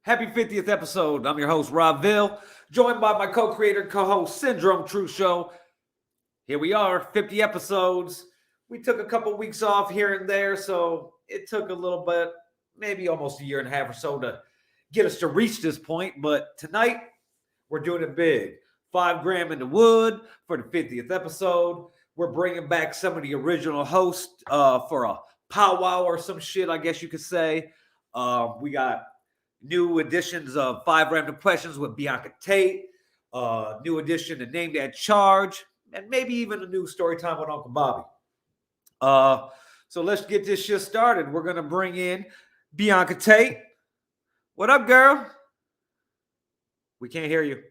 Happy 50th episode. I'm your host, Rob Ville, joined by my co-creator, co-host, Syndrome True Show. Here we are, 50 episodes. We took a couple weeks off here and there, so it took a little bit, maybe almost a year and a half or so to get us to reach this point. But tonight, we're doing it big. 5 gram in the wood for the 50th episode. We're bringing back some of the original hosts for a powwow or some shit, I guess you could say. We got new editions of 5 Random Questions with Bianca Tate, new edition to Name That Charge, and maybe even a new Storytime with Uncle Bobby. So let's get this shit started. We're going to bring in Bianca Tate. What up, girl? We can't hear you.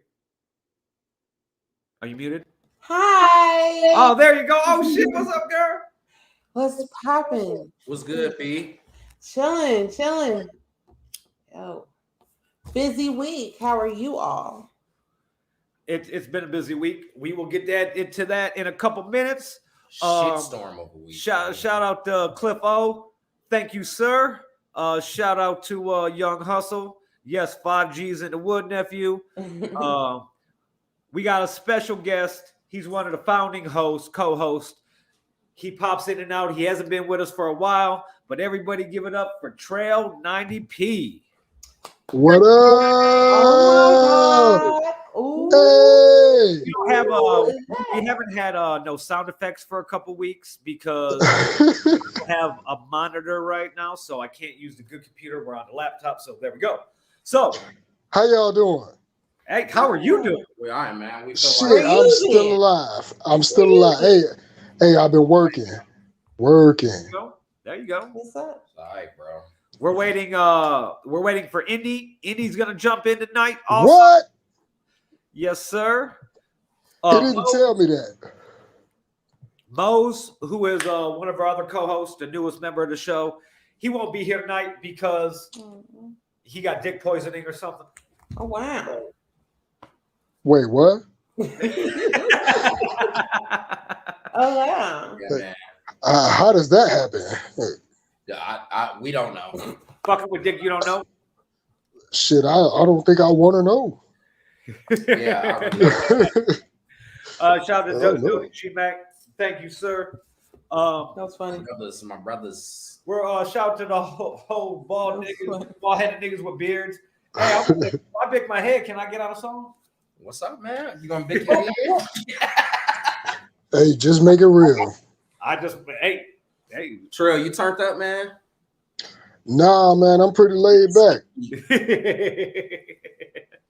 Are you muted? Hi. Oh, there you go. Oh, shit. What's up, girl? What's popping? What's good, B? Chilling. Yo, busy week. How are you all? It's been a busy week. We will get into that in a couple minutes. Shitstorm of a week. Shout out to Cliff O. Thank you, sir. Shout out to Young Hustle. Yes, 5G's in the wood, nephew. We got a special guest. He's one of the founding hosts, co-hosts. He pops in and out. He hasn't been with us for a while, but everybody give it up for Trail 90p. What up? Oh Hey! We haven't had no sound effects for a couple weeks because I have a monitor right now, so I can't use the good computer. We're on the laptop, so there we go. So, How y'all doing? hey, how are you doing? We are, man. We feel Shit, like I'm still alive. Hey, I've been working. There you go. What's up? all right, bro. We're waiting for Indy. Indy's gonna jump in tonight. Also. What? Yes, sir. He didn't tell me that. Mose, who is one of our other co-hosts, the newest member of the show, he won't be here tonight because he got dick poisoning or something. Oh wow. Wait, what? Oh wow. Yeah, man. How does that happen? Yeah, we don't know. Fucking with dick you don't know? Shit, I don't think I want to know. Yeah. Shout out to Doug G-Mac. Thank you, sir. That was funny. My brothers. We're shout out to the whole bald-headed niggas with beards. Hey, I big my head. Can I get out a song? What's up, man? You gonna big your head? Hey, just make it real. Hey. Trill, you turned up, man? Nah, man, I'm pretty laid back.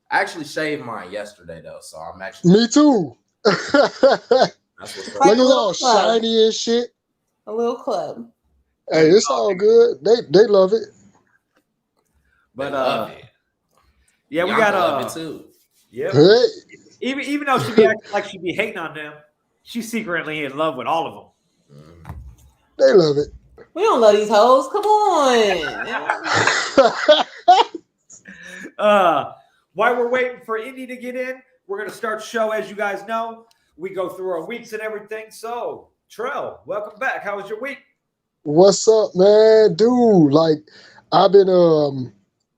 I actually shaved mine yesterday, though, so I'm actually. Me too. That's what's Like up. it's all shiny and shit. A little club. Hey, it's all good. They love it. But Love it. yeah, we Y'all got love it too. yeah. Hey, Even though she be acting like she be hating on them, she's secretly in love with all of them. they love it. We don't love these hoes. Come on. While we're waiting for Indy to get in, we're gonna start the show. As you guys know, we go through our weeks and everything. So, Trell, welcome back. How was your week? What's up, man? Dude, like I've been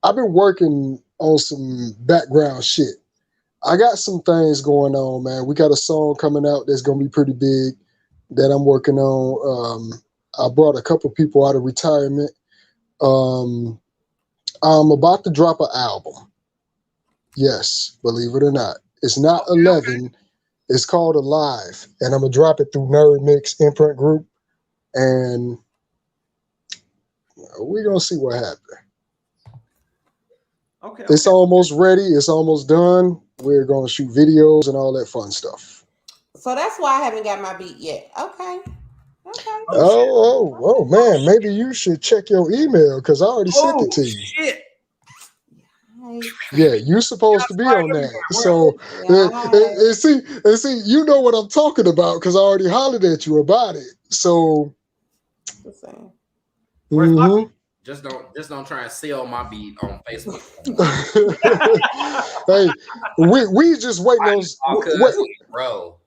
working on some background shit. I got some things going on, man. We got a song coming out that's gonna be pretty big that I'm working on. I brought a couple people out of retirement. I'm about to drop an album. Yes, believe it or not. It's not 11. It's called Alive. And I'm gonna drop it through Nerd Mix Imprint Group. And we're gonna see what happens. Okay. It's almost ready. It's almost done. We're gonna shoot videos and all that fun stuff. So that's why I haven't got my beat yet. Okay. Oh, man. Maybe you should check your email because I already sent it to you. Shit. Yeah, you're supposed to be on that. So and see, you know what I'm talking about because I already hollered at you about it. So Where's my Just don't try and sell my beat on Facebook. Hey, we just waiting on bro.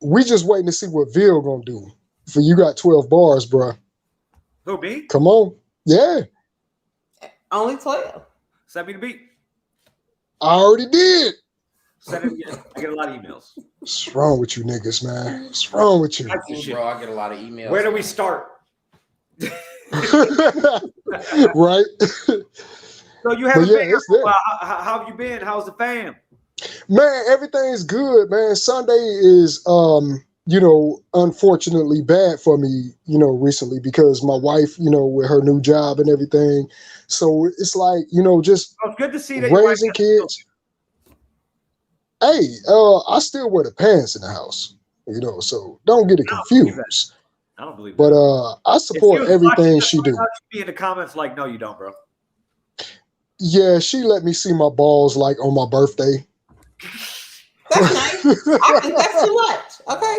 We just waiting to see what Ville gonna do. For you got 12 bars, bro. Who, me? Come on. Yeah. Only 12. Send me the beat. I already did. Send it again. I get a lot of emails. What's wrong with you niggas, man? What's wrong with you? Bro, I get a lot of emails. Where do we start? Right? So you haven't yeah, been here it's for a there. while. How have you been? How's the fam? Man, everything's good, man. Sunday is unfortunately bad for me, recently because my wife, with her new job and everything. So it's like, just Well, it's good to see that your wife raising gets kids. Hey, I still wear the pants in the house, so don't get it I don't believe confused. I don't believe But that. I If she support was watching everything this she right do. now, she'd be in the comments like, no, you don't, bro. Yeah, she let me see my balls like on my birthday. That's nice. I think that's too much. Okay.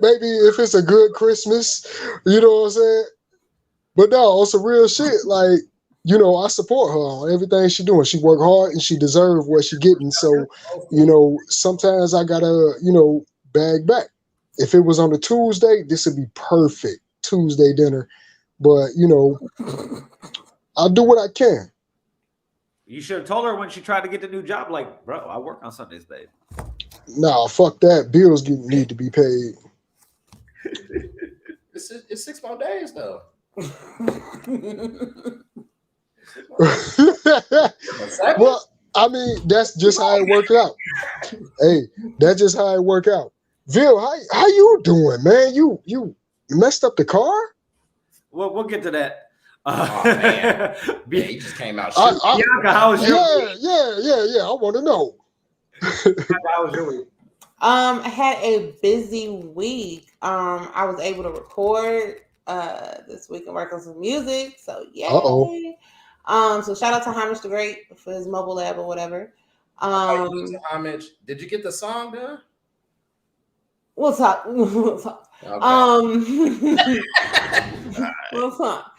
Maybe if it's a good Christmas, you know what I'm saying? But no, on some real shit, like, I support her on everything she doing. She work hard and she deserve what she getting. So, sometimes I gotta, bag back. If it was on a Tuesday, this would be perfect Tuesday dinner. But, I'll do what I can. You should have told her when she tried to get the new job, like, bro, I work on Sundays, babe. Nah, fuck that. Bills need to be paid. It's 6 more days though. Well, I mean, that's just how it worked out. Hey, that's just how it worked out. Vil, how you doing, man? You messed up the car? Well, we'll get to that. Oh man, yeah, he just came out. Bianca, how was your week? Yeah. I want to know. Bianca, how was your week? I had a busy week. I was able to record this week and work on some music. So yay. So shout out to Hamish the Great for his mobile lab or whatever. Homage. Did you get the song done? We'll talk. We'll talk. Okay. We'll talk.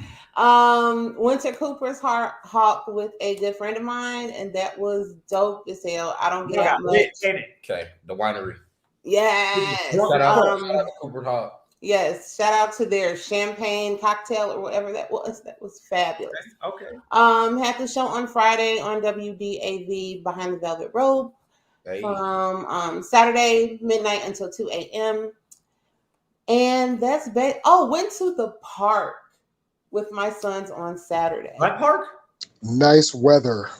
Went to Cooper's Hawk with a good friend of mine, and that was dope as hell. I don't get out much. Okay, the winery. Yes. Shout out to Cooper's Hawk. Yes. Shout out to their champagne cocktail or whatever that was. That was fabulous. Okay. Had the show on Friday on WDAV Behind the Velvet Rope from Saturday midnight until 2 a.m. And that's went to the park with my sons on Saturday. What park? Nice weather.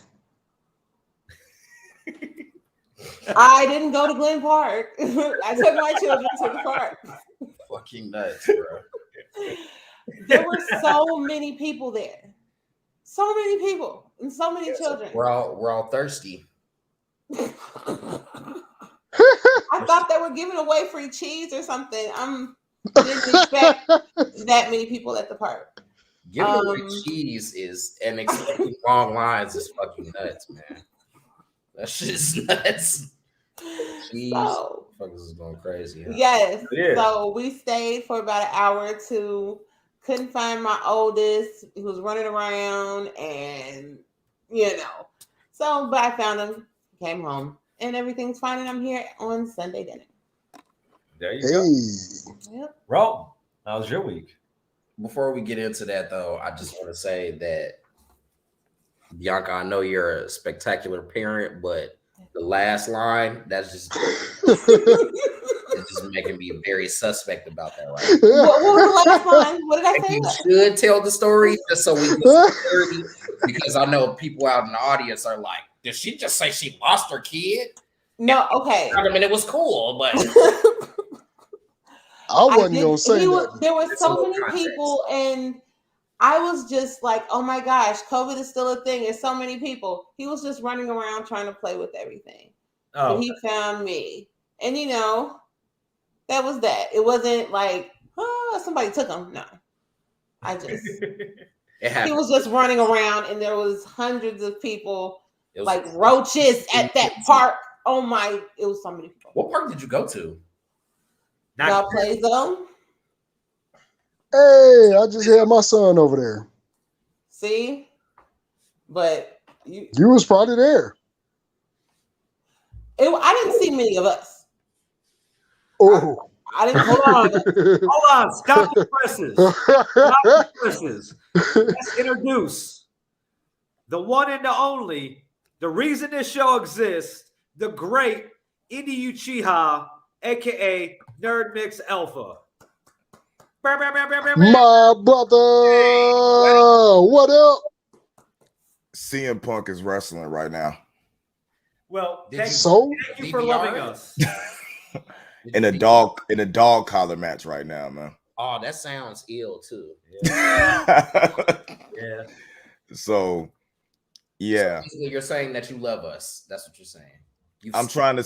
I didn't go to Glen Park. I took my children to the park. Fucking nuts, bro. There were so many people there. So many people and so many children. We're all thirsty. I thought they were giving away free cheese or something. Didn't expect that many people at the park. Giving away cheese and expecting long lines is fucking nuts, man. That shit's nuts. Cheese, fuckers is going crazy. Huh? Yes. Yeah. So we stayed for about an hour or two. Couldn't find my oldest. He was running around and, So, but I found him, came home, and everything's fine, and I'm here on Sunday dinner. There you go. Yep. Rome, how was your week? Before we get into that, though, I just want to say that, Bianca, I know you're a spectacular parent, but the last line, that's just... It's just making me very suspect about that, right? What was the last line? What did I say? You should tell the story just so we get some clarity, because I know people out in the audience are like, did she just say she lost her kid? No, okay. I mean, it was cool, but I wasn't gonna say that. There were so many people, and I was just like, oh my gosh, COVID is still a thing. There's so many people. He was just running around trying to play with everything. Oh, but he found me, and that was that. It wasn't like, somebody took him. No, I just, he was just running around, and there was hundreds of people like roaches at that park. Oh my, it was so many people. What park did you go to? Play Zone. Hey, I just had my son over there. See? But you was probably there. I didn't see many of us. Oh, I didn't. Hold on. Stop the presses. Stop the presses. Let's introduce the one and the only, the reason this show exists, the great Indy Uchiha, aka Nerd Mix Alpha. My brother, what up? CM Punk is wrestling right now. Well, thank you for loving us. in a dog collar match right now, man. Oh, that sounds ill too. Yeah. So, yeah. So you're saying that you love us. That's what you're saying. I'm trying to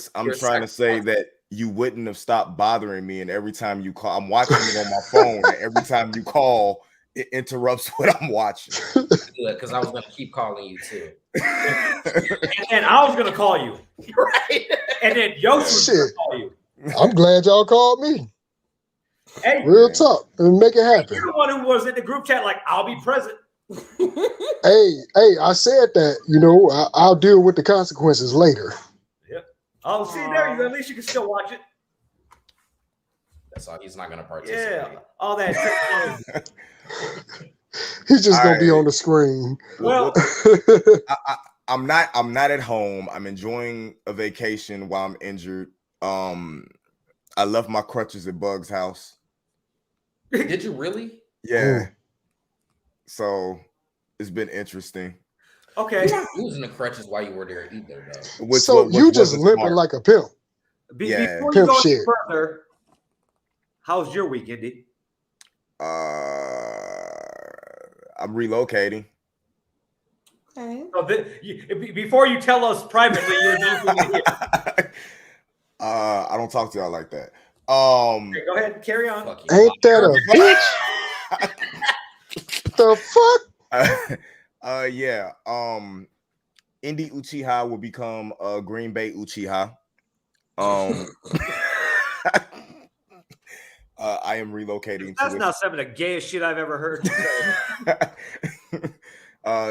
say that you wouldn't have stopped bothering me, and every time you call, I'm watching it on my phone, and every time you call, it interrupts what I'm watching. Because I was going to keep calling you too. and I was going to call you. Right. And then Yoshi was going to call you. I'm glad y'all called me. Hey, real talk, and make it happen. You're the one who was in the group chat like, I'll be present. hey, I said that, I'll deal with the consequences later. Yep. Oh, see there, at least you can still watch it. That's all. He's not going to participate. Yeah, all that. He's just going to be on the screen. Well, I'm not at home. I'm enjoying a vacation while I'm injured. I left my crutches at Bug's house. Did you really? Yeah. So it's been interesting. Okay. You weren't using the crutches while you were there either, though. So you just limping like a pimp. Before you go any further, how's your week, Indy? I'm relocating. Okay. So before you tell us privately, you're I don't talk to y'all like that. Okay, go ahead, carry on. Ain't that a bitch? The fuck? Yeah. Indy Uchiha will become Green Bay Uchiha. I am relocating. That's not some of the gayest shit I've ever heard.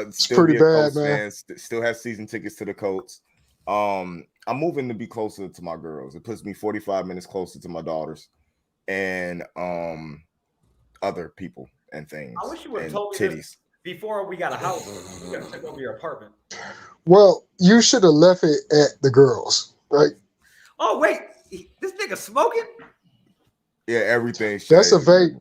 It's pretty bad, man. Still have season tickets to the Colts. I'm moving to be closer to my girls. It puts me 45 minutes closer to my daughters and other people and things. I wish you would have told me this before we got a house. You got to take over your apartment. Well, you should have left it at the girls, right? Oh wait, this nigga smoking? Yeah, everything. That's a vape.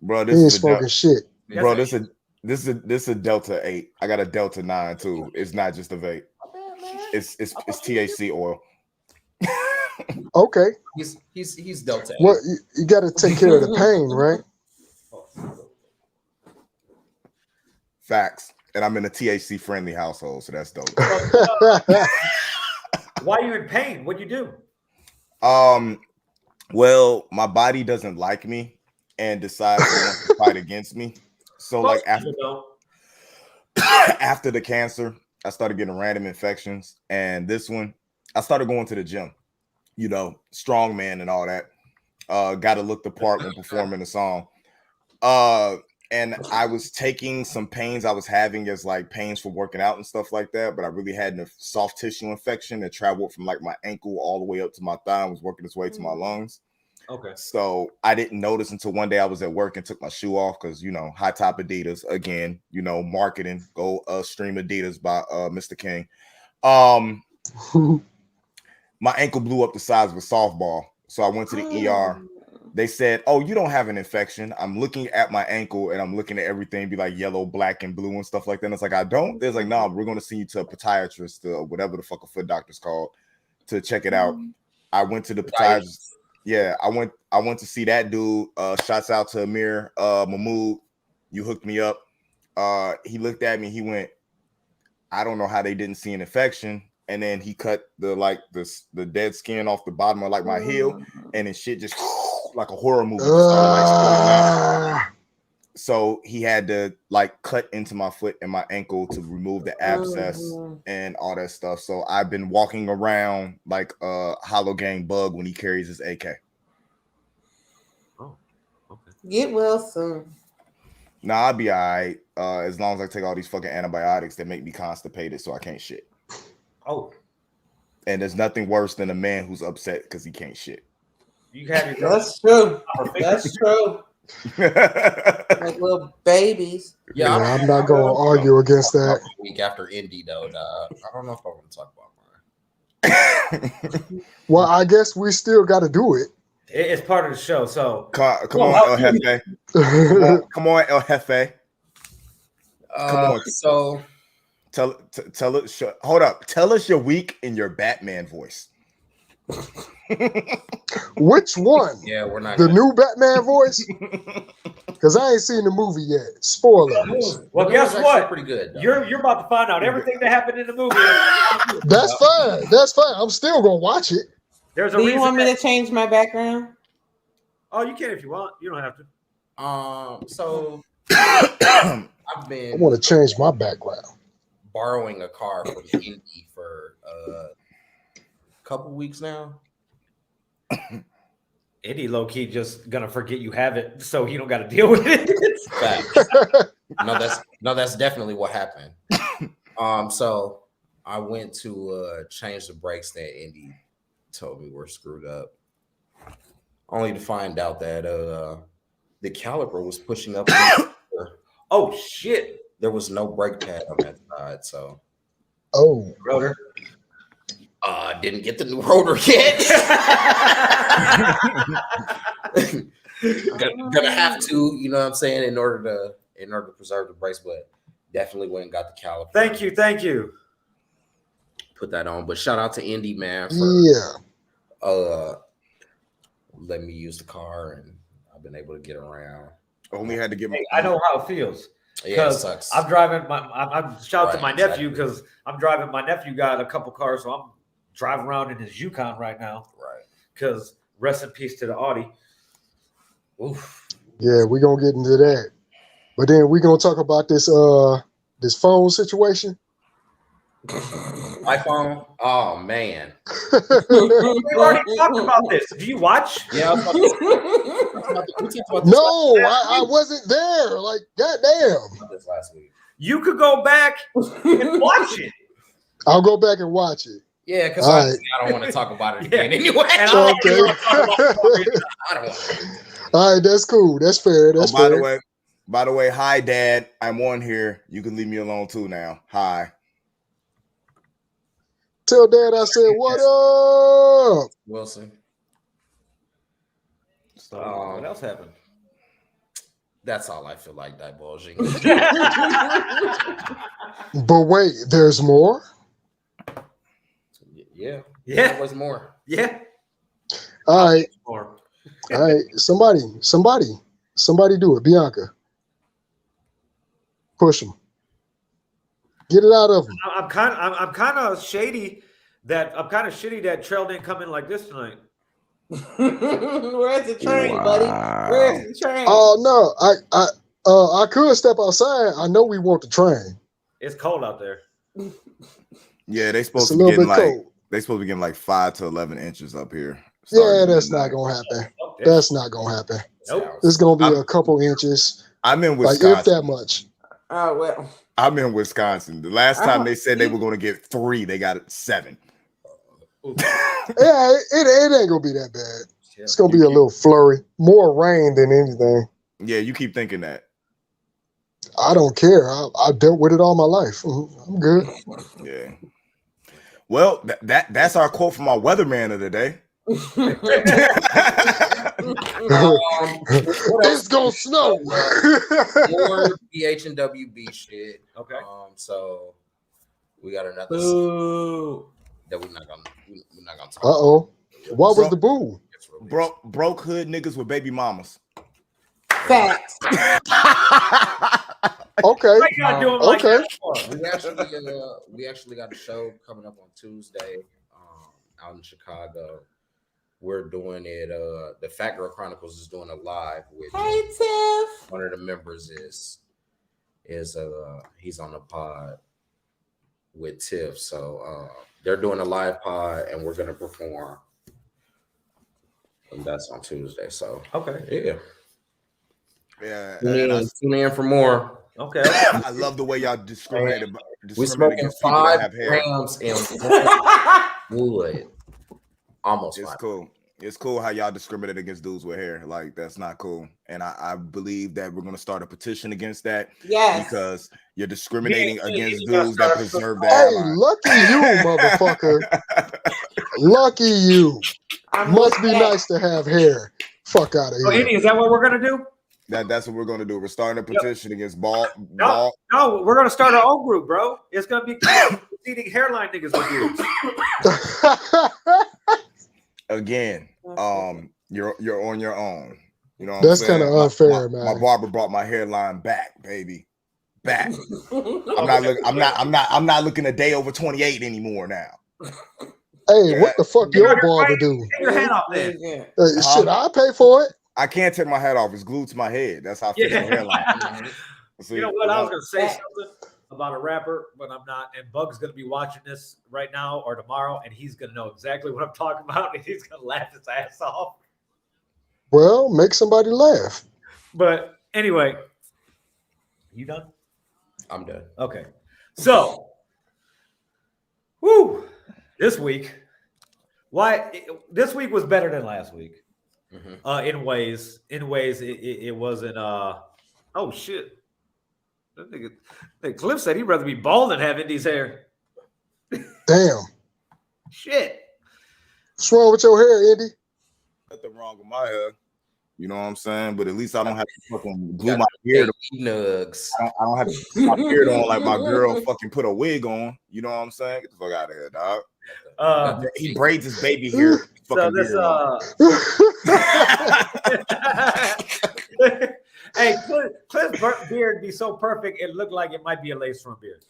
Bro, he ain't smoking shit. Bro, this is a Delta 8. I got a Delta 9 too. It's not just a vape. It's THC oil. Okay. He's Delta 8. Well, you got to take care of the pain, right? Facts. And I'm in a THC friendly household, so that's dope. Why are you in pain? What'd you do? Well, my body doesn't like me and decides to fight against me. So like after the cancer, I started getting random infections, and this one, I started going to the gym, strong man and all that. Got to look the part when performing a song. And I was taking some pains I was having as like pains from working out and stuff like that, but I really had a soft tissue infection that traveled from like my ankle all the way up to my thigh and was working its way to my lungs. Okay. So I didn't notice until one day I was at work and took my shoe off because, high top Adidas again, marketing, go stream Adidas by Mr. King. My ankle blew up the size of a softball. So I went to the ER. They said, "Oh, you don't have an infection." I'm looking at my ankle and I'm looking at everything be like yellow, black, and blue and stuff like that. And it's like, I don't. There's like, no, we're going to send you to a podiatrist or whatever the fuck a foot doctor's called to check it out. I went to the podiatrist. Yeah, I went to see that dude. Shouts out to Amir Mahmood. You hooked me up. He looked at me. He went, "I don't know how they didn't see an infection." And then he cut the dead skin off the bottom of like my heel, and then shit just like a horror movie. So he had to like cut into my foot and my ankle to remove the abscess and all that stuff. So I've been walking around like a Hollow Gang bug when he carries his AK. Oh, okay. Get well soon. Nah, I'll be all right as long as I take all these fucking antibiotics that make me constipated so I can't shit. Oh. And there's nothing worse than a man who's upset because he can't shit. You have That's true. That's true. Like little babies. Yeah, I'm not going to argue against that. Week after Indy, though, I don't know if I want to talk about mine. Well, I guess we still got to do it. It's part of the show. So Come on, El Jefe. Come on, El Jefe. Come on. So tell us. Hold up. Tell us your week in your Batman voice. Which one? Yeah, we're not the new Batman voice. Because I ain't seen the movie yet. Spoilers. Well, guess what? Pretty good. You're about to find out everything that happened in the movie. That's fine. That's fine. I'm still gonna watch it. There's a Do you reason want me to change my background? Oh, you can if you want. You don't have to. So I've been. I want to change my background. Borrowing a car from Indy for a couple weeks now. Indy low key just gonna forget you have it, so you don't got to deal with it. Facts. That's definitely what happened. So I went to change the brakes that Indy told me were screwed up, only to find out that the caliper was pushing up. Oh shit! There was no brake pad on that side, so rotor. Didn't get the new rotor yet. Gonna have to, you know what I'm saying, in order to preserve the brakes, but definitely went and got the caliper. Thank you. Put that on. But shout out to Indy, man, for letting me use the car, and I've been able to get around. Only had to get. I know how it feels. Yeah, it sucks. I'm driving I'm shout out to my nephew because I'm driving. My nephew got a couple cars, so I'm driving around in his Yukon right now. Right. Because rest in peace to the Audi. Oof. Yeah, we're gonna get into that. But then we're gonna talk about this this phone situation. iPhone. Oh man. We already talked about this. Do you watch? Yeah. No, I wasn't there. Like, goddamn. This last week. You could go back and watch it. I'll go back and watch it. Yeah, because All I right. don't want to talk about it again anyway. And I don't Okay. want to talk about it. I don't want to. All right, that's cool. That's fair. That's By fair. the way, hi Dad. I'm on here. You can leave me alone too now. Hi. Tell Dad I said, what up? Wilson. So what else happened? That's all I feel like divulging. But wait, there's more? Yeah. Yeah. There was more. Yeah. All right. More. All right. Somebody do it. Bianca. Push him. Get it out of him. I'm kind of shitty that Trail didn't come in like this tonight. Where's the train, buddy? Where's the train? Oh no. I could step outside. I know we want the train. It's cold out there. Yeah, they It's supposed a to be little getting bit like cold. they supposed to be getting like 5 to 11 inches up here. Yeah, that's not gonna happen. That's not gonna happen. Nope. It's gonna be a couple inches. I'm in Like Wisconsin. if that much. Oh well. I'm in Wisconsin. The last time they said they were going to get 3, they got 7. Yeah, it ain't gonna be that bad. It's gonna be a little flurry. More rain than anything. Yeah, you keep thinking that. I don't care. I've dealt with it all my life. I'm good. Yeah. Well, that's our quote from our weatherman of the day. It's gonna snow. More BH and WB shit. Okay. So we got another that we're not gonna talk. Uh-oh. What was the boo? Broke hood niggas with baby mamas. Facts. Okay. Why you gotta do 'em like Okay. that for? We actually got a show coming up on Tuesday out in Chicago. We're doing it. The Fat Girl Chronicles is doing a live with Hey Tiff. one of the members is he's on the pod with Tiff. So they're doing a live pod and we're gonna perform. And that's on Tuesday. So Okay. yeah. Yeah. Tune in for more. Okay. I love the way y'all discriminate. We're smoking against people that 5 have hair. grams and wood. Almost It's 5. cool. It's cool how y'all discriminate against dudes with hair. Like, that's not cool. And I believe that we're going to start a petition against that. Yes. Because you're discriminating against you gotta dudes that start- preserve their Hey, hairline. lucky you, motherfucker. Lucky you. Must be nice to have hair. Fuck out of So, here. Indy, is that what we're gonna do? That's what we're going to do. We're starting a petition against bald. No, we're gonna start our own group, bro. It's gonna be eating hairline niggas with dudes. Again, you're on your own. You know what That's I'm saying? kind of unfair, my man. barber brought my hairline back, baby. Back. I'm not looking a day over 28 anymore now. Hey, what the fuck your barber do? Take your hand off there. Shit, I pay for it. I can't take my hat off. It's glued to my head. That's how I fix my hairline. You know what? I was gonna say something about a rapper, but I'm not. And Bug's gonna be watching this right now or tomorrow, and he's gonna know exactly what I'm talking about, and he's gonna laugh his ass off. Well, make somebody laugh. But anyway, you done? I'm done. Okay. So, this week, this week was better than last week. In ways, it wasn't. Oh shit! That nigga, Cliff said he'd rather be bald than have Indy's hair. Damn. Shit. What's wrong with your hair, Indy? Nothing wrong with my hair. You know what I'm saying? But at least I don't have to fucking glue my beard. Nugs. I don't have to put my beard on like my girl fucking put a wig on. You know what I'm saying? Get the fuck out of here, dog. He braids his baby hair. So this hey, Cliff's beard be so perfect it looked like it might be a lace front beard.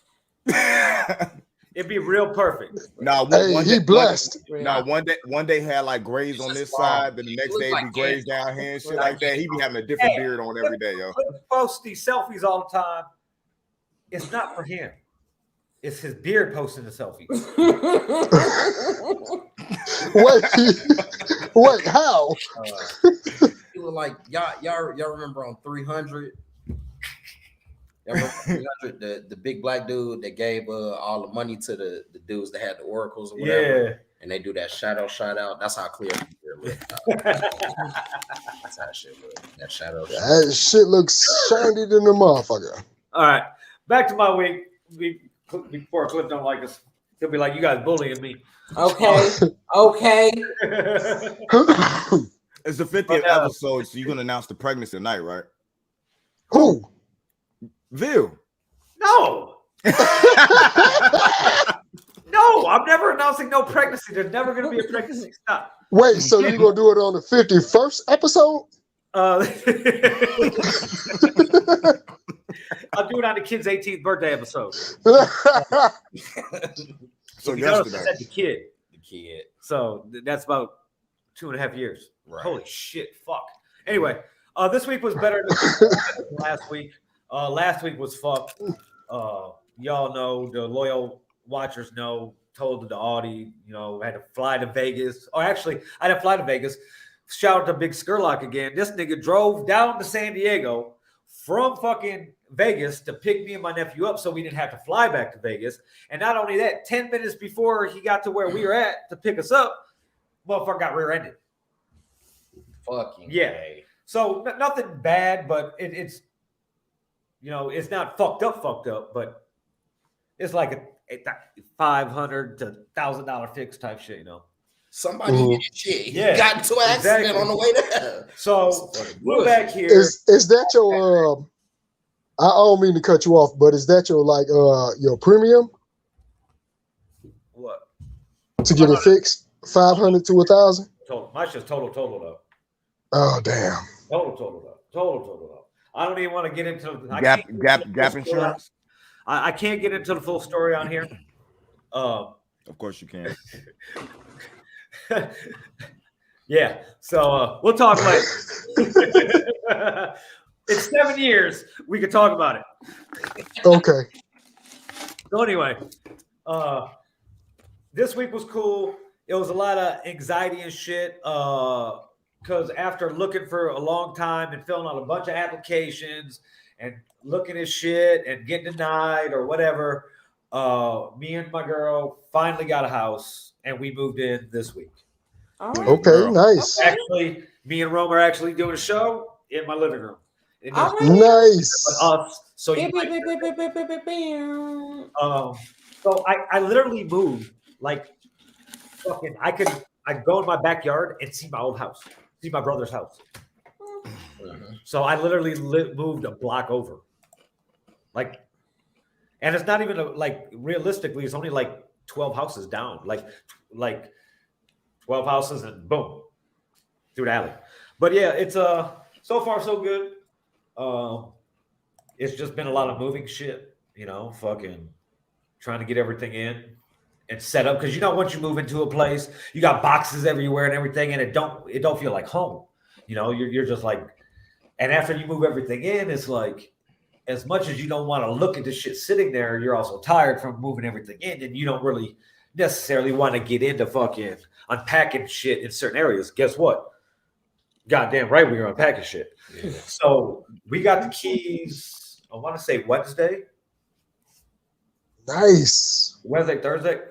It'd be real perfect. No, Hey, he blessed. One day had like grays on this side, then the next day be grays down here and shit like that. He be having a different beard on every day, yo. Cliff posts these selfies all the time. It's not for him. It's his beard posting the selfies. Wait, how? He was like, y'all remember on 300? Y'all remember 300, the big black dude that gave all the money to the dudes that had the oracles or whatever. Yeah. And they do that shadow shout out. That's how clear his beard looked. That's how that shit looked. That shadow shout out. That shit looks shiny than the motherfucker. All right. Back to my week. Before Cliff don't like us, he'll be like, "You guys bullying me." Okay. It's the 50th episode, so you're gonna announce the pregnancy tonight, right? Who? Vil. No. No, I'm never announcing no pregnancy. There's never gonna be a pregnancy. Stop. Wait, so you're gonna do it on the 51st episode? I'll do it on the kid's 18th birthday episode. So yesterday, yesterday, The kid. So that's about 2.5 years. Right. Holy shit! Fuck. Anyway, this week was better than last week. Last week was fucked. Y'all know, the loyal watchers know. Told the Audi, I had to fly to Vegas. Or actually, I didn't fly to Vegas. Shout out to Big Skurlock again. This nigga drove down to San Diego from fucking Vegas to pick me and my nephew up so we didn't have to fly back to Vegas. And not only that, 10 minutes before he got to where we were at to pick us up, motherfucker got rear-ended. Fucking Yeah. gay. So nothing bad, but it's it's not fucked up, but it's like a $500 to $1,000 fix type shit, Somebody hit shit. He Yeah, got into an accident exactly. on the way there. So we're back here. Is that your I don't mean to cut you off, but is that your premium What? to get it fixed? 500 to 1,000? Total. My shit's total though. Oh damn. Total though. I don't even want to get into Gap insurance. I can't get into the full story on here. Of course you can. Yeah. So we'll talk later. It's 7 years. We could talk about it. Okay. So anyway, this week was cool. It was a lot of anxiety and shit. Because after looking for a long time and filling out a bunch of applications and looking at shit and getting denied or whatever, me and my girl finally got a house and we moved in this week. right. Okay, Girl. nice. Okay. Actually, me and Rome are actually doing a show in my living room. It All does right. Nice. us, so you Beep, beep, might, beep, beep, beep, beep, beep, beep. so I literally moved like fucking. I'd go in my backyard and see my old house, see my brother's house. So I literally moved a block over, like, and it's not even like realistically, it's only like 12 houses down, like 12 houses and boom through the alley. But yeah, it's so far so good. It's just been a lot of moving shit, fucking trying to get everything in and set up because once you move into a place, you got boxes everywhere and everything, and it don't feel like home. You're just like, and after you move everything in, it's like as much as you don't want to look at the shit sitting there, you're also tired from moving everything in, and you don't really necessarily want to get into fucking unpacking shit in certain areas. Guess what? Goddamn right, we were unpacking shit. Yeah. So we got the keys. I want to say Wednesday. Nice. Wednesday, Thursday.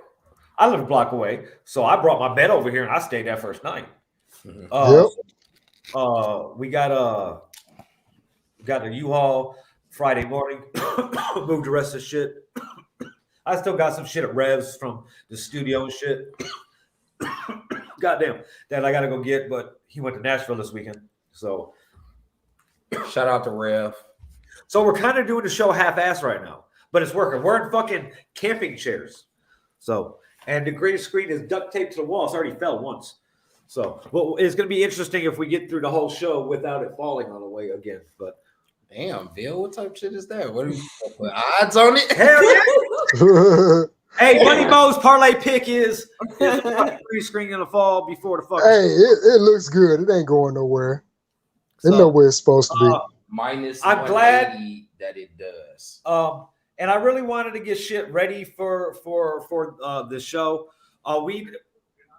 I live a block away, so I brought my bed over here and I stayed that first night. Yep. We got a U-Haul Friday morning. Moved the rest of the shit. I still got some shit at Revs from the studio and shit. Goddamn, that I gotta go get, but he went to Nashville this weekend. So shout out to Rev. So we're kind of doing the show half-ass right now, but it's working. We're in fucking camping chairs. So, and the green screen is duct taped to the wall. It's already fell once. So, well, it's going to be interesting if we get through the whole show without it falling on the way again. But damn, Bill, what type of shit is that? What are you put odds on it? Hell yeah. Hey, Money Mo's parlay pick is the green screen going to fall before the fucking. Hey, it looks good. It ain't going nowhere. It know where it's supposed to be. Minus I'm glad that it does. And I really wanted to get shit ready for the show.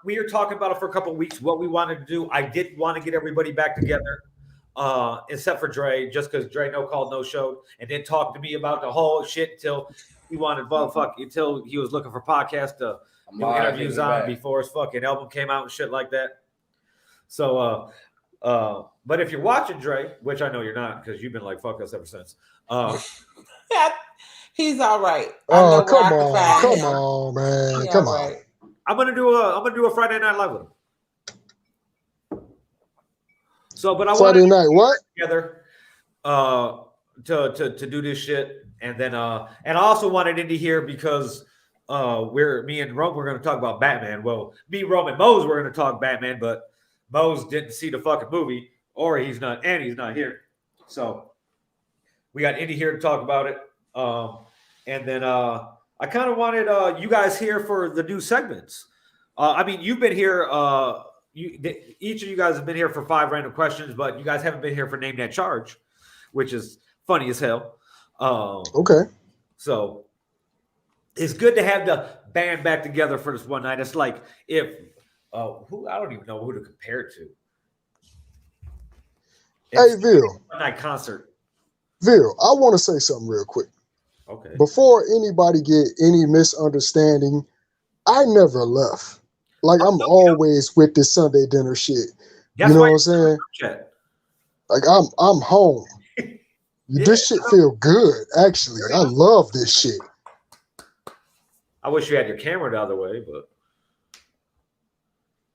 We were talking about it for a couple of weeks, what we wanted to do. I did want to get everybody back together, except for Dre, just because Dre no called, no showed, and didn't talk to me about the whole shit until he wanted until he was looking for podcasts to do interviews on before his fucking album came out and shit like that. So but if you're watching Dre, which I know you're not because you've been like fuck us ever since. He's all right. Oh, come on, man. He's come on. Right. I'm gonna do a Friday Night Live with him. So, but I Friday night what? Together to do this shit, and then and I also wanted Indy here because me and Rome were gonna talk about Batman. Well, me, Rome, and Mose were gonna talk Batman, but Mose didn't see the fucking movie, or he's not here. So we got Indy here to talk about it. And then I kind of wanted you guys here for the new segments. I mean, you've been here. Each of you guys have been here for 5 random questions, but you guys haven't been here for Name That Charge, which is funny as hell. Okay. So it's good to have the band back together for this one night. It's like if I don't even know who to compare it to. Hey, Vil. One night concert. Vil, I want to say something real quick. Okay. Before anybody get any misunderstanding, I never left. Like I'm always with this Sunday dinner shit. That's you know what I'm saying? Like I'm home. This shit feel good, actually. I love this shit. I wish you had your camera the other way, but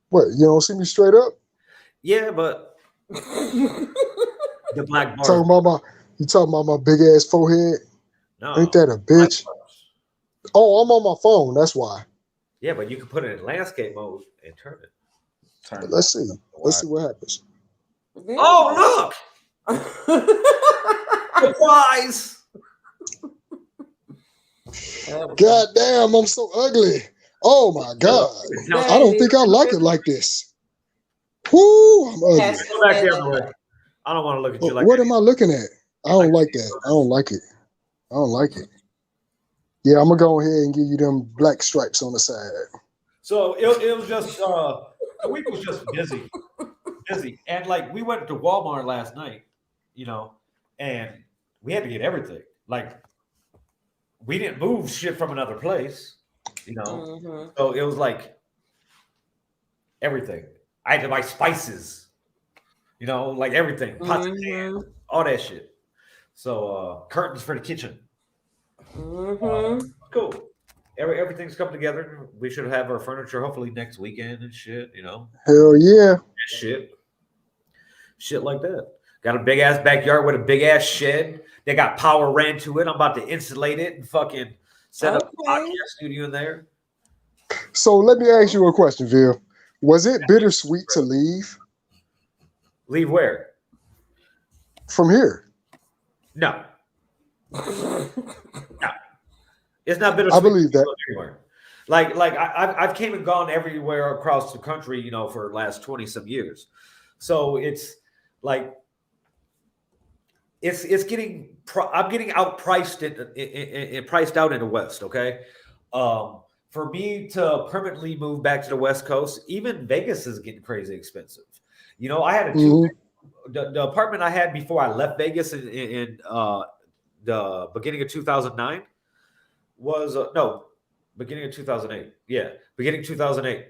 what, you don't see me straight up? Yeah, but the black bar. You talking about my big ass forehead? No. Ain't that a bitch? Oh, I'm on my phone. That's why. Yeah, but you can put it in landscape mode and turn it. Let's see. Let's see what happens. Oh, look! Surprise! God damn, I'm so ugly. Oh my God. I don't think I like it like this. Whoo, I'm ugly. Go back the other way. I don't want to look at you like what that. am I looking at? I don't like that. I don't like it. I don't like it. Yeah, I'm gonna go ahead and give you them black stripes on the side. So it was just the week was just busy, and like we went to Walmart last night, and we had to get everything. Like we didn't move shit from another place, So it was like everything. I had to buy spices, you know, like everything, pots and pans, all that shit. So curtains for the kitchen. Cool. Everything's come together. We should have our furniture hopefully next weekend and shit, you know. Hell yeah. Shit like that. Got a big ass backyard with a big ass shed. They got power ran to it. I'm about to insulate it and fucking set up a podcast studio in there. So let me ask you a question, Vil. Was it bittersweet to leave? Leave where? From here. No. No. It's not bittersweet. I believe that. Anywhere. Like I've came and gone everywhere across the country, you know, for the last 20 some years. So it's like it's getting I'm getting outpriced and priced out in the West. Okay, for me to permanently move back to the West Coast, even Vegas is getting crazy expensive. You know, I had the apartment I had before I left Vegas in the beginning of 2009 was beginning of 2008. Yeah, beginning of 2008.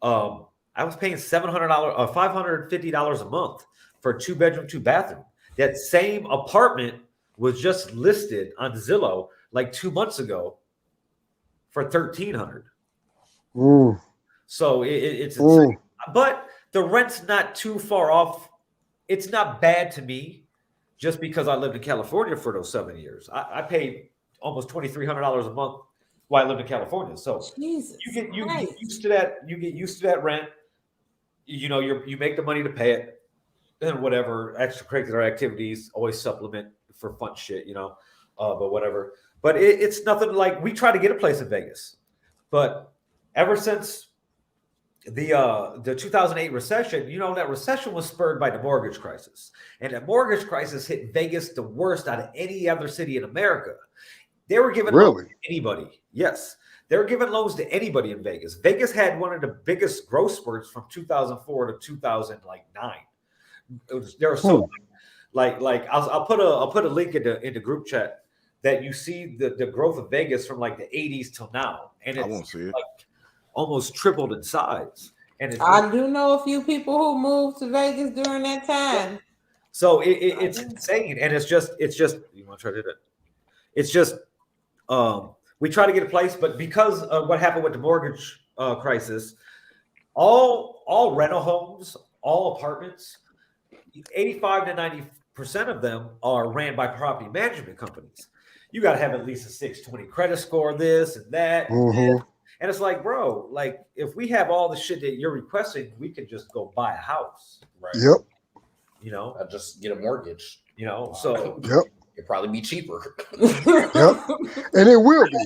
I was paying $700 or $550 a month for a 2-bedroom, 2-bathroom. That same apartment was just listed on Zillow like 2 months ago for $1,300. So it's insane. But the rent's not too far off. It's not bad to me, just because I lived in California for those 7 years. I paid almost $2,300 a month while I lived in California. So you get used to that. You get used to that rent. You know, you make the money to pay it, and whatever extracurricular activities always supplement for fun shit, you know. But whatever. But it's nothing like, we try to get a place in Vegas, but ever since the 2008 recession, you know, that recession was spurred by the mortgage crisis, and that mortgage crisis hit Vegas the worst out of any other city in America. They were giving loans to anybody. Yes, they were giving loans to anybody in Vegas. Vegas had one of the biggest growth spurts from 2004 to 2009. There were so like I'll put a link in the group chat that you see the growth of Vegas from like the 80s till now, and it's like almost tripled in size. And I do know a few people who moved to Vegas during that time. So it's insane, and it's just you want to try to do that? It's just we try to get a place, but because of what happened with the mortgage crisis, all rental homes, all apartments, 85 to 90% of them are ran by property management companies. You got to have at least a 620 credit score, this and that. And it's like, bro, like if we have all the shit that you're requesting, we could just go buy a house. Right. Yep. You know, I'll just get a mortgage. You know, so it'd probably be cheaper. Yep. And it will be.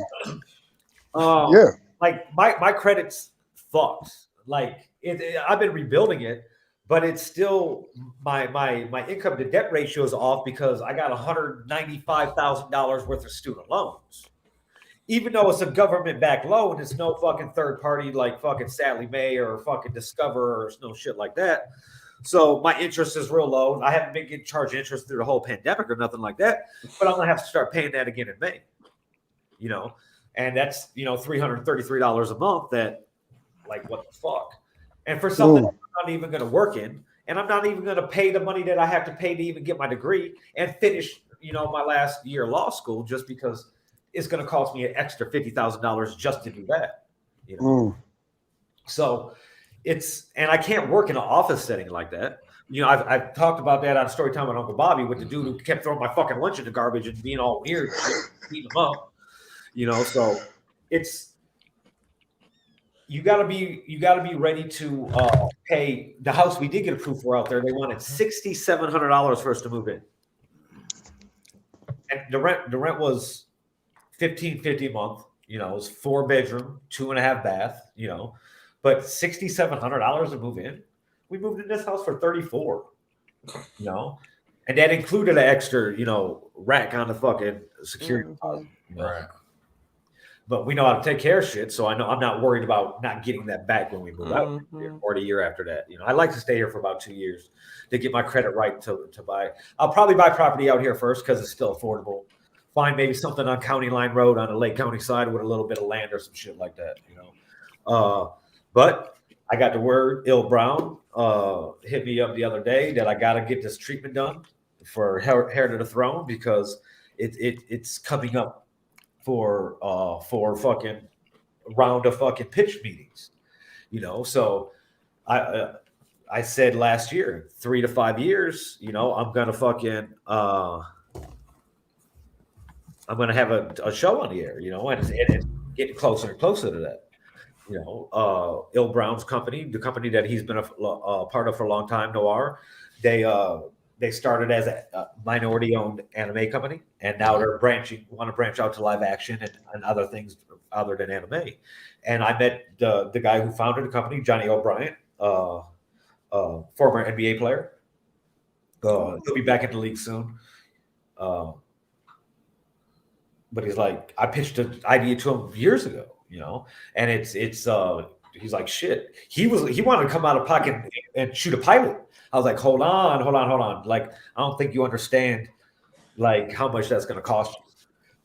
Like my credit's fucked. Like I've been rebuilding it, but it's still my income to debt ratio is off because I got $195,000 worth of student loans. Even though it's a government-backed loan, it's no fucking third party like fucking Sally Mae or fucking Discover or no shit like that. So my interest is real low. I haven't been getting charged interest through the whole pandemic or nothing like that, but I'm gonna have to start paying that again in May. You know, and that's, you know, $333 a month. That, like, what the fuck? And for something I'm not even gonna work in, and I'm not even gonna pay the money that I have to pay to even get my degree and finish, you know, my last year of law school, just because it's going to cost me an extra $50,000 just to do that, you know. So it's, and I can't work in an office setting like that. You know, I've talked about that on Storytime with Uncle Bobby with the dude who kept throwing my fucking lunch in the garbage and being all weird, beating him up. You know, so it's, you gotta be ready to pay. The house we did get approved for out there, they wanted $6,700 for us to move in, and the rent was $1,550 a month. You know, it was 4-bedroom, 2.5 bath. You know, but $6,700 to move in. We moved in this house for $34. You know, and that included an extra, you know, rack on the fucking security deposit. You know? Right. But we know how to take care of shit, so I know I'm not worried about not getting that back when we move out or the year after that. You know, I like to stay here for about 2 years to get my credit right to buy. I'll probably buy property out here first because it's still affordable. Find maybe something on County Line Road on the Lake County side with a little bit of land or some shit like that, you know. But I got the word. Il Brown hit me up the other day that I got to get this treatment done for Hair to the Throne because it's coming up for fucking round of fucking pitch meetings, you know. So I said last year, 3 to 5 years, you know, I'm gonna fucking I'm gonna have a show on the air, you know, and it's getting closer and closer to that. You know, Il Brown's company, the company that he's been a part of for a long time, Noir, they started as a minority-owned anime company, and now they're want to branch out to live action and other things other than anime. And I met the guy who founded the company, Johnny O'Brien, former NBA player. He'll be back in the league soon. But he's like, I pitched an idea to him years ago, you know, and it's he's like, shit. He wanted to come out of pocket and shoot a pilot. I was like, hold on. Like, I don't think you understand like how much that's gonna cost you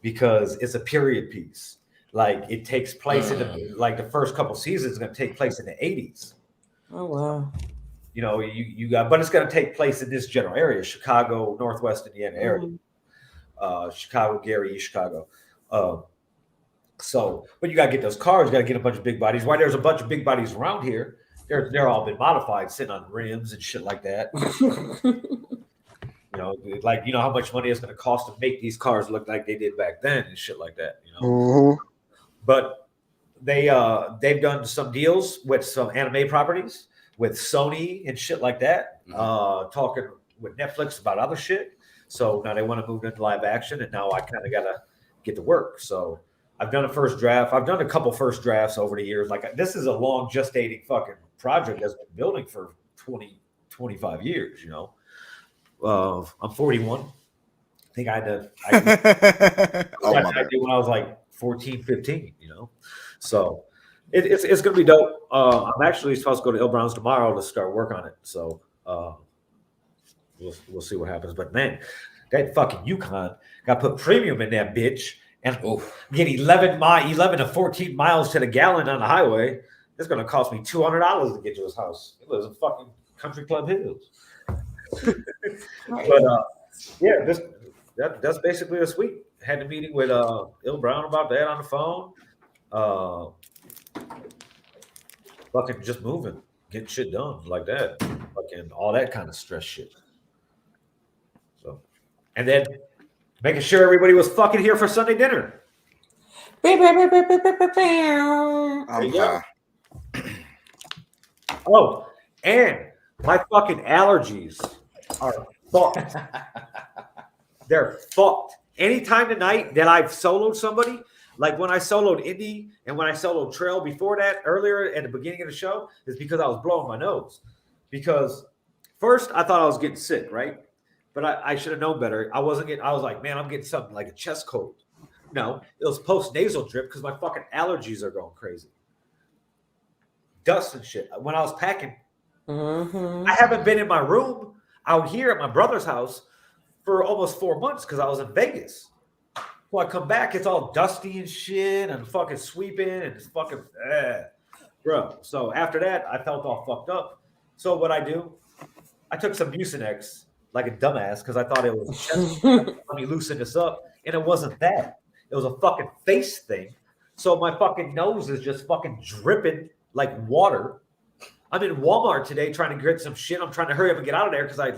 because it's a period piece. Like it takes place in the first couple seasons is gonna take place in the 80s. Oh wow. You know, you got, but it's gonna take place in this general area, Chicago, Northwest Indiana area. Chicago, Gary, East Chicago. So, but you got to get those cars. You got to get a bunch of big bodies. Why there's a bunch of big bodies around here? They're all been modified, sitting on rims and shit like that. You know, like you know how much money it's going to cost to make these cars look like they did back then and shit like that. You know, but they've done some deals with some anime properties with Sony and shit like that. Talking with Netflix about other shit. So now they want to move into live action, and now I kind of got to get to work. So I've done a first draft. I've done a couple first drafts over the years. Like this is a long gestating fucking project that's been building for 20, 25 years, you know. I'm 41. I think I did when I was like 14, 15, you know. So it's going to be dope. I'm actually supposed to go to Il Brown's tomorrow to start work on it. So we'll see what happens. But man, that fucking Yukon got put premium in that bitch and get 11 to 14 miles to the gallon on the highway. It's going to cost me $200 to get to his house. It lives in fucking Country Club Hills. But yeah, that's basically a sweep. Had a meeting with Il Brown about that on the phone. Fucking just moving, getting shit done like that. Fucking all that kind of stress shit. So, and then making sure everybody was fucking here for Sunday dinner. Oh, and my fucking allergies are fucked. They're fucked. Anytime tonight that I've soloed somebody, like when I soloed Indy and when I soloed Trail before that, earlier at the beginning of the show, is because I was blowing my nose. Because first I thought I was getting sick, right? But I should have known better. I was like, man, I'm getting something like a chest cold. No, it was post-nasal drip because my fucking allergies are going crazy. Dust and shit. When I was packing, I haven't been in my room out here at my brother's house for almost 4 months because I was in Vegas. When I come back, it's all dusty and shit and fucking sweeping and it's fucking, bro. So after that, I felt all fucked up. So what I do, I took some Mucinex like a dumbass because I thought it was chest. Let me loosen this up. And it wasn't that. It was a fucking face thing. So my fucking nose is just fucking dripping like water. I'm in Walmart today trying to get some shit. I'm trying to hurry up and get out of there because I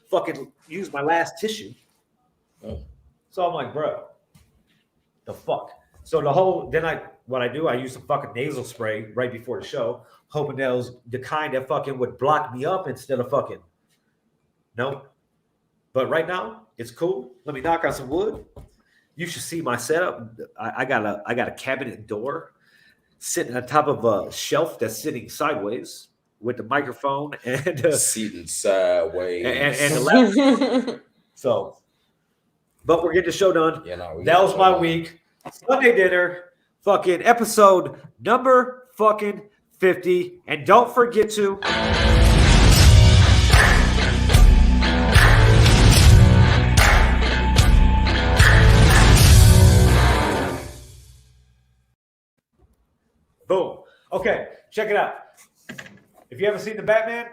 fucking used my last tissue. So I'm like, bro, the fuck? So what I do, I use some fucking nasal spray right before the show, hoping that was the kind that fucking would block me up instead of fucking, no. But right now, it's cool. Let me knock on some wood. You should see my setup. I got a cabinet door sitting on top of a shelf that's sitting sideways with the microphone and seating sideways and the laptop. So, but we're getting the show done. Yeah, no, that was my week. Sunday dinner, fucking episode number fucking 50, and don't forget to. Boom. Okay, check it out. If you haven't seen the Batman,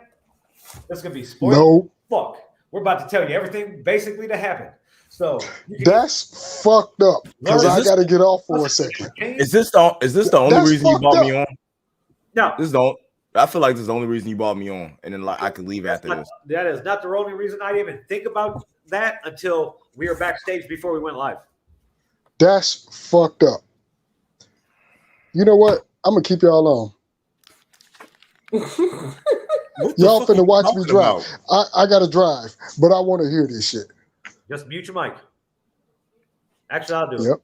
that's gonna be spoiled. No, Fuck. We're about to tell you everything basically that happened. So that's fucked up. Because I got to get off for a second. Is this the only That's reason you brought me on? No. I feel like this is the only reason you brought me on, and then like I could leave after this. That is not the only reason I didn't even think about that until we were backstage before we went live. That's fucked up. You know what? I'm gonna keep y'all on. Y'all finna watch me drive. I gotta drive, but I want to hear this shit. Just mute your mic. Actually, I'll do it. Yep.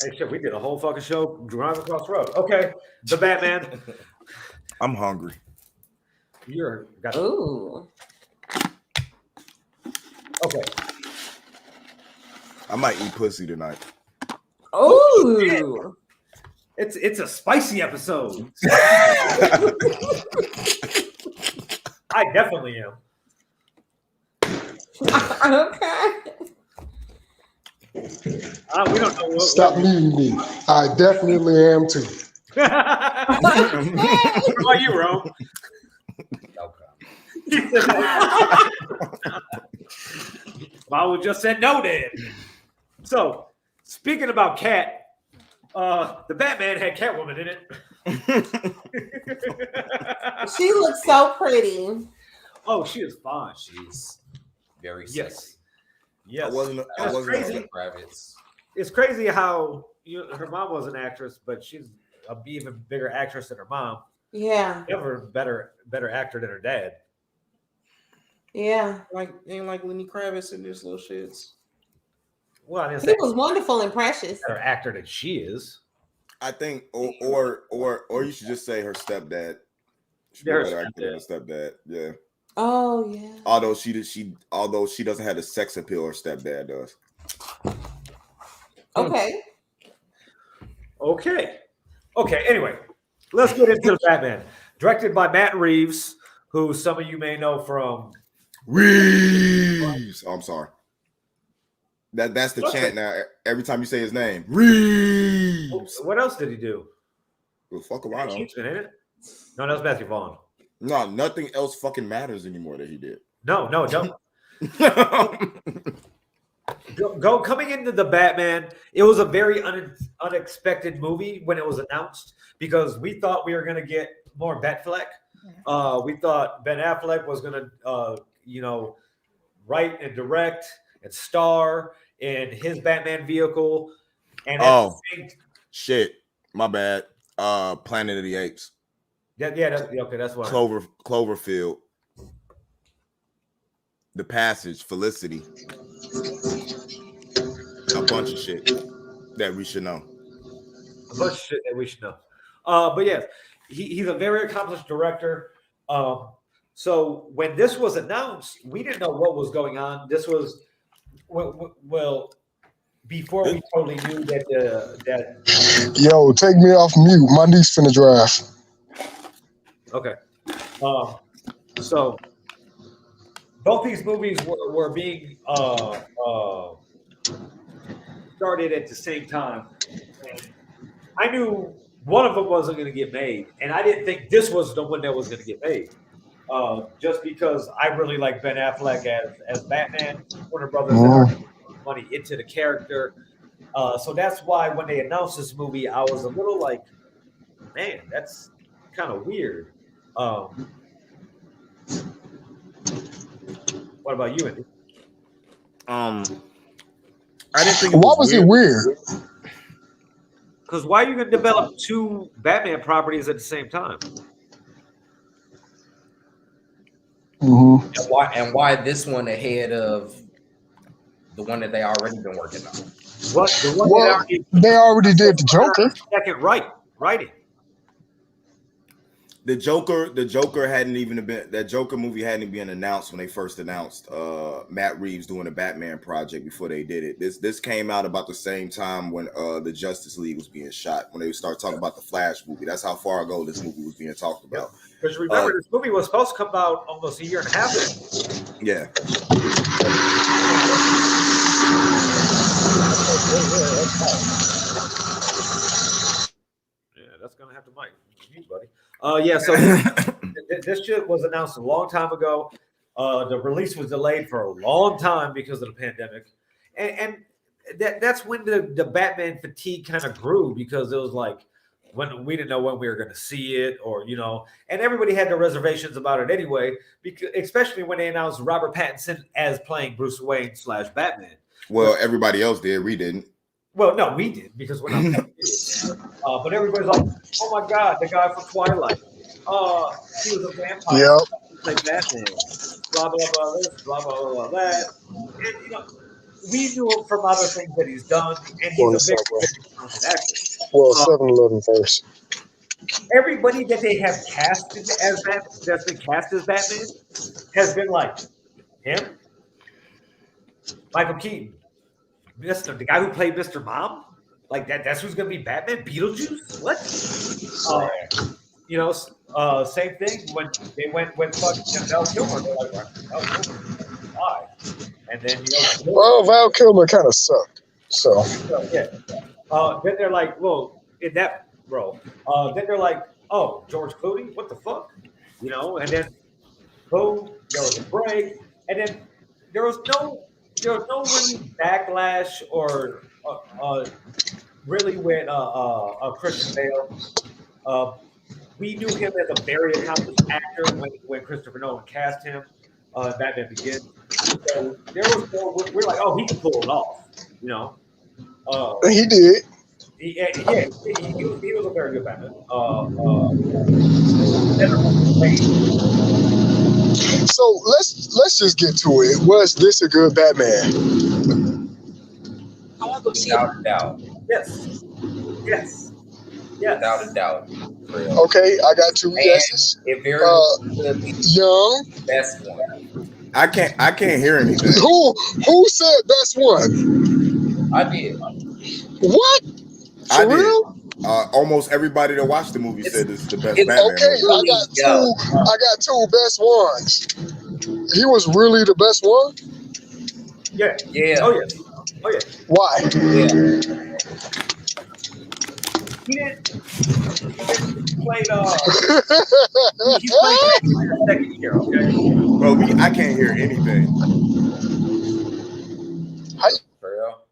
Hey, shit, we did a whole fucking show driving across the road. Okay, the Batman. I'm hungry. Ooh. Okay. I might eat pussy tonight. Ooh. It's a spicy episode. I definitely am. Okay. We don't know. Stop muting me. I definitely am too. What about you, Rome? Mama just said no, then. So, speaking about Cat, the Batman had Catwoman in it. She looks so pretty. Oh, she is fine. She's very Yes. Yes. I wasn't crazy. Kravitz. It's crazy how her mom was an actress, but she's a even bigger actress than her mom. Yeah. Never better actor than her dad. Yeah. Ain't like Lenny Kravitz in this little shits. Well, I didn't He say was wonderful and precious. better actor than she is. I think, or you should just say her stepdad. She Yeah, her better actor than her stepdad. Yeah. Oh yeah. Although she doesn't have the sex appeal her stepdad does. Okay. Okay. Anyway, let's get into the Batman. Directed by Matt Reeves, who some of you may know from Reeves. Oh, I'm sorry. That's the chant now. Every time you say his name, Reeves. What else did he do? Well, fuck around. Kingsman, ain't it? No, that was Matthew Vaughn. No, nothing else fucking matters anymore that he did. No, don't. Coming into the Batman, it was a very unexpected movie when it was announced because we thought we were going to get more Batfleck. We thought Ben Affleck was going to, write and direct and star in his Batman vehicle. And shit, my bad. Planet of the Apes. That's what. Cloverfield. The Passage, Felicity. A bunch of shit that we should know. But yes, he's a very accomplished director. So when this was announced, we didn't know what was going on. This was before we totally knew that. Yo, take me off mute. My niece finna drive. Okay. So both these movies were being started at the same time. And I knew one of them wasn't going to get made, and I didn't think this was the one that was going to get made. Just because I really like Ben Affleck as Batman. Warner Brothers had money into the character. So that's why when they announced this movie, I was a little like, man, that's kind of weird. What about you, Andy? I didn't think. Why was it weird? Because why are you going to develop two Batman properties at the same time? Mm-hmm. And why this one ahead of the one that they already been working on? What? The one Well, they already did the Joker. Second writing. The Joker hadn't even been, that Joker movie hadn't been announced when they first announced Matt Reeves doing a Batman project before they did it. This came out about the same time when the Justice League was being shot, when they started talking about the Flash movie. That's how far ago this movie was being talked about. Because remember, this movie was supposed to come out almost a year and a half ago. Yeah. Yeah, that's gonna have to mic you, buddy. Yeah. So this shit was announced a long time ago. The release was delayed for a long time because of the pandemic, and that's when the Batman fatigue kind of grew, because it was like when we didn't know when we were going to see it, or and everybody had their reservations about it anyway, because especially when they announced Robert Pattinson as playing Bruce Wayne / Batman. Well, everybody else did. We didn't. Well, no, we did, because we're not. But everybody's like, "Oh my god, the guy from Twilight. He was a vampire. Yep. Like Batman. Blah blah blah this, blah blah blah that." And we knew him from other things that he's done, and he's a very talented actor. Well, 7-Eleven first. Everybody that they have casted as Batman, that's been cast as Batman, has been like him, Michael Keaton, the guy who played Mr. Mom, like that. That's who's going to be Batman. Beetlejuice, what? Same thing when they went with fucking Val Kilmer. They're like, Val Kilmer, why? And then well, Val Kilmer kind of sucked. So yeah. Then they're like, well, in that role. Then they're like, oh, George Clooney, what the fuck? And then boom, there was a break, and then there was no really backlash or really when Christian Bale. We knew him as a very accomplished actor when Christopher Nolan cast him. Batman Begins. So there was we're like, oh, he can pull it off, he did. He was a very good Batman. So let's just get to it. Was this a good Batman? Without a doubt. Yes. Without a doubt. Okay, I got 2 yeses. It very Young. best one. I can't hear anything. Who said best one? I did. What? For real? Almost everybody that watched the movie said it's the best Batman Okay, movie. I got two best ones. He was really the best one? Yeah. Oh yeah. Why? Yeah. He didn't play he played the second year, okay? Bro, I can't hear anything.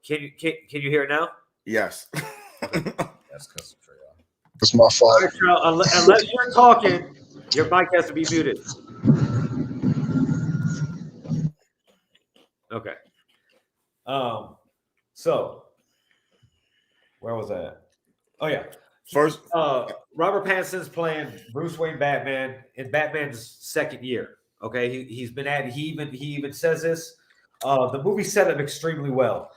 Can you hear it now? Yes. That's because of Trail. It's my fault. Unless you're talking, your mic has to be muted. Okay. So where was I at? Oh yeah. First, Robert Pattinson's playing Bruce Wayne Batman in Batman's second year. Okay, he's been at. He even says this. The movie set up extremely well.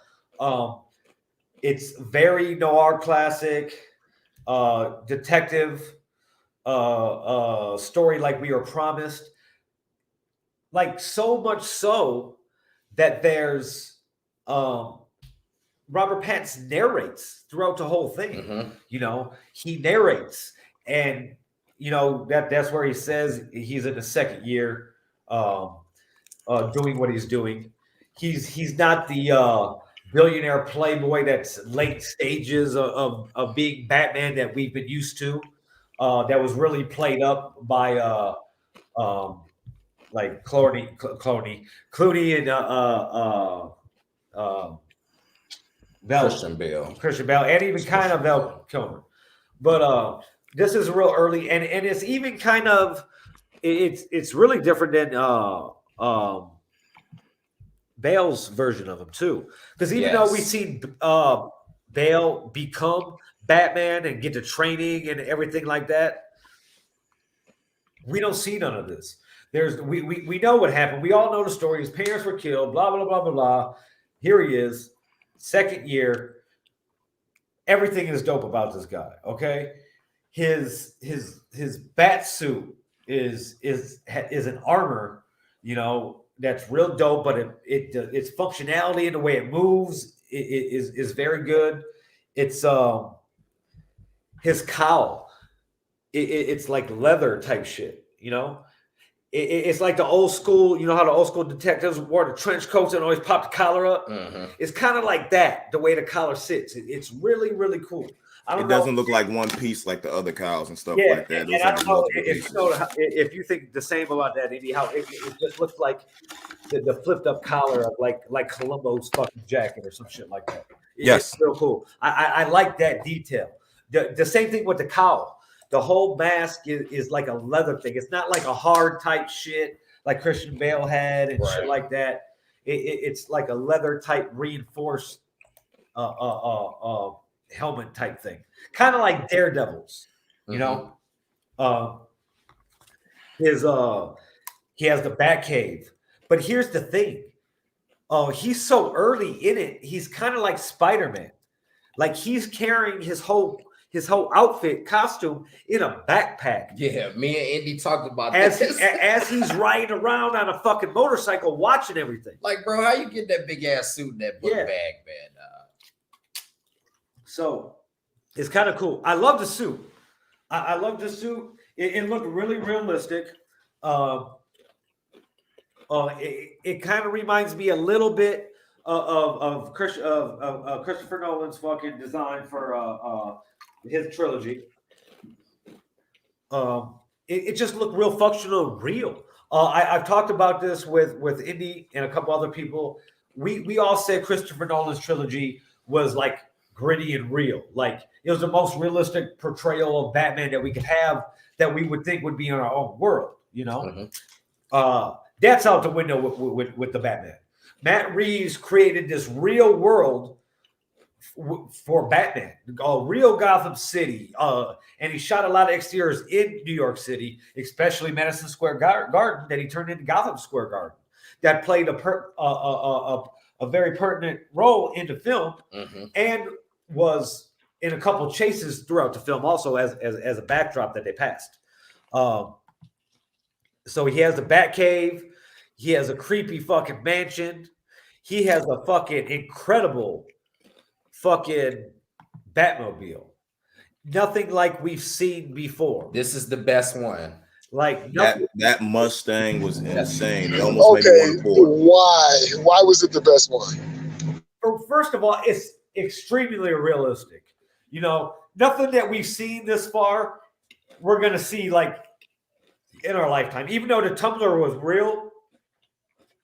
It's very noir classic, detective story like we were promised. Like so much so that there's Robert Pattinson narrates throughout the whole thing. Mm-hmm. He narrates, and that's where he says he's in the second year doing what he's doing. He's not the billionaire playboy that's late stages of being Batman that we've been used to. That was really played up by like Clooney and Christian Bale, and even kind of Val Kilmer. But this is real early, and it's even kind of it's really different than Bale's version of him too, because even though we've seen Bale become Batman and get the training and everything like that, we don't see none of this. We know what happened. We all know the story. His parents were killed. Blah blah blah blah blah. Here he is, second year. Everything is dope about this guy. Okay, his bat suit is an armor. That's real dope, but its functionality and the way it moves is very good. It's his cowl. It's like leather type shit. It's like the old school. You know how the old school detectives wore the trench coats and always popped the collar up. Mm-hmm. It's kind of like that. The way the collar sits, it's really really cool. It doesn't look like one piece like the other cows and stuff like that. And I don't know if you think the same about that, Indy. How it just looks like the flipped up collar of like Columbo's fucking jacket or some shit like that. It's real cool. I like that detail. The same thing with the cowl. The whole mask is like a leather thing. It's not like a hard type shit like Christian Bale had and shit like that. It's like a leather type reinforced helmet type thing, kind of like Daredevil's. You know, he has the Batcave, but here's the thing. He's so early in it. He's kind of like Spider-Man. Like he's carrying his whole outfit costume in a backpack. Yeah, me and Indy talked about as this. As he's riding around on a fucking motorcycle watching everything. Like, bro, how you get that big ass suit in that book bag, man? So it's kind of cool. I love the suit. I love the suit. It looked really realistic. It kind of reminds me a little bit of Christopher Nolan's fucking design for his trilogy. It just looked real functional and real. I've talked about this with Indy and a couple other people. We all said Christopher Nolan's trilogy was like gritty and real. Like it was the most realistic portrayal of Batman that we could have that we would think would be in our own world, you know? That's out the window with the Batman. Matt Reeves created this real world for Batman, real Gotham City. And he shot a lot of exteriors in New York City, especially Madison Square Garden that he turned into Gotham Square Garden. That played a very pertinent role in the film and was in a couple chases throughout the film also as a backdrop that they passed. So he has the Batcave. He has a creepy fucking mansion. He has a fucking incredible fucking Batmobile. Nothing like we've seen before. This is the best one. Like that Mustang was insane. It almost made me want to board. Why was it the best one? First of all, it's extremely realistic. You know, nothing that we've seen this far, we're gonna see like in our lifetime. Even though the tumbler was real,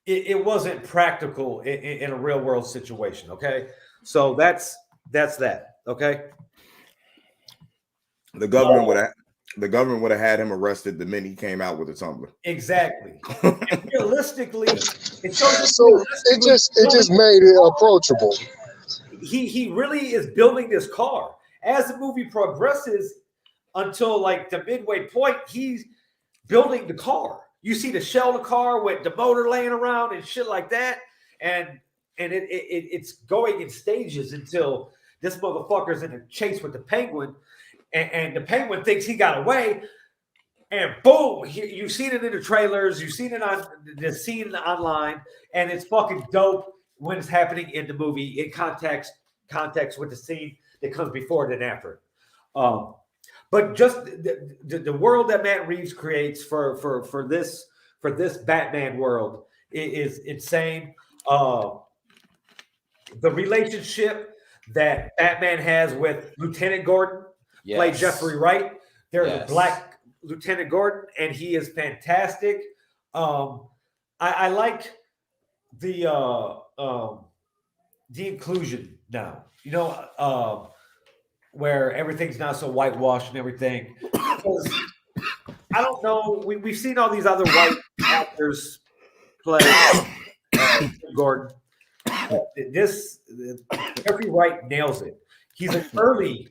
it wasn't practical in a real world situation. Okay, so that's that. Okay, the government would have had him arrested the minute he came out with a tumbler. Exactly. And realistically, it just made it approachable. He really is building this car. As the movie progresses until like the midway point, he's building the car. You see the shell of the car with the motor laying around and shit like that. And it's going in stages until this motherfucker's in a chase with the Penguin. And the Penguin thinks he got away. And boom, you've seen it in the trailers. You've seen it on the scene online. And it's fucking dope when it's happening in the movie in context with the scene that comes before it and after. But just the world that Matt Reeves creates for this Batman world is insane. The relationship that Batman has with Lieutenant Gordon, played Jeffrey Wright. There's a black Lieutenant Gordon, and he is fantastic. I like the inclusion now. You know, where everything's not so whitewashed and everything. Because I don't know. We've seen all these other white actors play Gordon. Jeffrey Wright nails it. He's an early,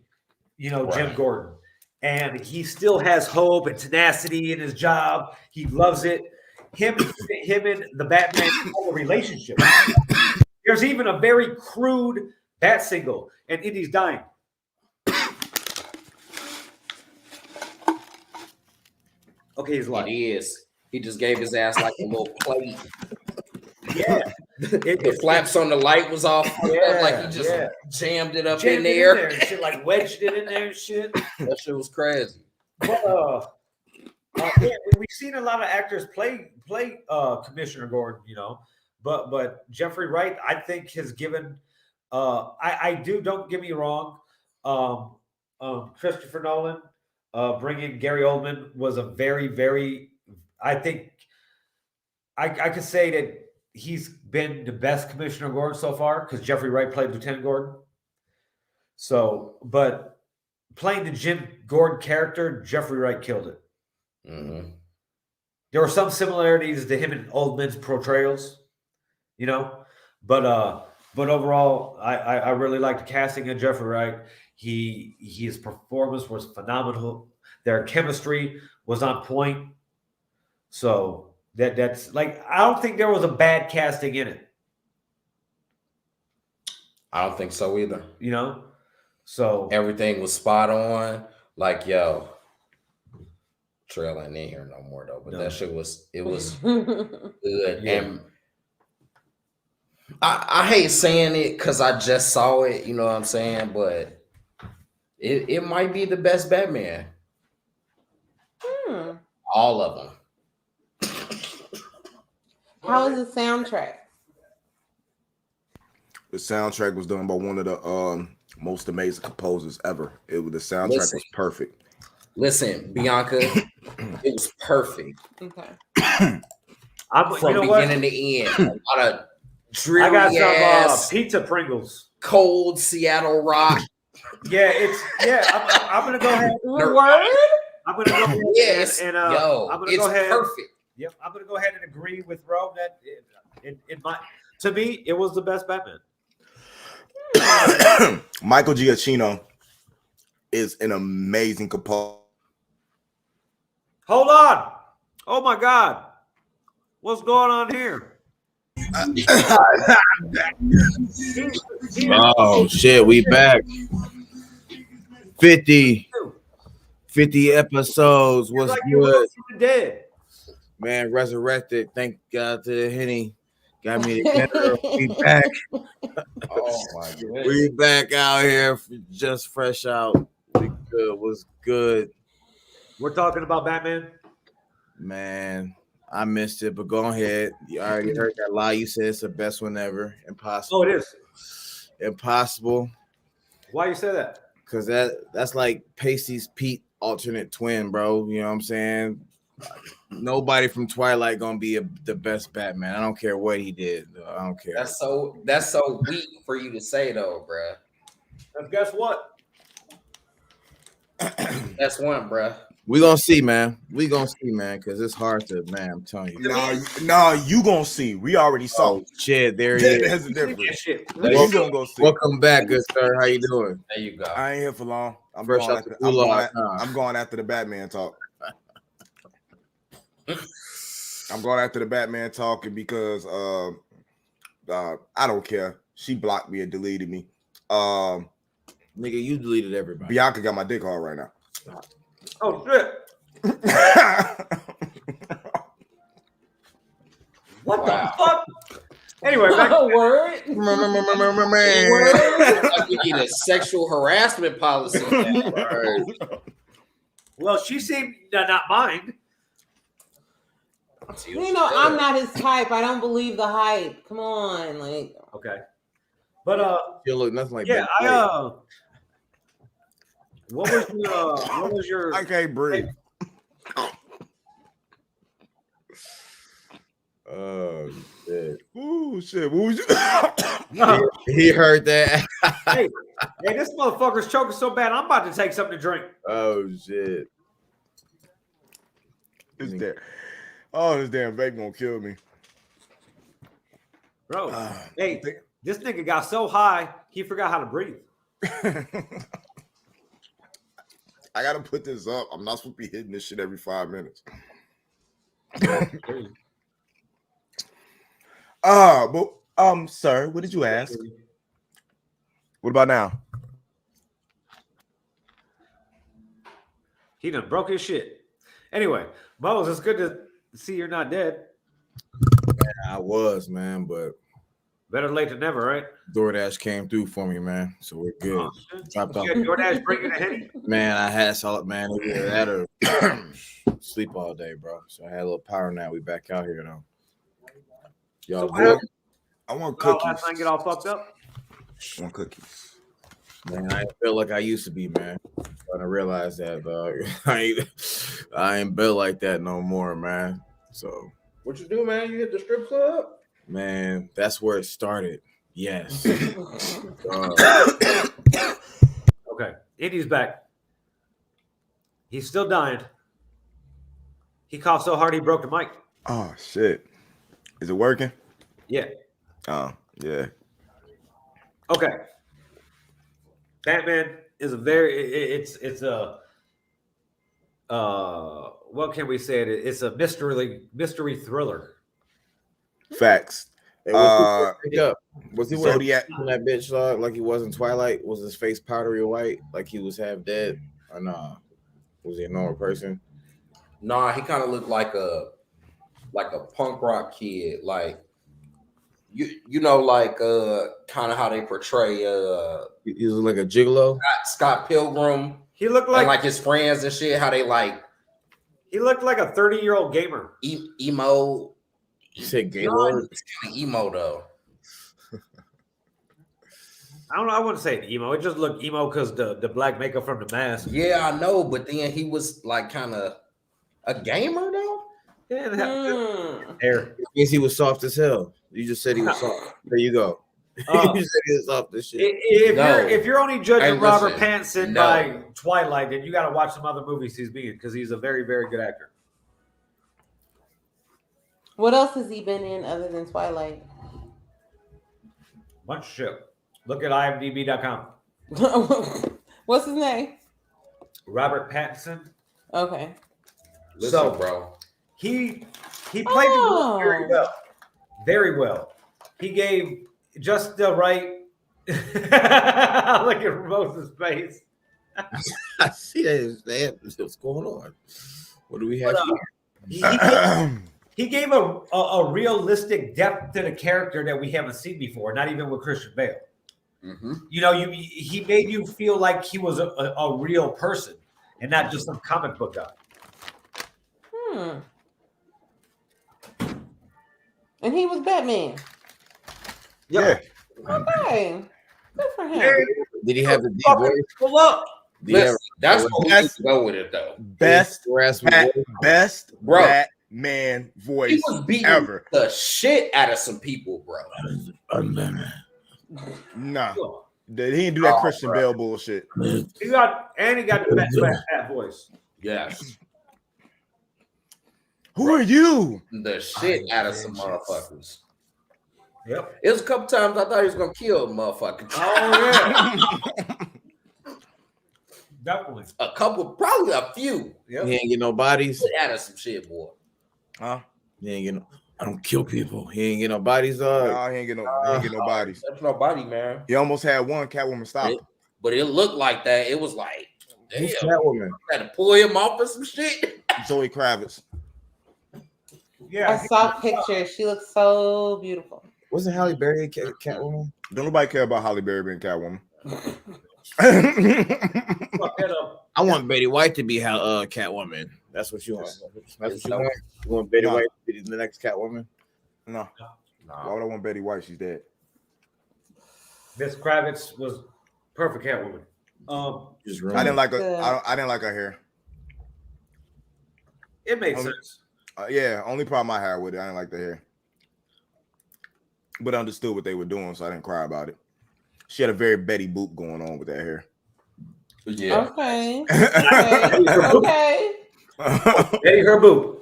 Jim Gordon, and he still has hope and tenacity in his job. He loves it. Him and the Batman have a relationship. There's even a very crude bat single, and Indy's dying. Okay, he's lying. It is. He just gave his ass like a little plate. Yeah. The flaps on the light was off. Like he just jammed it up in there. And shit, like wedged it in there and shit. That shit was crazy. But we've seen a lot of actors play Commissioner Gordon, but Jeffrey Wright, I think, has given. Don't get me wrong. Christopher Nolan, bringing Gary Oldman was a very, very. I think I could say that he's been the best Commissioner Gordon so far because Jeffrey Wright played Lieutenant Gordon. So, but playing the Jim Gordon character, Jeffrey Wright killed it. Mm-hmm. There were some similarities to him and Oldman's portrayals, but overall, I really liked the casting of Jeffrey Wright. His performance was phenomenal. Their chemistry was on point. So that's like, I don't think there was a bad casting in it. I don't think so either. So everything was spot on. Like, yo, Trail ain't in here no more though. But that shit was good. Yeah. And I hate saying it because I just saw it, you know what I'm saying? But it might be the best Batman. All of them. How is the soundtrack? The soundtrack was done by one of the most amazing composers ever. The soundtrack was perfect. Listen, Bianca, it was perfect. Okay. From beginning to end. A lot of dreary I got some pizza Pringles. Cold Seattle rock. I'm gonna go ahead. Word? I'm gonna go ahead yes, and I'm gonna go ahead. Perfect. Yep, I'm gonna go ahead and agree with Rob that to me it was the best Batman. Michael Giacchino is an amazing composer. Hold on. Oh my God. What's going on here? Oh shit, we back. 50 episodes. What's like good? Dead. Man, resurrected. Thank God to the Henny. Got me together. We back. Oh my goodness. We back out here just fresh out. We good. Was good. We're talking about Batman. Man, I missed it, but go ahead. You already heard that lie. You said it's the best one ever. Impossible. Oh, it is. Impossible. Why you say that? Because that's like Pacey's Pete alternate twin, bro. You know what I'm saying? Nobody from Twilight gonna be the best Batman. I don't care what he did. I don't care. That's so weak for you to say though, bruh. And guess what? That's one, bruh. We gonna see, man. We gonna see, man, because it's hard to, man. I'm telling you. No, you gonna see. We already saw. Oh, shit, there he is. There's a difference. Shit. You gonna go see. Welcome back, good sir. How you doing? There you go. I ain't here for long. I'm Fresh going out the gulag, I'm going after the Batman talk. I'm going after the Batman talking because I don't care. She blocked me and deleted me. Nigga, you deleted everybody. Bianca got my dick hard right now. Oh shit. What the fuck? Anyway, back to Word. We need a sexual harassment policy. Well, she seemed to not mind. I'm not his type. I don't believe the hype. Come on, like. Okay, but You look nothing like yeah, that. What was your? I can't breathe. Oh shit! Ooh, shit! What was you? He heard that. hey, this motherfucker's choking so bad. I'm about to take something to drink. Oh shit! It's there. Oh, this damn vape gonna kill me, Bro. Hey, this nigga got so high he forgot how to breathe. I gotta put this up. I'm not supposed to be hitting this shit every 5 minutes. But sir, what did you ask? What about now? He done broke his shit. Anyway, Mose, it's good to see you're not dead. I was, man, but Better late than never, right? DoorDash came through for me, man. So we're good. Oh, Dropped off. DoorDash bringing a Henny? Man, I had solid, man. I had to sleep all day, bro. So I had a little power nap. We back out here though. Y'all So good? I want Oh, cookies. last night get all fucked up? I want cookies. Man, I feel like I used to be, man. starting to realize that, dog. I ain't built like that no more, man. So What you do, man? You hit the strip club? man, that's where it started. Yes. Okay, Indy's back. He's still dying. He coughed so hard he broke the mic. Oh shit! Is it working? Yeah. Oh yeah. Okay. Batman is a very it's a what can we say? It's a mystery thriller. Facts. Hey, was he wearing Zodiac. that bitch like he was in Twilight? Was his face powdery white, like he was half dead? Or nah? Was he a normal person? Nah, he kind of looked like a punk rock kid, like you know, like kind of how they portray He was like a gigolo. Scott Pilgrim. He looked And like like his friends and shit. How they like he looked like a 30-year-old gamer. Emo. You said gay No, lord? it's kind of emo though. I don't know. I wouldn't say emo. It just looked emo because the black makeup from the mask. Yeah, I know, but then he was like kind of a gamer though. Yeah, and have hair. I guess he was soft as hell. You just said he was soft. There you go. You said he was soft as shit. If you're only judging Hey, Robert listen, Pattinson no. by Twilight, then you got to watch some other movies he's been in because he's a very, very good actor. What else has he been in other than Twilight? Bunch of shit. Look at imdb.com. What's his name? Robert Pattinson. Okay. Listen, So, bro. He played the role very well. Very well. He gave just the right. Look at Rose's face. I see that. What's going on? What do we have He gave a realistic depth to the character that we haven't seen before, not even with Christian Bale. Mm-hmm. You know, he made you feel like he was a real person and not just some comic book guy. And he was Batman. Yeah. Okay. Good for him. Did he have the deep voice? Pull up. Listen, that's what we need to go with it though. Best Bro. Batman voice He was beating ever. the shit out of some people, bro. Nah. He didn't do that Christian Bale bullshit. He got the best fat voice. Yes. Who are you? The shit out of some motherfuckers. Yep. It was a couple times I thought he was gonna kill a motherfucker. Oh yeah. Definitely. A couple, probably a few. Yep. He ain't get no bodies. Out of some shit, boy. Huh? He ain't get no. I don't kill people. He ain't get no bodies. No, he ain't get no bodies. That's nobody, man. He almost had one Catwoman stop him. But it looked like that. It was like, damn, Who's Catwoman? had to pull him off of some shit. Zoe Kravitz. Yeah. I saw pictures. She looks so beautiful. Wasn't Halle Berry Catwoman? Don't nobody care about Halle Berry being Catwoman. I want Betty White to be Catwoman. That's what you want. That's what you want. You want Betty White to be the next Catwoman? No. Why would I want Betty White? She's dead. Miss Kravitz was perfect Catwoman. I didn't like her. I didn't like her hair. It makes sense. Yeah, only problem I had with it, I didn't like the hair. But I understood what they were doing, so I didn't cry about it. She had a very Betty Boop going on with that hair. Yeah. Okay. Okay. Betty her boop.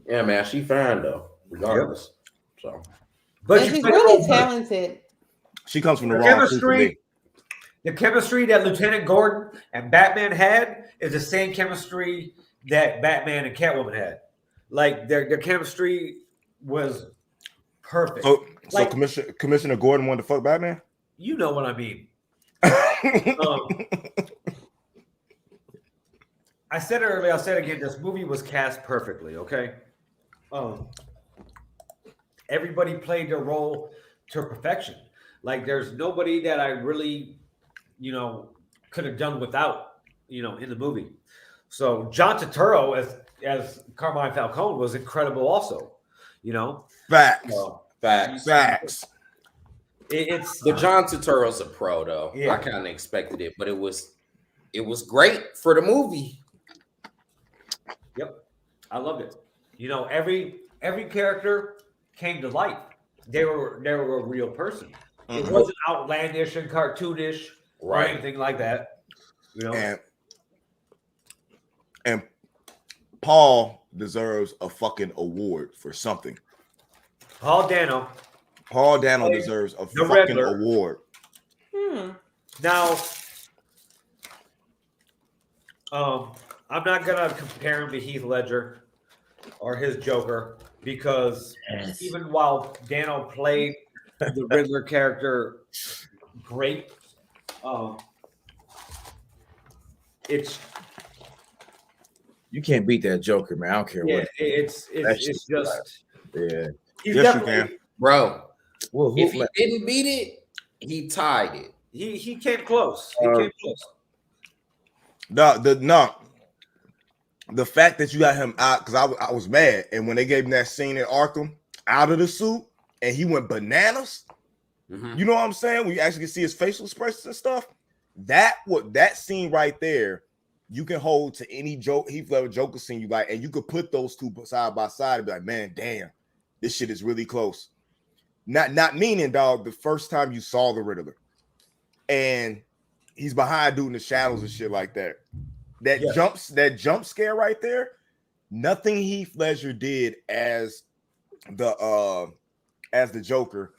Yeah, man, she fine though, regardless. So, but And she's really talented. She comes from the wrong chemistry. The chemistry that Lieutenant Gordon and Batman had is the same chemistry that Batman and Catwoman had. Like their chemistry was perfect. So like, Commissioner Gordon wanted to fuck Batman? You know what I mean. I said it earlier, I'll say it again. This movie was cast perfectly, okay? Everybody played their role to perfection. Like there's nobody that I really, could have done without, in the movie. So John Turturro as Carmine Falcone was incredible also, Facts. Facts. It's the John Turturro's a pro though. Yeah. I kind of expected it, but it was it was great for the movie. Yep, I loved it. You know, every character came to life. They were a real person. It wasn't outlandish and cartoonish or anything like that. You know, and Paul deserves a fucking award for something. Paul Dano deserves a fucking award. Now, I'm not gonna compare him to Heath Ledger or his Joker because even while Dano played the Riddler character great, it's you can't beat that Joker, man. I don't care what. It's just yeah. He's Yes, you can, bro. Well, If he didn't beat it, he tied it. He came close. He came close. The fact that you got him out, because I was mad, and when they gave him that scene in Arkham out of the suit and he went bananas, you know what I'm saying? We actually can see his facial expressions and stuff. That scene right there, you can hold to any Heath Ledger Joker scene you like, and you could put those two side by side and be like, man, damn, this shit is really close. Not meaning, dog, the first time you saw the Riddler and he's behind dude in the shadows and shit like that. That jump scare right there, nothing Heath Ledger did as the Joker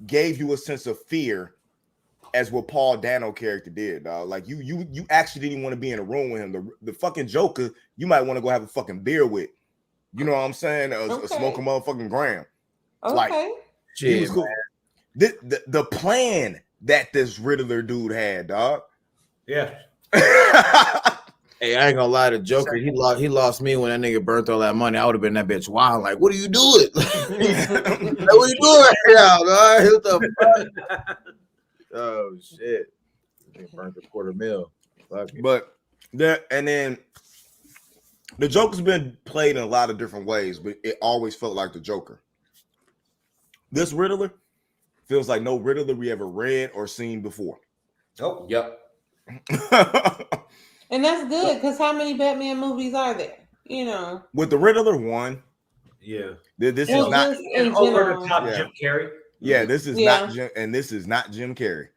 gave you a sense of fear as what Paul Dano character did, dog. Like you actually didn't want to be in a room with him. The fucking Joker, you might want to go have a fucking beer with. You know what I'm saying? Smoke a motherfucking gram. Okay. Like, he was cool. The plan that this Riddler dude had, dog. Yeah. Hey, I ain't gonna lie to Joker. He lost me when that nigga burnt all that money. I would have been that bitch wild. Like, what are you doing? Like, what are you doing right now, dog? What the fuck? Oh shit! He burnt a $250,000. Fuck it. But then the Joker's been played in a lot of different ways, but it always felt like the Joker. This Riddler feels like no Riddler we ever read or seen before. Oh, yep. And that's good because how many Batman movies are there? You know, with the Riddler one, yeah. This is not over the top Jim Carrey. Yeah, this is not Jim, and this is not Jim Carrey.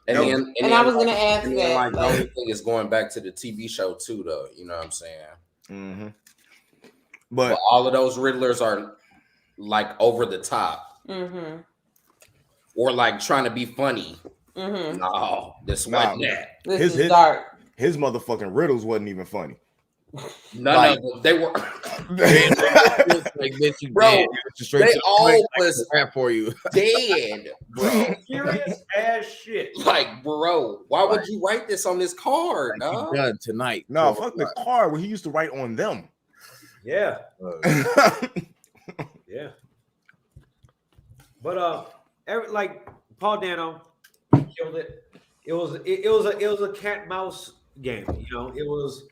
And I was gonna ask that. Like, the only thing is going back to the TV show too, though. You know what I'm saying? Mm-hmm. But all of those Riddlers are like over the top, or like trying to be funny. No, this wasn't that. This is dark. His motherfucking riddles wasn't even funny. None of them. They were. Bro, they all was crap for you. Dead, bro. Serious ass shit. Like, bro, why would you write this on this card? Like done tonight. No, fuck the card where he used to write on them. Yeah. Yeah. But like Paul Dano killed it. It was a cat and mouse game. You know, it was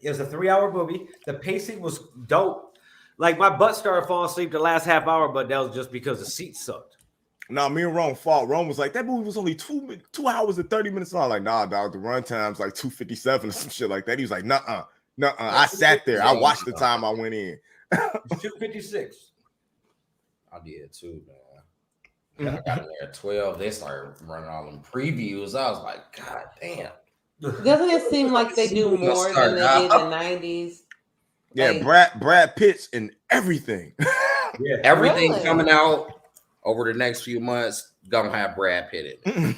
a 3-hour movie. The pacing was dope. Like my butt started falling asleep the last half hour, but that was just because the seat sucked. Nah, me and Rome fought. Rome was like, that movie was only 2 hours and 30 minutes long. Like, nah, dog, the run time's like 2:57 or some shit like that. He was like, nuh-uh. I sat there. I watched the time I went in. 2:56. I did too, man. I got in there at 12. They started running all them previews. I was like, God damn. Doesn't it seem like they do more than they did in the 90s? Yeah, like, Brad Pitt's in everything. Yeah, everything coming out over the next few months gonna have Brad Pitt in.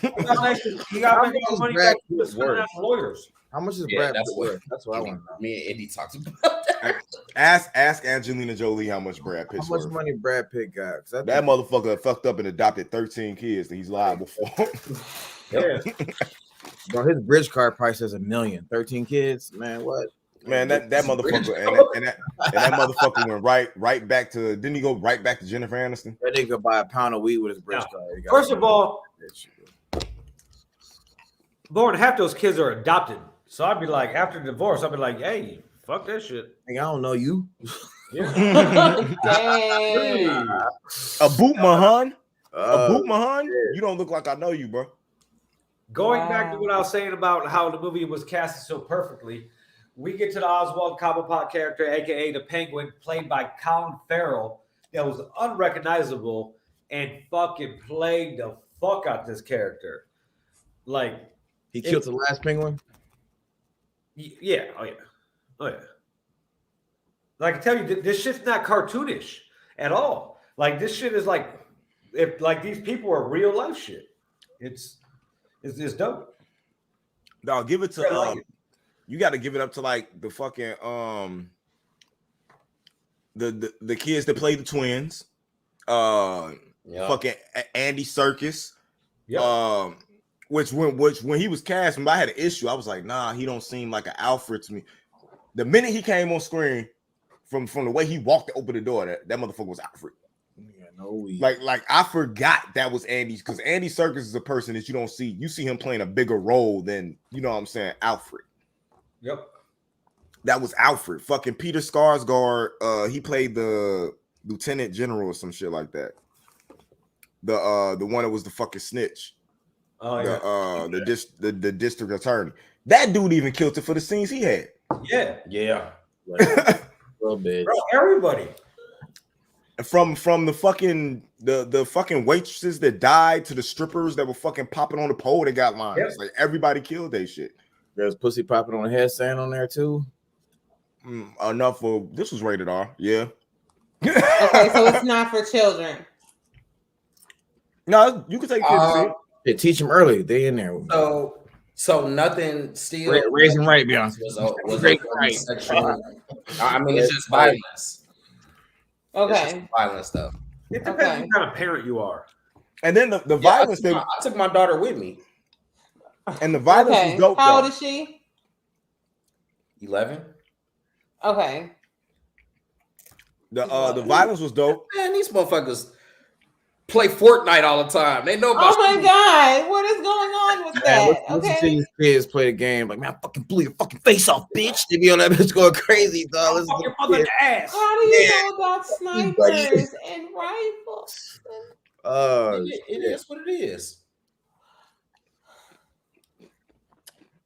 He got money back to lawyers. How much is Brad Pitt worth? That's what I want to know. Me and Eddie talked about that. Ask Angelina Jolie how much Brad Pitt's worth. How much money Brad Pitt got? That motherfucker fucked up and adopted 13 kids that he's liable for. Yeah. Bro, his bridge card price is $1 million. 13 kids, man. What? Man, that motherfucker and that motherfucker went right back to. Didn't he go right back to Jennifer Aniston? That nigga buy a pound of weed with his bridge card. First of all, more than half those kids are adopted. So I'd be like, after divorce, I'd be like, hey, fuck that shit. Nigga, I don't know you. Yeah. A boot Mahan? You don't look like I know you, bro. Going back to what I was saying about how the movie was casted so perfectly, we get to the Oswald Cobblepot character, aka the Penguin, played by Colin Farrell, that was unrecognizable and fucking played the fuck out this character. Like he killed the last penguin. Yeah, oh yeah. Like I tell you, this shit's not cartoonish at all. Like this shit is like, if like these people are real life shit. It's dope. No, give it to you got to give it up to like the fucking the kids that played the twins, fucking Andy Serkis, which when he was cast, when I had an issue, I was like, nah, he don't seem like an Alfred to me. The minute he came on screen, from the way he walked to open the door, that motherfucker was Alfred. Yeah, no, like I forgot that was Andy, because Andy Serkis is a person that you don't see. You see him playing a bigger role than, you know what I'm saying, Alfred. Yep. That was Alfred. Fucking Peter Skarsgård. He played the lieutenant general or some shit like that. The one that was the fucking snitch. Oh yeah. The district attorney. That dude even killed it for the scenes he had. Yeah. Like, a little bit. Bro, everybody. From the fucking waitresses that died to the strippers that were fucking popping on the pole that got lines. Yep. Like everybody killed that shit. There's pussy popping on the headstand on there too. Enough for this was rated R. Yeah. Okay, so it's not for children. No, you can take kids to see it. They teach them early. They in there. So nothing still raising right, Beyonce. Was right. I mean, it's just violence. Okay. Violence stuff. It depends what kind of parent you are. And then the violence I took my daughter with me. And the violence was dope. How old is she? 11. Okay. The violence was dope. Man, these motherfuckers play Fortnite all the time. They know about. Oh my god, what is going on with that? Listen to these kids play the game. Like, man, I fucking blew your fucking face off, bitch. They be on that bitch going crazy, dog. Listen your mother's ass. How do you know about snipers and rifles? It is what it is.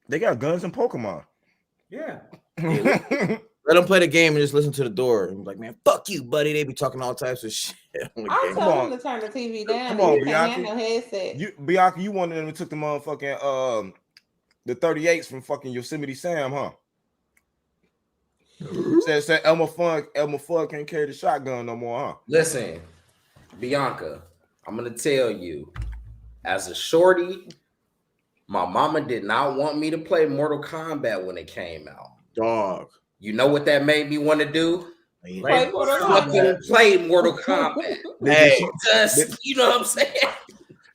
They got guns and Pokemon. Yeah. Let them play the game and just listen to the door. And like, man, fuck you, buddy. They be talking all types of shit. I told them to turn the TV down. Come on, you can't handle headset. Bianca, you one of them that took the motherfucking the 38s from fucking Yosemite Sam, huh? Said Elmer Fudd can't carry the shotgun no more, huh? Listen, Bianca, I'm gonna tell you, as a shorty, my mama did not want me to play Mortal Kombat when it came out. Dog. You know what that made me want to do? Play Mortal Kombat. Play Mortal Kombat. Hey, you know what I'm saying?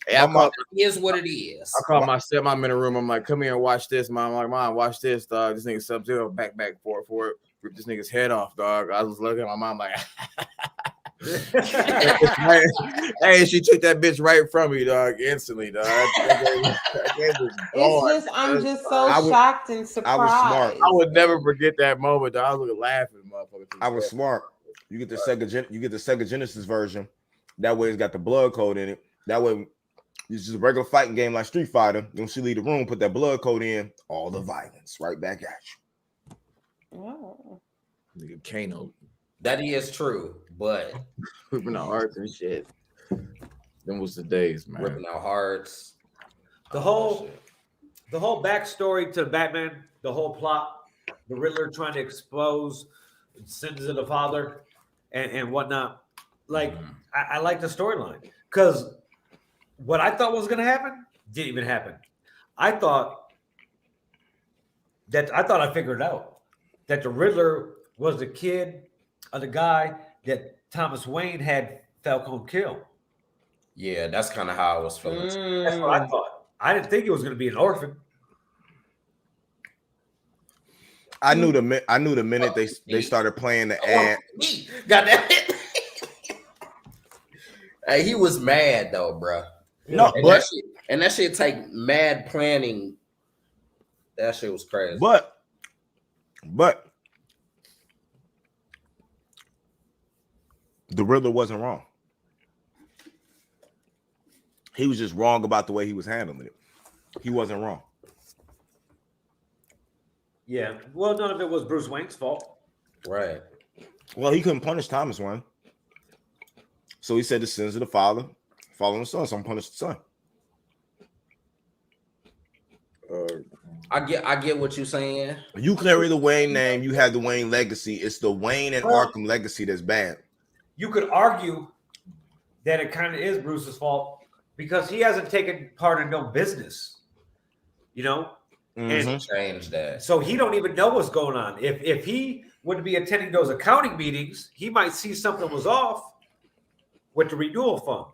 Hey, it is what it is. I called my stepmom in the room. I'm like, come here and watch this, Mom. I'm like, Mom, watch this, dog. This nigga Sub-Zero back for it. Rip this nigga's head off, dog. I was looking at my mom like, hey, she took that bitch right from me, dog, instantly, dog. I'm just so shocked and surprised. I was smart. I would never forget that moment, dog. I was laughing, motherfucker. I was smart. You get the Sega Genesis version. That way it's got the blood code in it. That way it's just a regular fighting game like Street Fighter. When she leave the room, put that blood code in, all the violence right back at you. Oh. Nigga Kano. That is true, but ripping out hearts and shit. Them was the days, man. Ripping out hearts. The whole backstory to Batman, the whole plot, the Riddler trying to expose sins of the father and whatnot. Like, I like the storyline because what I thought was going to happen didn't even happen. I thought I figured it out that the Riddler was the kid of the guy that Thomas Wayne had Falcone kill. Yeah, that's kind of how I was feeling. That's what I thought. I didn't think it was going to be an orphan. I knew the minute they started playing the ad. Got that? Hey, he was mad though, bro. No, and that shit take mad planning. That shit was crazy. But the Riddler wasn't wrong. He was just wrong about the way he was handling it. he wasn't wrong. Yeah. Well, none of it was Bruce Wayne's fault. Right. Well, he couldn't punish Thomas Wayne. So he said the sins of the father fall on the son, so I'm punish the son. I get what you're saying. You carry the Wayne name, you have the Wayne legacy. It's the Wayne and Arkham legacy that's bad. You could argue that it kind of is Bruce's fault because he hasn't taken part in no business, you know? And Change that. so he don't even know what's going on. If he would be attending those accounting meetings, he might see something was off with the renewal fund.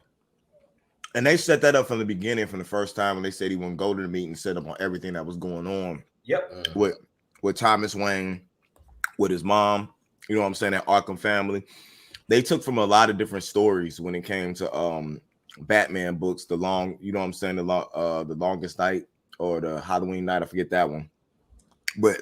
And they set that up from the beginning, from the first time when they said he wouldn't go to the meeting, set up on everything that was going on. Yep. With Thomas Wayne, with his mom, you know what I'm saying, that Arkham family. They took from a lot of different stories when it came to Batman books, the Longest Night or the Halloween Night, I forget that one. But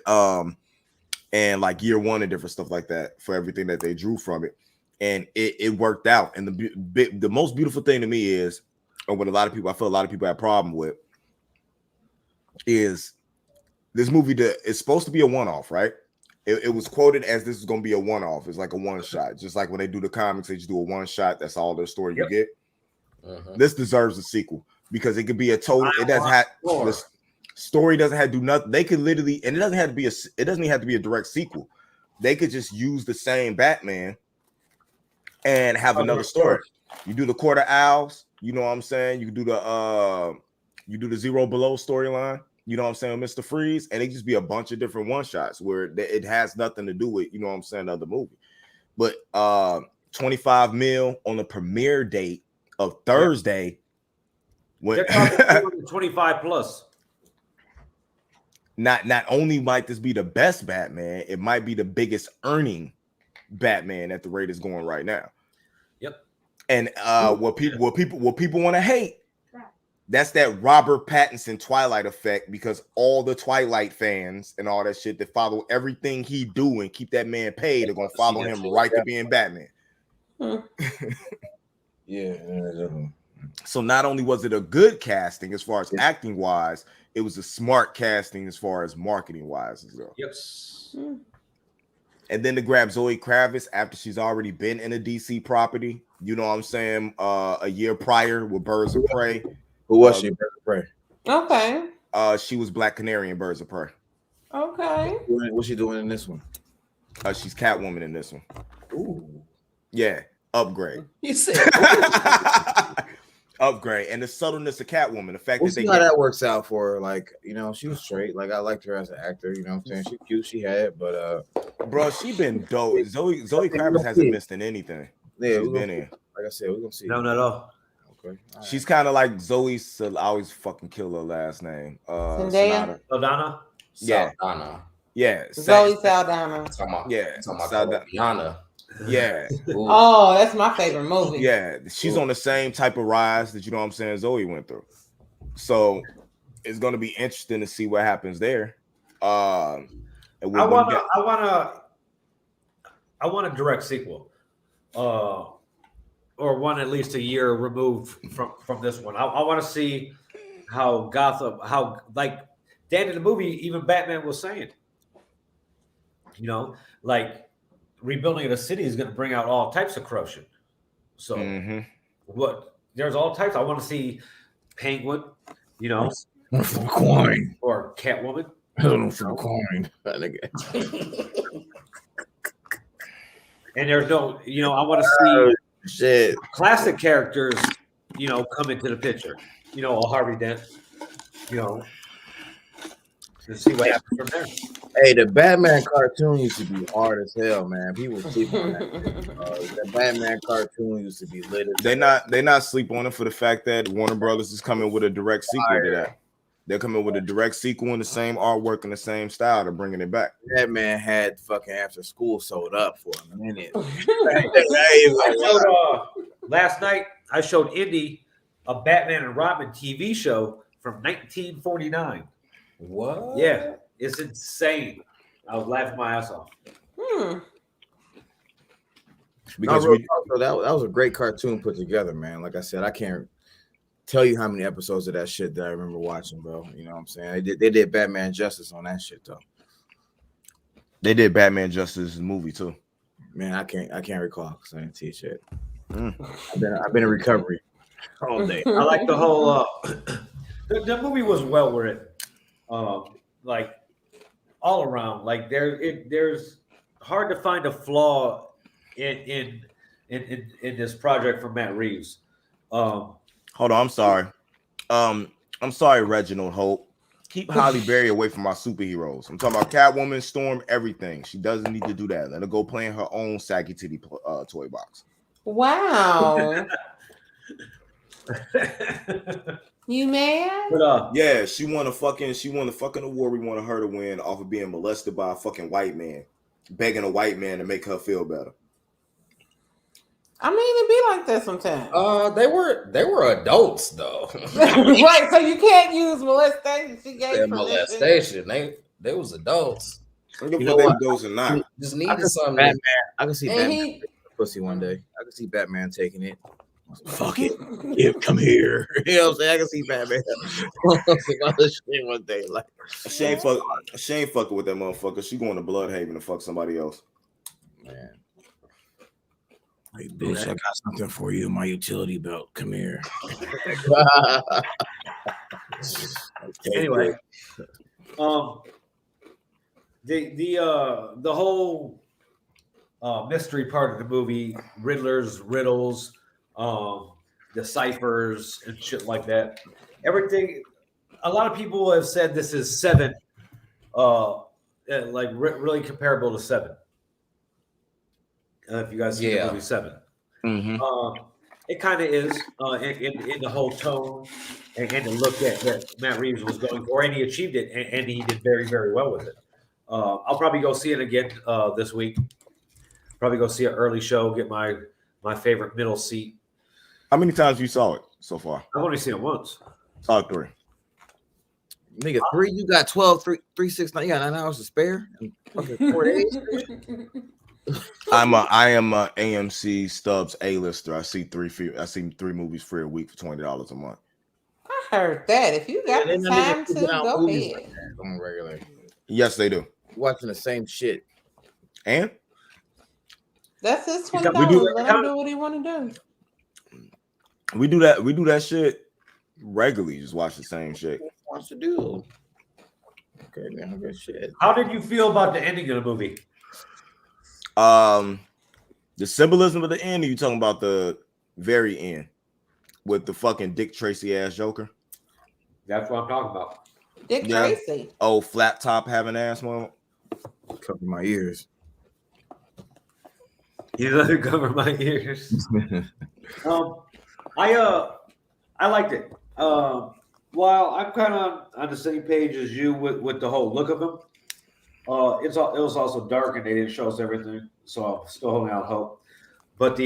and like Year One and different stuff like that for everything that they drew from it. And it worked out. And the most beautiful thing to me is, or what I feel a lot of people have a problem with, is this movie is supposed to be a one-off, right? It was quoted as this is going to be a one-off. It's like a one-shot. Just like when they do the comics, they just do a one-shot. That's all their story you get. This deserves a sequel because it could be a total. It doesn't have the story doesn't have to do nothing. They could literally, and it doesn't have to be it doesn't even have to be a direct sequel. They could just use the same Batman and have another story. You do the Quarter Owls, you know what I'm saying? You do the Zero Below storyline, you know what I'm saying, Mr. Freeze, and it just be a bunch of different one-shots where it has nothing to do with, you know what I'm saying, the other movie. But 25 mil on the premiere date of Thursday. When 25 plus. Not only might this be the best Batman, it might be the biggest earning Batman at the rate it's going right now. Yep. And what people want to hate, that's that Robert Pattinson Twilight effect, because all the Twilight fans and all that shit that follow everything he do and keep that man paid are gonna follow him right to being Batman. Yeah. So not only was it a good casting as far as acting wise, it was a smart casting as far as marketing wise as well. Yep. And then to grab Zoe Kravitz after she's already been in a DC property, you know what I'm saying, a year prior with Birds of Prey. Who was she? Birds of Prey. Okay. She was Black Canary in Birds of Prey. Okay. What's she doing in this one? She's Catwoman in this one. Ooh. Yeah, upgrade. You said upgrade. And the subtleness of Catwoman, the fact We'll that see how that works out for her. Like, you know, she was straight. Like, I liked her as an actor. You know what I'm saying? She cute. She had, but bro, she been dope. Zoe Kravitz hasn't missed in anything. Yeah, She's been in. Like I said, we're gonna see. No. Okay. She's kind of like Zoe. I always fucking kill her last name. Zendaya? Aldana? Yeah. Saldana. Yeah. Zoe Saldana. Yeah. Saldana. Yeah. Oh, that's my favorite movie. Yeah. She's on the same type of rise that, you know what I'm saying, Zoe went through. So it's going to be interesting to see what happens there. And I want a direct sequel. Or one at least a year removed from this one. I want to see how Gotham, like the end of the movie, even Batman was saying, you know, like rebuilding a city is going to bring out all types of corruption. So there's all types. I want to see Penguin, you know, for coin or Catwoman. I don't know for coin. And there's no, you know, I want to see shit classic characters, you know, come into the picture. You know, Harvey Dent, you know, to see what happens from there. Hey, the Batman cartoon used to be hard as hell, man. People sleep on that. The Batman cartoon used to be lit. They not sleep on it for the fact that Warner Brothers is coming with a direct sequel to that. They're coming with a direct sequel in the same artwork and the same style. They're bringing it back. That man had fucking After School sold up for a minute. Last night, I showed Indy a Batman and Robin TV show from 1949. What? Yeah, it's insane. I was laughing my ass off. Because that was a great cartoon put together, man. Like I said, I can't tell you how many episodes of that shit that I remember watching, bro. You know what I'm saying? They did Batman Justice on that shit though. They did Batman Justice movie too. Man, I can't recall because I didn't see shit. I've been in recovery all day. I like the whole the movie was well written. Like all around. Like there's hard to find a flaw in this project from Matt Reeves. Hold on, I'm sorry. I'm sorry, Reginald Hope. Keep Halle Berry away from my superheroes. I'm talking about Catwoman, Storm, everything. She doesn't need to do that. Let her go play in her own saggy titty toy box. Wow. You mad? But, yeah, she won a fucking award. We wanted her to win off of being molested by a fucking white man, begging a white man to make her feel better. I mean, it be like that sometimes. They were adults though. Right, so you can't use molestation. She gave molestation. They was adults. You know what? Those are not. Just needed something. Batman. I can see Batman pussy one day. I can see Batman taking it. Fuck it. Yeah, come here. You know what I'm saying? I can see Batman shit one day. Like she ain't fucking with that motherfucker. She going to Bloodhaven to fuck somebody else. Man. Hey, bitch, I got something for you in my utility belt. Come here. anyway, the whole mystery part of the movie, riddlers, riddles, the ciphers and shit like that. Everything. A lot of people have said this is Seven, like really comparable to Seven. If you guys see the movie Seven, it kind of is in the whole tone and the look that Matt Reeves was going for, and he achieved it, and he did very, very well with it. I'll probably go see it again this week. Probably go see an early show, get my favorite middle seat. How many times you saw it so far? I've only seen it once. Saw it 3. Nigga, 3. You got 12, 3, 6, 9. You got 9 hours to spare. Fucking 4 days. I am a AMC Stubbs A-lister. I see 3 movies free a week for $20 a month. I heard that. If you got the time to go ahead. On regular. Yes, they do. Watching the same shit. And that's his $20. Let him do what he want to do. We do that shit regularly. Just watch the same shit. Wants to do. Okay, man, good shit. How did you feel about the ending of the movie? The symbolism of the end, or you talking about the very end with the fucking Dick Tracy ass Joker? That's what I'm talking about. Dick Tracy. Oh, flat top having ass moment. Cover my ears. You let it cover my ears. I liked it. While I'm kind of on the same page as you with the whole look of him, it was also dark and they didn't show us everything, so I'm still holding out hope. But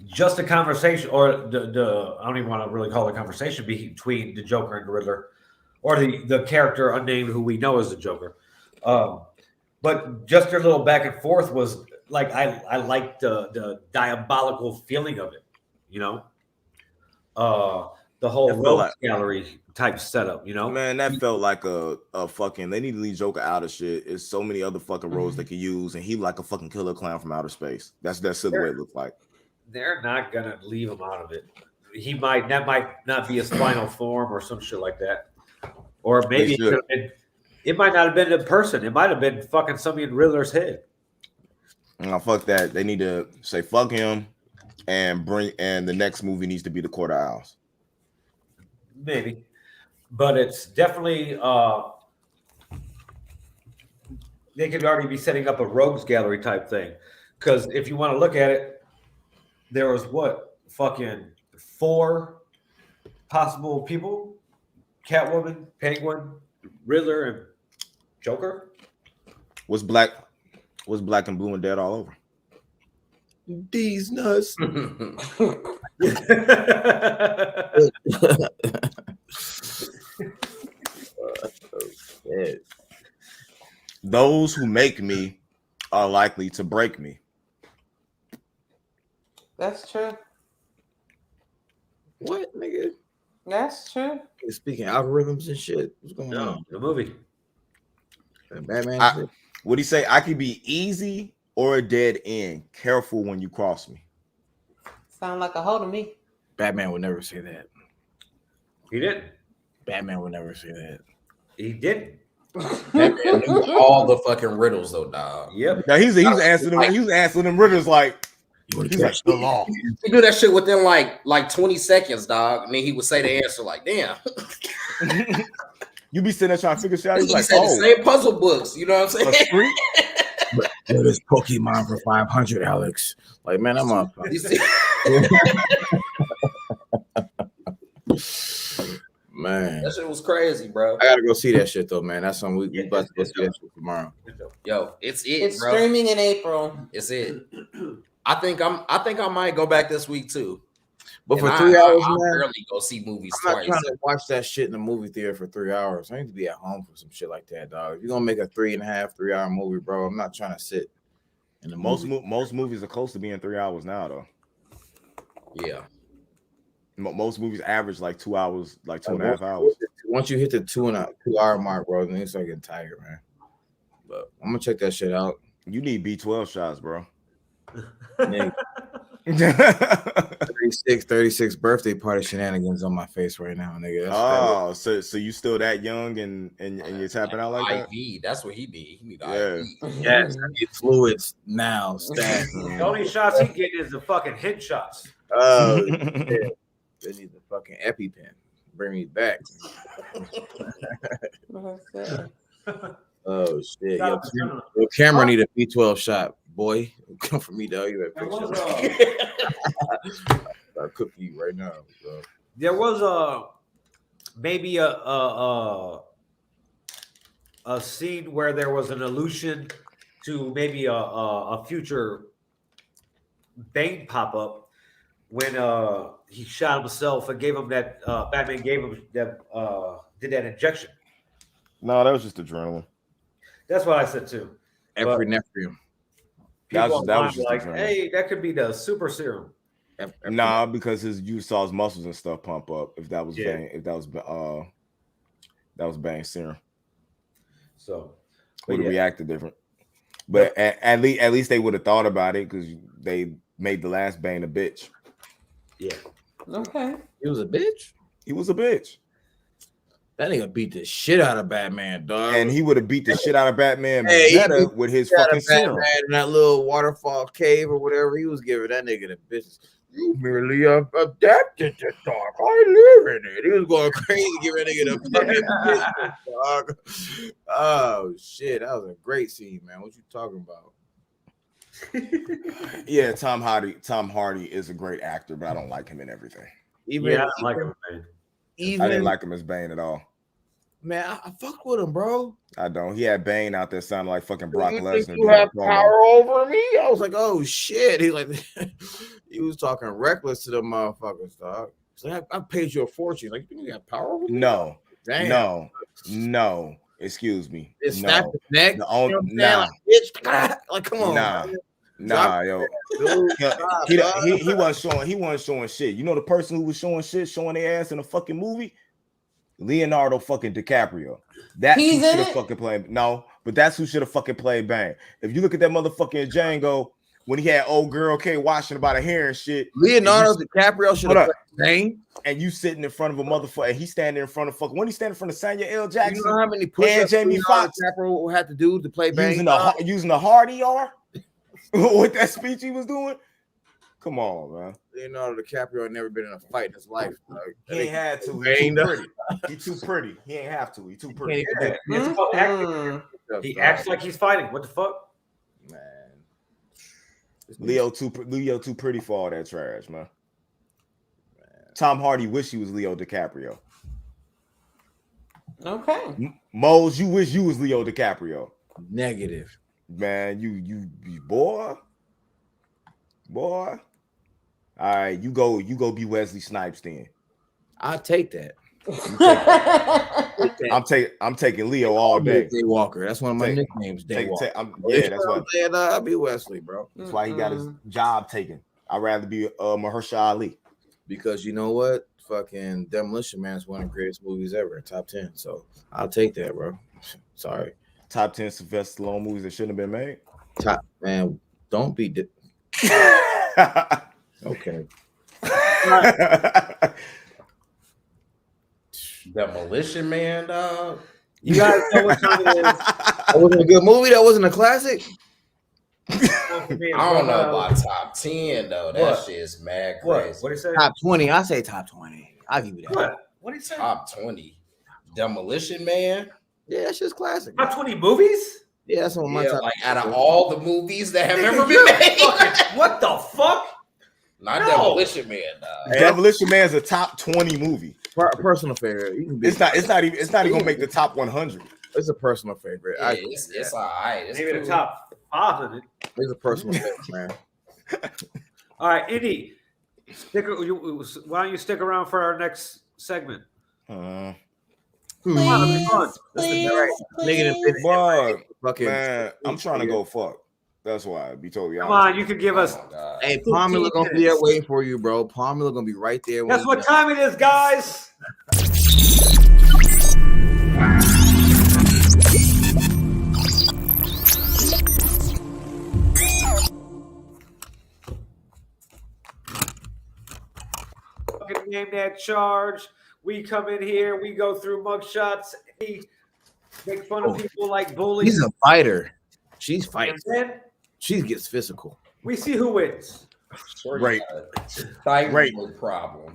just the conversation, or the I don't even want to really call it a conversation between the Joker and the Riddler, or the character unnamed who we know as the Joker. But just their little back and forth was like I liked the diabolical feeling of it, you know. The whole rogues gallery type setup, you know. Man, that felt like a fucking. They need to leave Joker out of shit. There's so many other fucking roles they could use, and he like a fucking killer clown from outer space. That's that silhouette looks like. They're not gonna leave him out of it. That might not be his final form or some shit like that, or maybe it might not have been a person. It might have been fucking somebody in Riddler's head. No, fuck that. They need to say fuck him and the next movie needs to be the Court of Owls. Maybe, but it's definitely they could already be setting up a rogues gallery type thing, because if you want to look at it, there was fucking 4 possible people: Catwoman, Penguin, Riddler, and Joker. Was black and blue and dead all over? These nuts. Those who make me are likely to break me. That's true. What, nigga? That's true. Speaking algorithms and shit. What's going on? The movie. Batman shit. What'd he say? I could be easy or a dead end. Careful when you cross me. Sound like a hoe to me. Batman would never say that. He didn't. Batman would never say that. He didn't. Batman knew all the fucking riddles though, dog. Yep. Now he's answering them. He was answering them riddles like he's like the law. He do that shit within like 20 seconds, dog. And then he would say the answer like, damn. You be sitting there trying to figure shit out. He He's like, said the same puzzle books. You know what I'm saying? But it's Pokemon for 500, Alex. Like, man, I'm up. You see? Man, That shit was crazy, bro. I gotta go see that shit though, man. That's something we about to go see that shit tomorrow. Yo, it's It's bro. streaming in April. It's it. I think I might go back this week too. But for And 3 hours, I'll man, barely go see movies I'm not twice. trying to watch that shit in the movie theater for 3 hours. I need to be at home for some shit like that, dog. If you're gonna make a 3.5, 3 hour movie, bro, I'm not trying to sit in the most movie. most movies are close to being 3 hours now, though. Yeah. Most movies average like 2 hours, like 2.5 hours. Once you hit the 2 hour mark, bro, then you start getting tired, man. But I'm gonna check that shit out. You need B12 shots, bro. Nigga, 36 birthday party shenanigans on my face right now, nigga. So you still that young and you're tapping out like that? IV. That's what he need. He need Yeah. IV. Yes, I need fluids now. Stat. The only shots he getting is the fucking hit shots. Oh, shit. They need the fucking EpiPen. Bring me back. Oh shit! Yo, camera need a B12 shot, boy. Come for me, dog. You better I'll cook you right now. Bro. There was maybe a scene where there was an allusion to maybe a future Bane pop up when he shot himself and gave him that Batman gave him that did that injection. No, that was just adrenaline. That's what I said too. Epinephrine. That People was online just like, adrenaline. hey, that could be the super serum. Nah, because you saw his muscles and stuff pump up. If that was Yeah. Bane, if that was Bane serum, So would have yeah. reacted different. But at least they would have thought about it because they made the last Bane a bitch. Yeah. Okay. He was a bitch. He was a bitch, That nigga beat the shit out of Batman, dog. and he would have beat the shit out of Batman Hey, better with his fucking serum. Batman in that little waterfall cave or whatever. He was giving that nigga the business. You merely adapted to dark. I live in it. He was going crazy giving that nigga the fucking business, dog. Oh shit, that was a great scene, man. What you talking about? Yeah, Tom Hardy is a great actor, but I don't like him in everything. Even, Yeah, I don't like him, man. even I didn't like him as Bane at all. man, I fuck with him, bro. I don't. He had Bane out there sounding like fucking Brock You think Lesnar. you doing a have promo. power over me? I was like, oh shit. He like he was talking reckless to the motherfuckers, dog. He's like, I paid you a fortune. Like, you got power over me? No, Damn. no. Excuse me. It snapped No, his neck. The You know only, what I'm saying? nah, Like, bitch, like, come on. nah, man. nah, yo. Dude, He wasn't showing shit. You know the person who was showing their ass in a fucking movie? Leonardo fucking DiCaprio. That's He's who should in have it? fucking played. No, but that's who should have fucking played Bane. If you look at that motherfucking Django when he had old girl K watching about her hair and shit, Leonardo DiCaprio should Hold have up. played Bane. and you sitting in front of a motherfucker, and he's standing in front of fucking when he standing in front of Samuel L. Jackson, You know how many push-ups Jamie Leonardo Foxx. DiCaprio had to do to play Bane? using the hard ER with that speech he was doing. Come on, man. Leonardo DiCaprio had never been in a fight in his life. Like, He ain't had to. Bane, He too pretty. He ain't have to. He too pretty. Yeah. It's called acting. He acts like he's fighting. What the fuck? man. Leo too pretty for all that trash, man. Tom Hardy wish he was Leo DiCaprio. Okay. Moles, you wish you was Leo DiCaprio. Negative. Man, you boy. All right, you go be Wesley Snipes then. I'll take that. I'm taking Leo all day. Day Walker. That's one of my Take- nicknames. Day Walker. Yeah, that's why. I'll be Wesley, bro. That's why he got his job taken. I'd rather be Mahershala Ali. Because you know what? fucking Demolition Man is one of the greatest movies ever, top 10. So I'll take that, bro. Sorry. Top 10 Sylvester Stallone movies that shouldn't have been made. Top man, don't be okay. Demolition Man, dog. You guys know what time it is. That wasn't a good movie. That wasn't a classic. I don't know about top 10 though. That shit is mad crazy. What do you say? Top 20. I say top 20. I'll give you that. What do you say? Top 20. Demolition Man. Yeah, that's just classic. Top 20 movies? Yeah, that's on my top. Like out of all the movies that have ever been made. What the fuck? Not Demolition Man, dog. Demolition Man's a top 20 movie. Personal favorite. It's not even gonna make the top 100. It's a personal favorite. Yeah, it's all right. It's maybe cool. the top 500. It's a personal favorite, man. All right, Indy, why don't you stick around for our next segment? Please, Man, I'm trying to go fuck. That's why I be totally honest. Come on, you could give us. Hey, Pamela gonna be there waiting for you, bro. Pamela gonna be right there. Guess what time it is, guys? Fucking name that charge. We come in here, we go through mugshots, we make fun of people like bullies. He's a fighter. She's fighting. And then She gets physical. we see who wins. Right. Thyroid problem.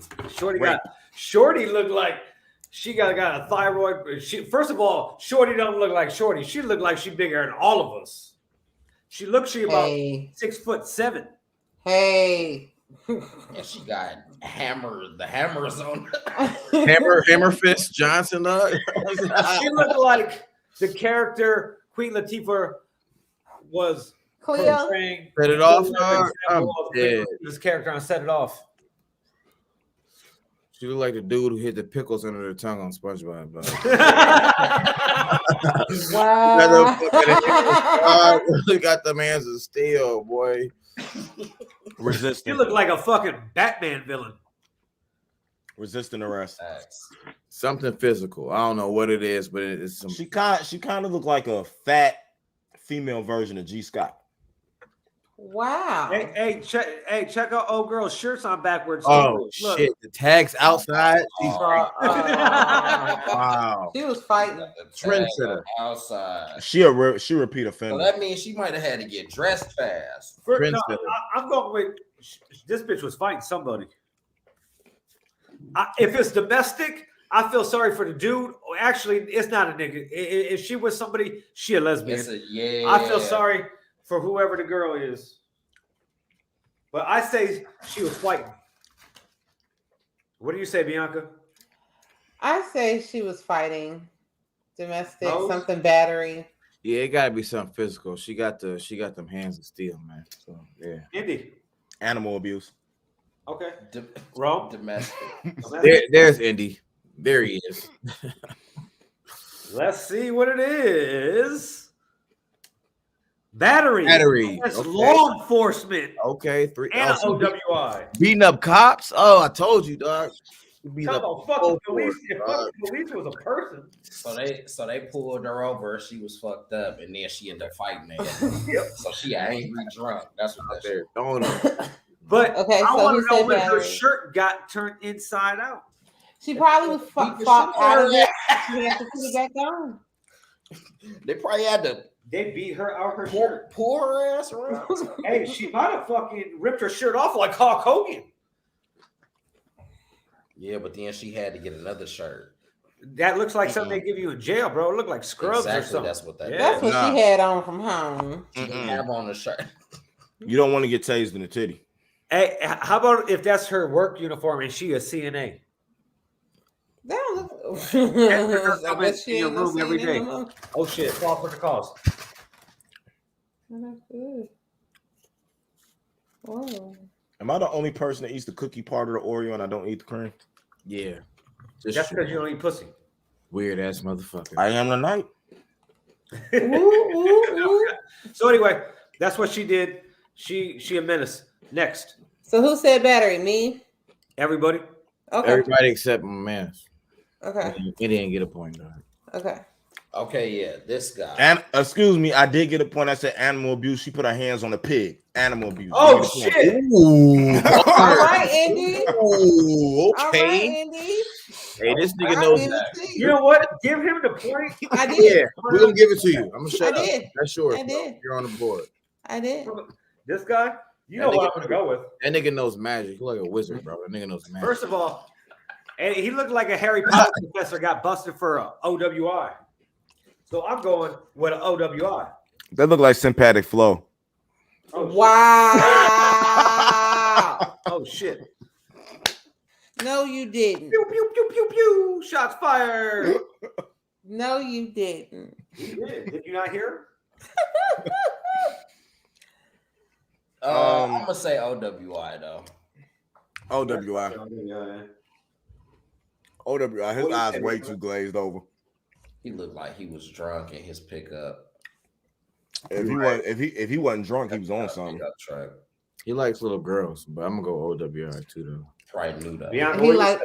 Shorty looked like she got a thyroid. First of all, Shorty don't look like Shorty. She looked like she bigger than all of us. She about 6'7". Hey. And she got the hammers on. Hammer Fist Johnson. She looked like the character Queen Latifah was Cleo. portraying. Set it off. I'm dead. This character on Set It Off. She looked like the dude who hit the pickles under their tongue on SpongeBob. Wow. Got the man's of steel, boy. Resistant. You look like a fucking Batman villain. Resistant arrest. Something physical. I don't know what it is, but it's some. She kind of looked like a fat female version of G. Scott. Wow. Hey, check out old girl's shirts on backwards. Oh Look. shit! The tags outside. She's Wow. She was fighting. Trendsetter. Outside. She repeat offender. So that means she might have had to get dressed fast. I'm going with this bitch was fighting somebody. If it's domestic, I feel sorry for the dude. Actually, it's not a nigga. If she was somebody, she a lesbian. I feel sorry for whoever the girl is. But I say she was fighting. What do you say, Bianca? I say she was fighting. Domestic, something battery. Yeah, it gotta be something physical. She got them hands of steel, man. So yeah. Indy. Animal abuse. Okay. Rome. Domestic. There's Indy. There he is. Let's see what it is. Battery. That's Okay. law enforcement. Okay, And OWI. Beating up cops. Oh, I told you, dog. Come on, fucking police. If fucking police was a person. So they pulled her over. She was fucked up, and then she ended up fighting it. So she an angry drunk. That's what they're doing. But okay, I so want to know when her battery. shirt got turned inside out. She probably was fought out of it. She had to put it back on. They probably had to. They beat her out her shirt. Pull her ass around. Hey, she might have fucking ripped her shirt off like Hulk Hogan. Yeah, but then she had to get another shirt. That looks like something they give you in jail, bro. It looked like scrubs or something. That's what that is. That's what she had on from home. She didn't have on the shirt. You don't want to get tased in the titty. Hey, how about if that's her work uniform and she a CNA? That look. I bet she in your room every day. Oh shit! Fall for the cause. That's good. Whoa. Am I the only person that eats the cookie part of the Oreo and I don't eat the cream? Yeah. That's because you don't eat pussy. Weird ass motherfucker. I am tonight. So anyway, that's what she did. She a menace. Next. So who said battery? Me? Everybody. Okay. Everybody except my man. Okay. He didn't get a point, dog. Okay. Okay, yeah, this guy. And excuse me, I did get a point. I said animal abuse. She put her hands on a pig. Animal abuse. Oh Give me the shit! Ooh. All right, Andy. Ooh, All okay. right, Andy. Hey, this nigga I'll knows give that. it to You know what? Give him the point. I did. Yeah, we're gonna give it to you. I'm gonna shut I up. did. That's yours. I bro. did. You're on the board. I did. This guy, you That know what nigga- I'm gonna go with. That nigga knows magic. He's like a wizard, bro. That nigga knows magic. First of all, and he looked like a Harry Potter professor got busted for a OWI. So I'm going with an OWI. That look like sympathetic flow. Oh, shit. Wow. Oh shit! No, you didn't. Pew pew pew pew pew! Shots fired. No, you didn't. He did. Did you not hear? I'm gonna say OWI though. OWI. OWI. His eyes way too glazed over. He looked like he was drunk in his pickup. If he wasn't drunk, he was on something. Pickup truck. He likes little girls, but I'm gonna go OWI too, though. Probably knew that. Bianca, He what like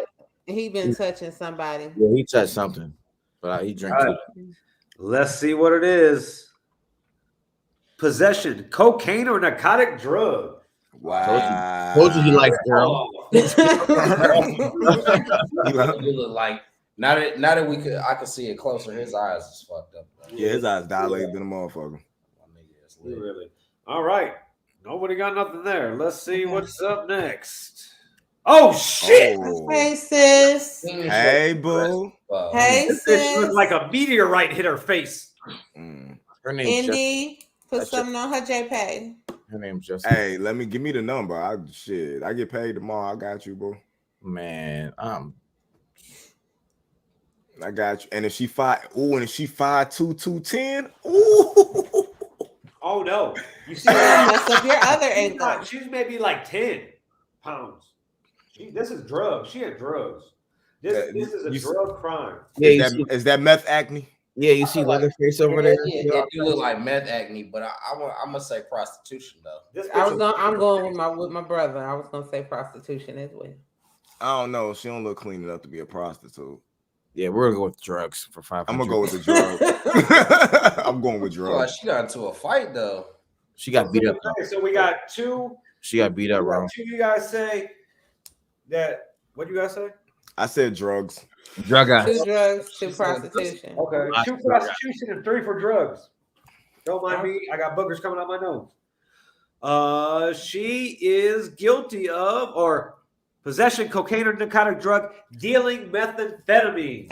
you he been touching somebody. Yeah, he touched something, but he drank All too. right. Let's see what it is. Possession, cocaine or narcotic drug. Wow. Told you he likes girls. You look like now that I could see it closer. His eyes is fucked up. Bro. Yeah, his eyes dilated than a motherfucker. My nigga is lit. Really? All right. Nobody got nothing there. Let's see what's up next. Oh shit! Oh. Hey sis. Hey, boo. Hey This bitch sis. looked like a meteorite hit her face. Mm. Her name's Indy, put That's something on her JPay. Her name's just Hey, give me the number. I get paid tomorrow. I got you, boo. man. I got you. And if she 5'2", 210, ooh. Oh no! You see, Mess up your other ankle. she's maybe like 10 pounds. This is drugs. She had drugs. This is a drug crime. Yeah, Is that meth acne? you see Leatherface over there. Yeah, it do look like meth acne, but I'm gonna say prostitution though. This I'm going with my brother. I was gonna say prostitution as well. I don't know. She don't look clean enough to be a prostitute. Yeah, we're gonna go with drugs for 500. I'm gonna go with the drug. I'm going with Oh, drugs. she got into a fight though. She got beat up. Okay, so we got two. She got beat up, bro. Two, you guys say that. What do you guys say? I said drugs. Drug guy. 2 drugs, 2 prostitution. Okay, 2 prostitution and 3 for drugs. Don't mind me. I got boogers coming out my nose. She is guilty of or possession, cocaine or narcotic drug, dealing methamphetamine.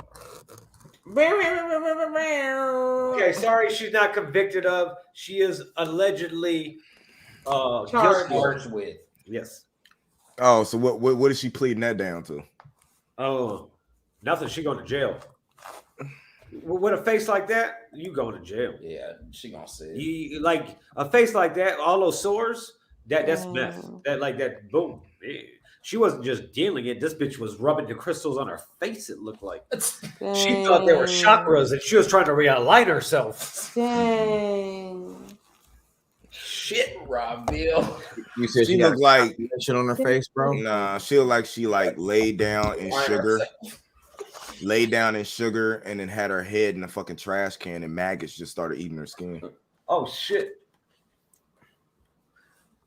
Okay, sorry, she's not convicted of. She is allegedly Charged with. Yes. Oh, so what is she pleading that down to? Oh, nothing. She going to jail. With a face like that, you going to jail. Yeah, she gonna say it. You like a face like that, all those sores. That's meth. That. Boom. Yeah. She wasn't just dealing it. This bitch was rubbing the crystals on her face. It looked like she thought they were chakras, and she was trying to realign herself. Dang. Shit, Robbie. You said She looked like shit on her face, bro. nah. She looked like she laid down in sugar. Laid down in sugar and then had her head in a fucking trash can and maggots just started eating her skin. Oh shit!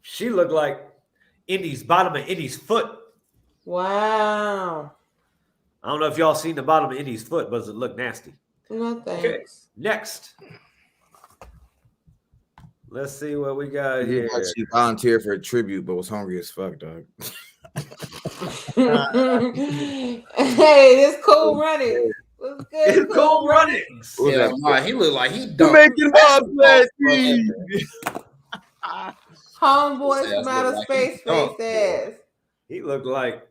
She looked like Indy's bottom of Indy's foot. Wow. I don't know if y'all seen the bottom of Indy's foot, but does it look nasty? No thanks. Okay, next. Let's see what we got here. She volunteered for a tribute, but was hungry as fuck, dog. Hey, this cool running. What's good? It's cool runnings. Yeah, man, he looked like he dumped. Making Homeboy His ass from outer look like space he dumped. face ass. He looked like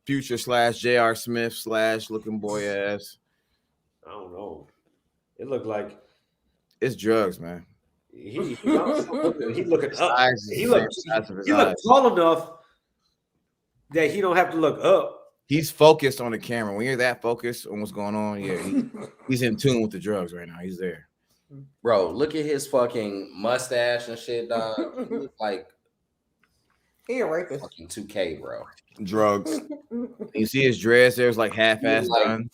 Future / J.R. Smith / looking boy ass. I don't know. It looked like It's drugs, man. he looking up. Size is He the looked same size of his he looked eyes. tall enough that he don't have to look up. He's focused on the camera. When you're that focused on what's going on, yeah, he's in tune with the drugs right now. He's there. Bro, look at his fucking mustache and shit, dog. He look like He a rapist. Fucking 2K, bro. Drugs. You see his dress there was like half-ass Like- done.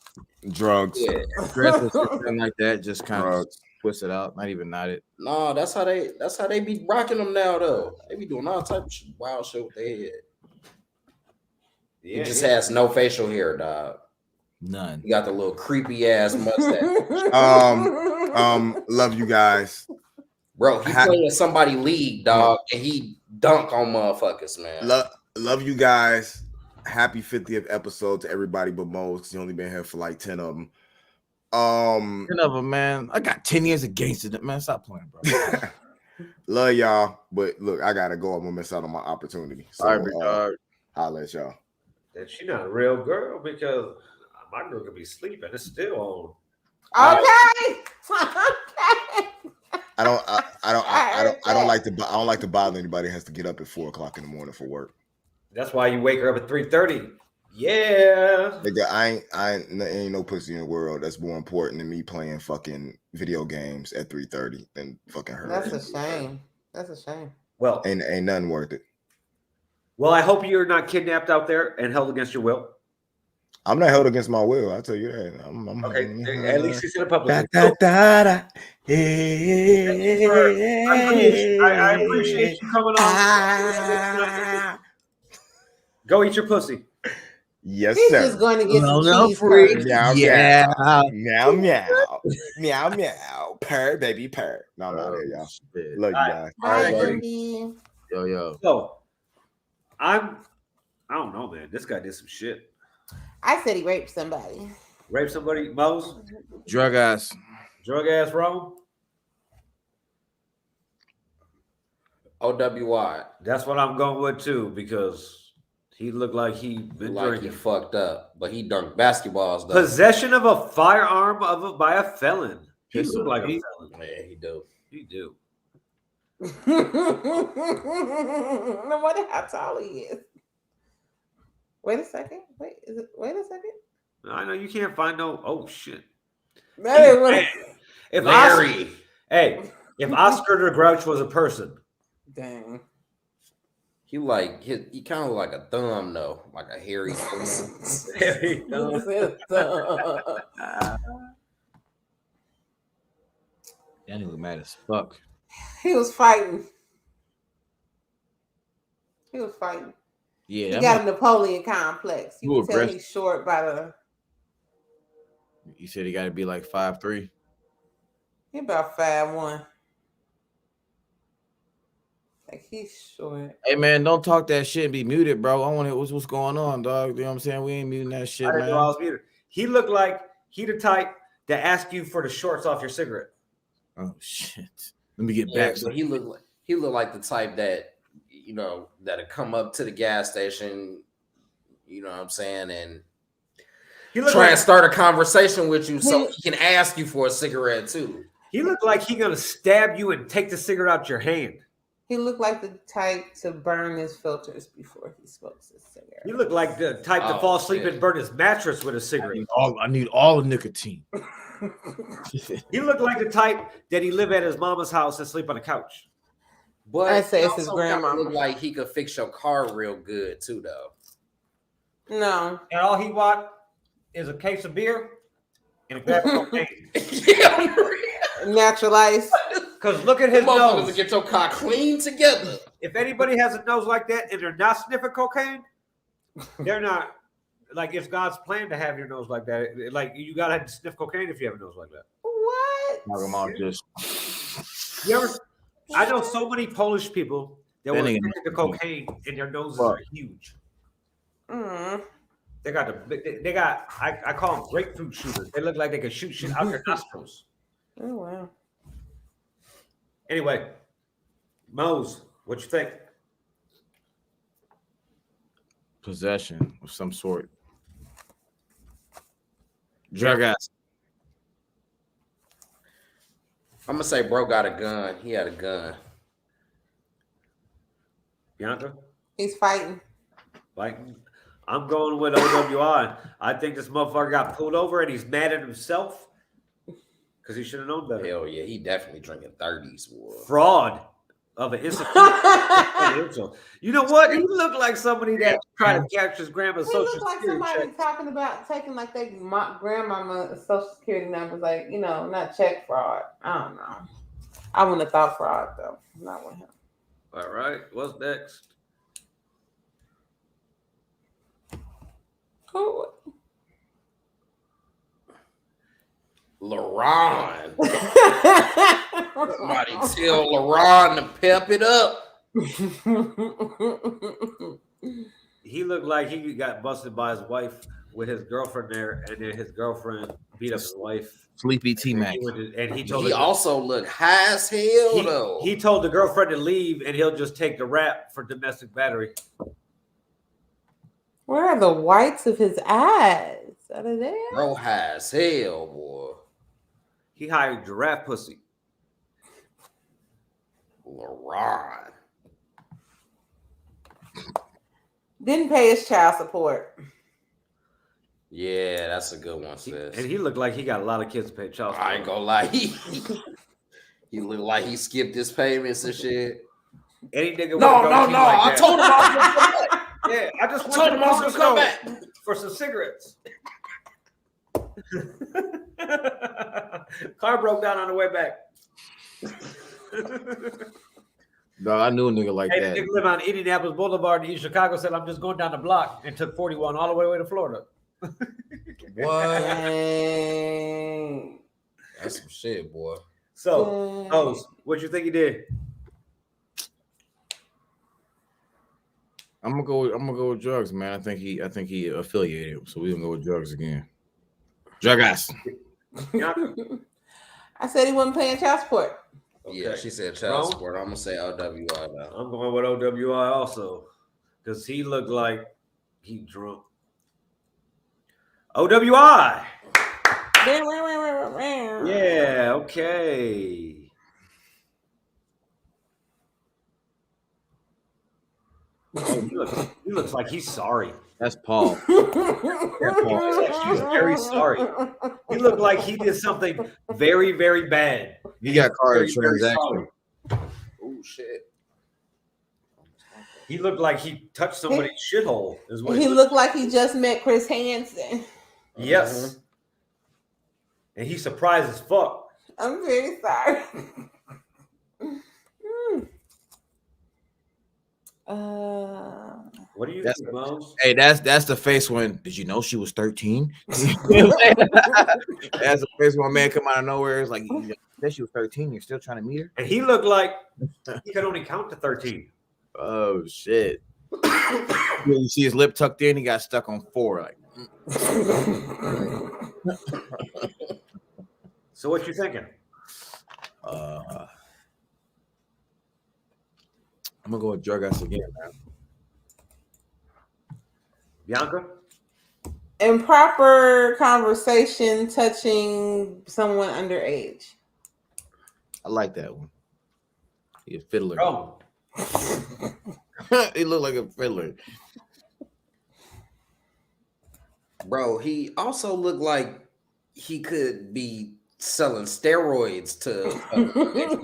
Drugs. Yeah. Dress was something like that, just kind of Drugs. twisted out, not even knotted. No, that's how they be rocking them now though. They be doing all type of shit, wild shit with their head. He just has no facial hair, dog. None. He got the little creepy ass mustache. Love you guys. Bro, he playing somebody league, dog, and he dunk on motherfuckers, man. Love you guys. Happy 50th episode to everybody but Mo, because he only been here for like 10 of them. 10 of them, man. I got 10 years against it, man. Stop playing, bro. Love y'all, but look, I gotta go. I'm gonna miss out on my opportunity. So I'll let y'all. And she not a real girl because my girl could be sleeping. It's still on. Okay. I don't like to bother anybody who has to get up at 4:00 in the morning for work. That's why you wake her up at 3:30. Yeah. Nigga, ain't no pussy in the world that's more important than me playing fucking video games at 3:30 than fucking her. That's a shame. Well, Ain't nothing worth it. Well, I hope you're not kidnapped out there and held against your will. I'm not held against my will. I tell you that. I'm Okay, at least it's in a public. I appreciate you coming on. Go eat your pussy. Yes, He's sir. just going to get some cheese freak. curds. Meow, Yeah. meow, meow, meow, meow, purr, baby, purr. No, I'm out here, y'all. Shit. Love you guys. Bye, buddy. Andy. Yo. So, I don't know, man. This guy did some shit. I said he raped somebody. Raped somebody, Mose, Drug ass. drug ass Rome. OWI. That's what I'm going with too, because he looked like he been Like he drinking. fucked up, but he dunked basketballs though. Possession of a firearm by a felon. He Yes, looked like a he- felon. Yeah, he do. He do. No wonder how tall he is. Wait a second. Wait a second. I know you can't find no. Oh shit. That is what. If Larry. if Oscar the Grouch was a person, Dang. He kind of like a thumb though, like a hairy thumb. That nigga mad as fuck. He was fighting. Yeah, He that got a Napoleon complex. You You can tell aggressive. he's short by the. you said he got to be like 5'3". He about 5'1". Like he's short. Hey man, don't talk that shit and be muted, bro. I want to hear what's going on, dog. You know what I'm saying? We ain't muting that shit, I didn't know I man. was muted. He looked like he the type to ask you for the shorts off your cigarette. Oh shit. Let me get Yeah, back. but he looked like the type that that'd come up to the gas station, you know what I'm saying, and He looked try like and start a conversation with you so he can ask you for a cigarette too. he looked like he gonna stab you and take the cigarette out your hand. He looked like the type to burn his filters before he smokes his cigarette. He looked like the type to Oh, fall asleep shit. and burn his mattress with a cigarette. I need all the nicotine. He looked like the type that he live at his mama's house and sleep on the couch. But I'd say he it's his also kinda grandmama. look like he could fix your car real good too, though. No. And all he want is a case of beer and a grab of cocaine. Yeah, Natural ice. Because look at his motherfuckers nose. get your car clean together. If anybody has a nose like that and they're not sniffing cocaine, they're not. Like, it's God's plan to have your nose like that. Like, you gotta have to sniff cocaine if you have a nose like that. What? Talking about just You ever? I know so many Polish people that were That nigga- addicted to cocaine and their noses are huge. Mm. They got I call them grapefruit shooters. They look like they can shoot shit out their nostrils. Oh wow. Anyway, Mose, what you think? possession of some sort. Drug ass. I'm gonna say bro got a gun. He had a gun. Bianca? He's fighting. Fighting? I'm going with OWI. I think this motherfucker got pulled over and he's mad at himself because he should have known better. Hell yeah, he definitely drinking 30s. Boy. Fraud. of an insecure. You know what? He looked like somebody that tried to catch his grandma's He social looked like security somebody check. talking about taking like their grandmama's social security numbers, like, you know, not check fraud. I don't know. I wouldn't have thought fraud though. Not with him. All right, what's next? Who? LaRon. Somebody tell LaRon to pep it up. He looked like he got busted by his wife with his girlfriend there, and then his girlfriend beat up his wife. Sleepy T-Mac. And he told He also looked high as hell, though. He told the girlfriend to leave, and he'll just take the rap for domestic battery. Where are the whites of his eyes? Are they there? Bro, high as hell, boy. He hired giraffe pussy. LaRon. Didn't pay his child support. Yeah, that's a good one, sis. And he looked like he got a lot of kids to pay child support. I ain't gonna lie. He looked like he skipped his payments and shit. Any nigga No. like I told him I was gonna come back. Yeah, I just told him I was gonna come back for some cigarettes. Car broke down on the way back. No, I knew a nigga like Hey, that. the nigga live on Indianapolis Boulevard in East Chicago. Said, "I'm just going down the block," and took 41 all the way to Florida. What? Dang. That's some shit, boy. So, what you think he did? I'm gonna go with drugs, man. I think he affiliated, so we're gonna go with drugs again. Drug ass. I said he wasn't paying child support. Yeah, Okay. she said child support. I'm gonna say OWI now. I'm going with OWI also, because he looked like he drunk. OWI. Yeah. Okay. Oh, he looks like he's sorry. That's Paul. He's very sorry. He looked like he did something very, very bad. He got card Very, very transaction. sorry. Oh shit. He looked like he touched somebody's shithole. Is what He looked like he just met Chris Hansen. Yes. And he's surprised as fuck. I'm very sorry. What do you That's think, Moms? Hey, that's the face when did you know she was 13? That's the face when a man come out of nowhere. It's like you said she was 13. You're still trying to meet her? And he looked like he could only count to 13. Oh shit! You see his lip tucked in. He got stuck on 4. Like, So what you thinking? I'm gonna go with drug ass again, man. Bianca? Improper conversation touching someone underage. I like that one. He a fiddler. Oh. He looked like a fiddler. Bro, he also looked like he could be selling steroids to.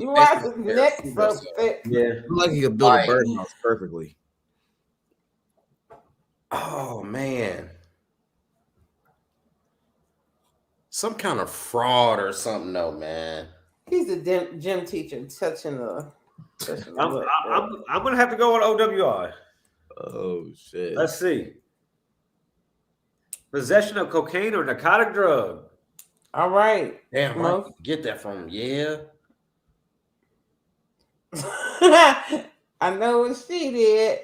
Why is his neck so thick? Yeah. Looked like he could build a birdhouse perfectly. Oh man, some kind of fraud or something, though, man. He's a gym teacher touching the. I'm gonna have to go with OWI. Oh shit! Let's see. Possession of cocaine or narcotic drug. All right. Damn, I get that from yeah. I know what she did.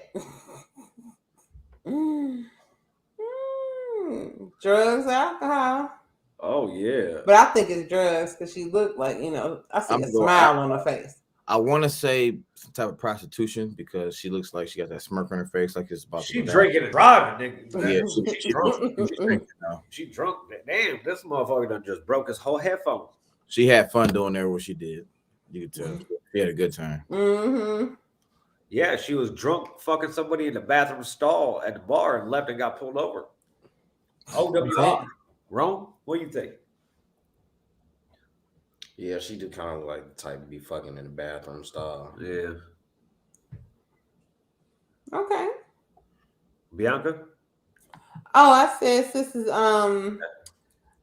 Drugs, alcohol. Oh yeah. But I think it's drugs because she looked like, I see a smile on her face. I want to say some type of prostitution because she looks like she got that smirk on her face, like it's about. She drinking and driving, nigga. Yeah, She drunk. she's drinking now. She drunk. Damn, this motherfucker done just broke his whole headphones. She had fun doing there what she did. You could tell she had a good time. Mm-hmm. Yeah, she was drunk, fucking somebody in the bathroom stall at the bar and left and got pulled over. OWI. Rome, what do you think? Yeah, she do kind of like the type to be fucking in the bathroom stall. Yeah. Okay. Bianca? Oh, I said sis is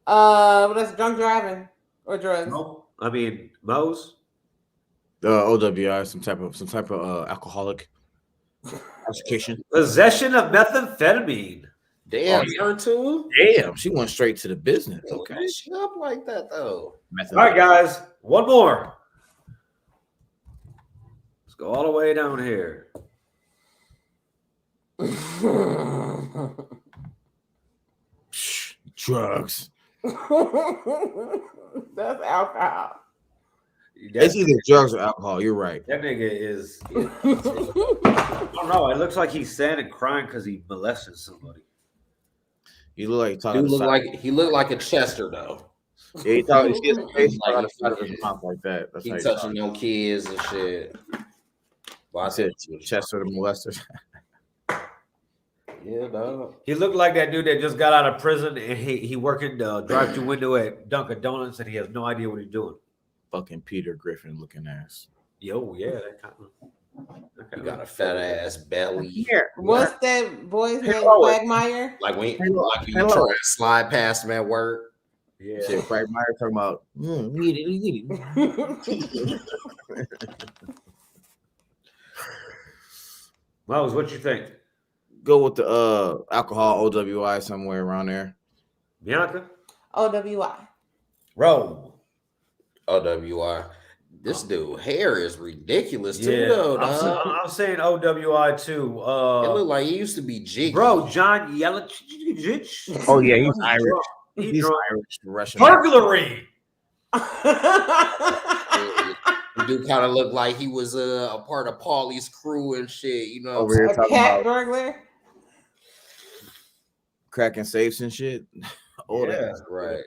that's drunk driving or drugs. No. I mean, Mose? OWI, some type of alcoholic education. Possession of methamphetamine. Damn, her too. Damn, she went straight to the business. Okay, Okay. she up like that though. All right, guys, one more. Let's go all the way down here. Drugs. That's alcohol. It's either drugs or alcohol. You're right. That nigga is. I don't know. It looks like he's sad and crying because he molested somebody. You look like talking. He looked like a Chester though. Yeah, he thought his face Like out of sight of his mouth like that. That's He how you touching talk. no kids and shit. Well, I said, Chester the molester. yeah, dog. He looked like that dude that just got out of prison and he working the drive-through window at Dunkin' Donuts and he has no idea what he's doing. Fucking Peter Griffin looking ass. Yo, yeah, that kind of. You got a fat ass belly. Here. What's that boy's name? Hello. Quagmire? Like when you try to slide past him at work. Yeah. Shit, Quagmire talking about. Miles, what you think? Go with the alcohol OWI somewhere around there. Bianca? OWI. Roll. OWI. This dude hair is ridiculous too, Yeah, though. Dog. I'm saying OWI too. It looked like he used to be jiggy. Bro, John Yelich. Oh yeah, he's Irish. He's He's drunk. Irish, Russian. Burglary. The dude kind of looked like he was a part of Paulie's crew and shit. You know, Over here A talking cat about burglar? cracking safes and shit. Oh, Yeah. that's right.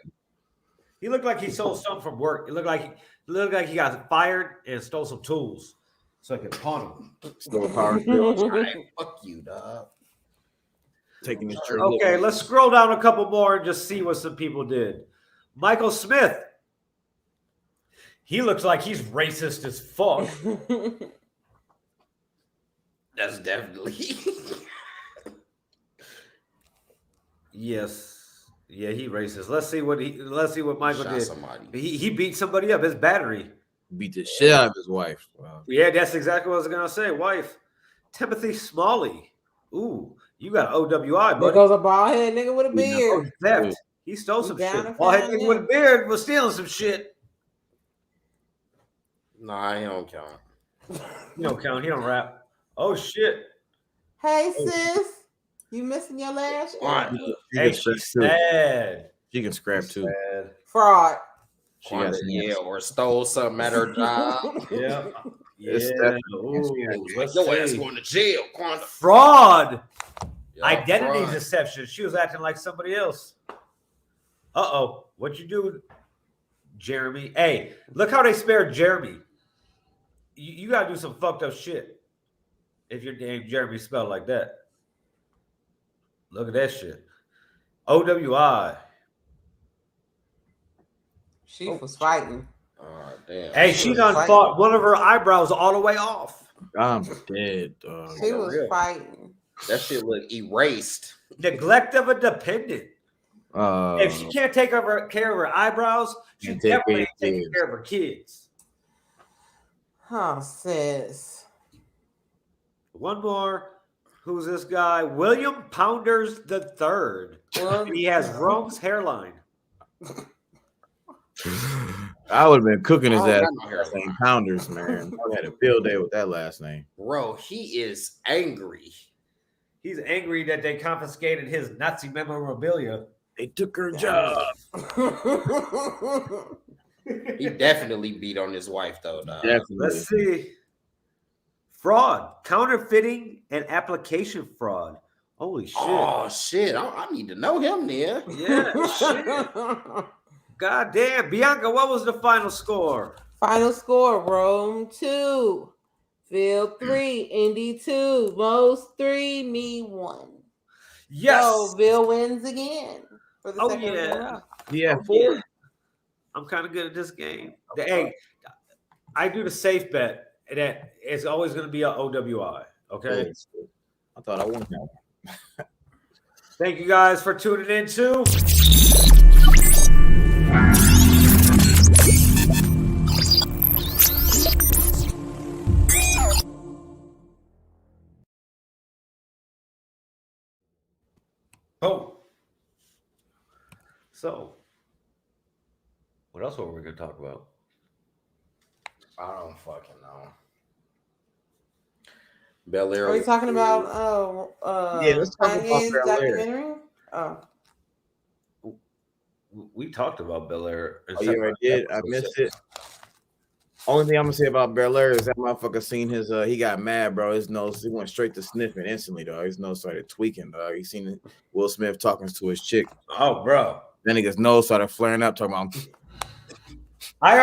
He looked like he stole something from work. It looked like he got fired and stole some tools so he could pawn them. still a power field. Right. Fuck you, dog. Taking his trip. Okay, let's scroll down a couple more and just see what some people did. Michael Smith. He looks like he's racist as fuck. That's definitely. Yes. Yeah, he racist. Let's see what Michael Shot did. somebody. He beat somebody up, his battery. Beat the shit out of his wife. Wow. Yeah, that's exactly what I was gonna say. Wife. Timothy Smalley. Ooh, you got OWI, There buddy. goes a bald head nigga with a Oh, beard. theft. He stole some down shit. and Bald head found nigga with a him. beard was stealing some shit. Nah, he don't count. He don't count. He don't rap. Oh shit. Hey sis, you missing your last What? one? Hey, she's sad. She can scrap too. Sad. Fraud. She got Yeah, or stole something at her job. Yeah. It's Yeah. definitely- Ooh, let's Your ass see. going to jail, Quanda. Fraud. Yeah, Identity fraud. deception. She was acting like somebody else. Uh-oh. What you do, Jeremy? Hey, look how they spared Jeremy. You gotta do some fucked up shit if your name Jeremy spelled like that. Look at that shit. OWI. She was fighting. Oh, damn. Hey, she done fought one of her eyebrows all the way off. I'm dead, dog. She was real. fighting. That shit look erased. Neglect of a dependent. If she can't take care of her eyebrows, she And take definitely care ain't of taking kids. care of her kids. Oh, sis. One more. Who's this guy? William Pounders III. Well, He has Rome's hairline. I would have been cooking his I don't ass got no with hair. that name Pounders, man. I had a field day with that last name. Bro, he is angry. He's angry that they confiscated his Nazi memorabilia. They took her job. He definitely beat on his wife, though, dog. Definitely. Let's see. Fraud, counterfeiting, and application fraud. Holy shit. Oh, shit. I need to know him then. Yeah, shit. God damn. Bianca, what was the final score? Final score: Rome 2, Phil 3, Indy 2, Mose 3, me 1. Yes. So Bill wins again for the Oh, second week in a yeah. row. Yeah, Oh, yeah. I'm kind of good at this game. Hey, I do the safe bet that it's always going to be a OWI. Okay. I thought I won that one. Thank you guys for tuning in too. Oh. So, what else were we going to talk about? I don't fucking know. Bel Air. Are we talking about Yeah, let's talk about Kanye's Bel Air. documentary? Oh. We talked about Bel Air. Oh, yeah, I did. I missed it. Only thing I'm gonna say about Bel Air is that motherfucker seen his he got mad, bro. His nose, he went straight to sniffing instantly, dog. His nose started tweaking, dog. He seen Will Smith talking to his chick. Oh, bro. Then his nose started flaring up, talking about I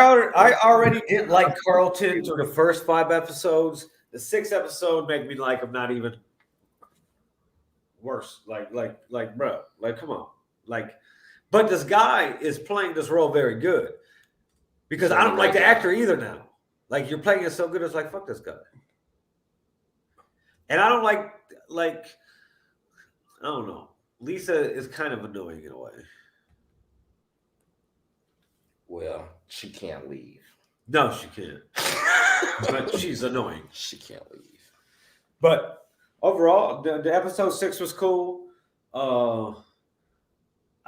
already didn't like Carlton through the first 5 episodes. The 6th episode made me like him not even worse. Like, bro, like, come on. Like, but this guy is playing this role very good. Because I don't like the actor either now. Like, you're playing it so good, it's like, fuck this guy. And I don't like, I don't know. Lisa is kind of annoying in a way. Well, she can't leave. No, she can't. But she's annoying. She can't leave. But overall, the episode 6 was cool. I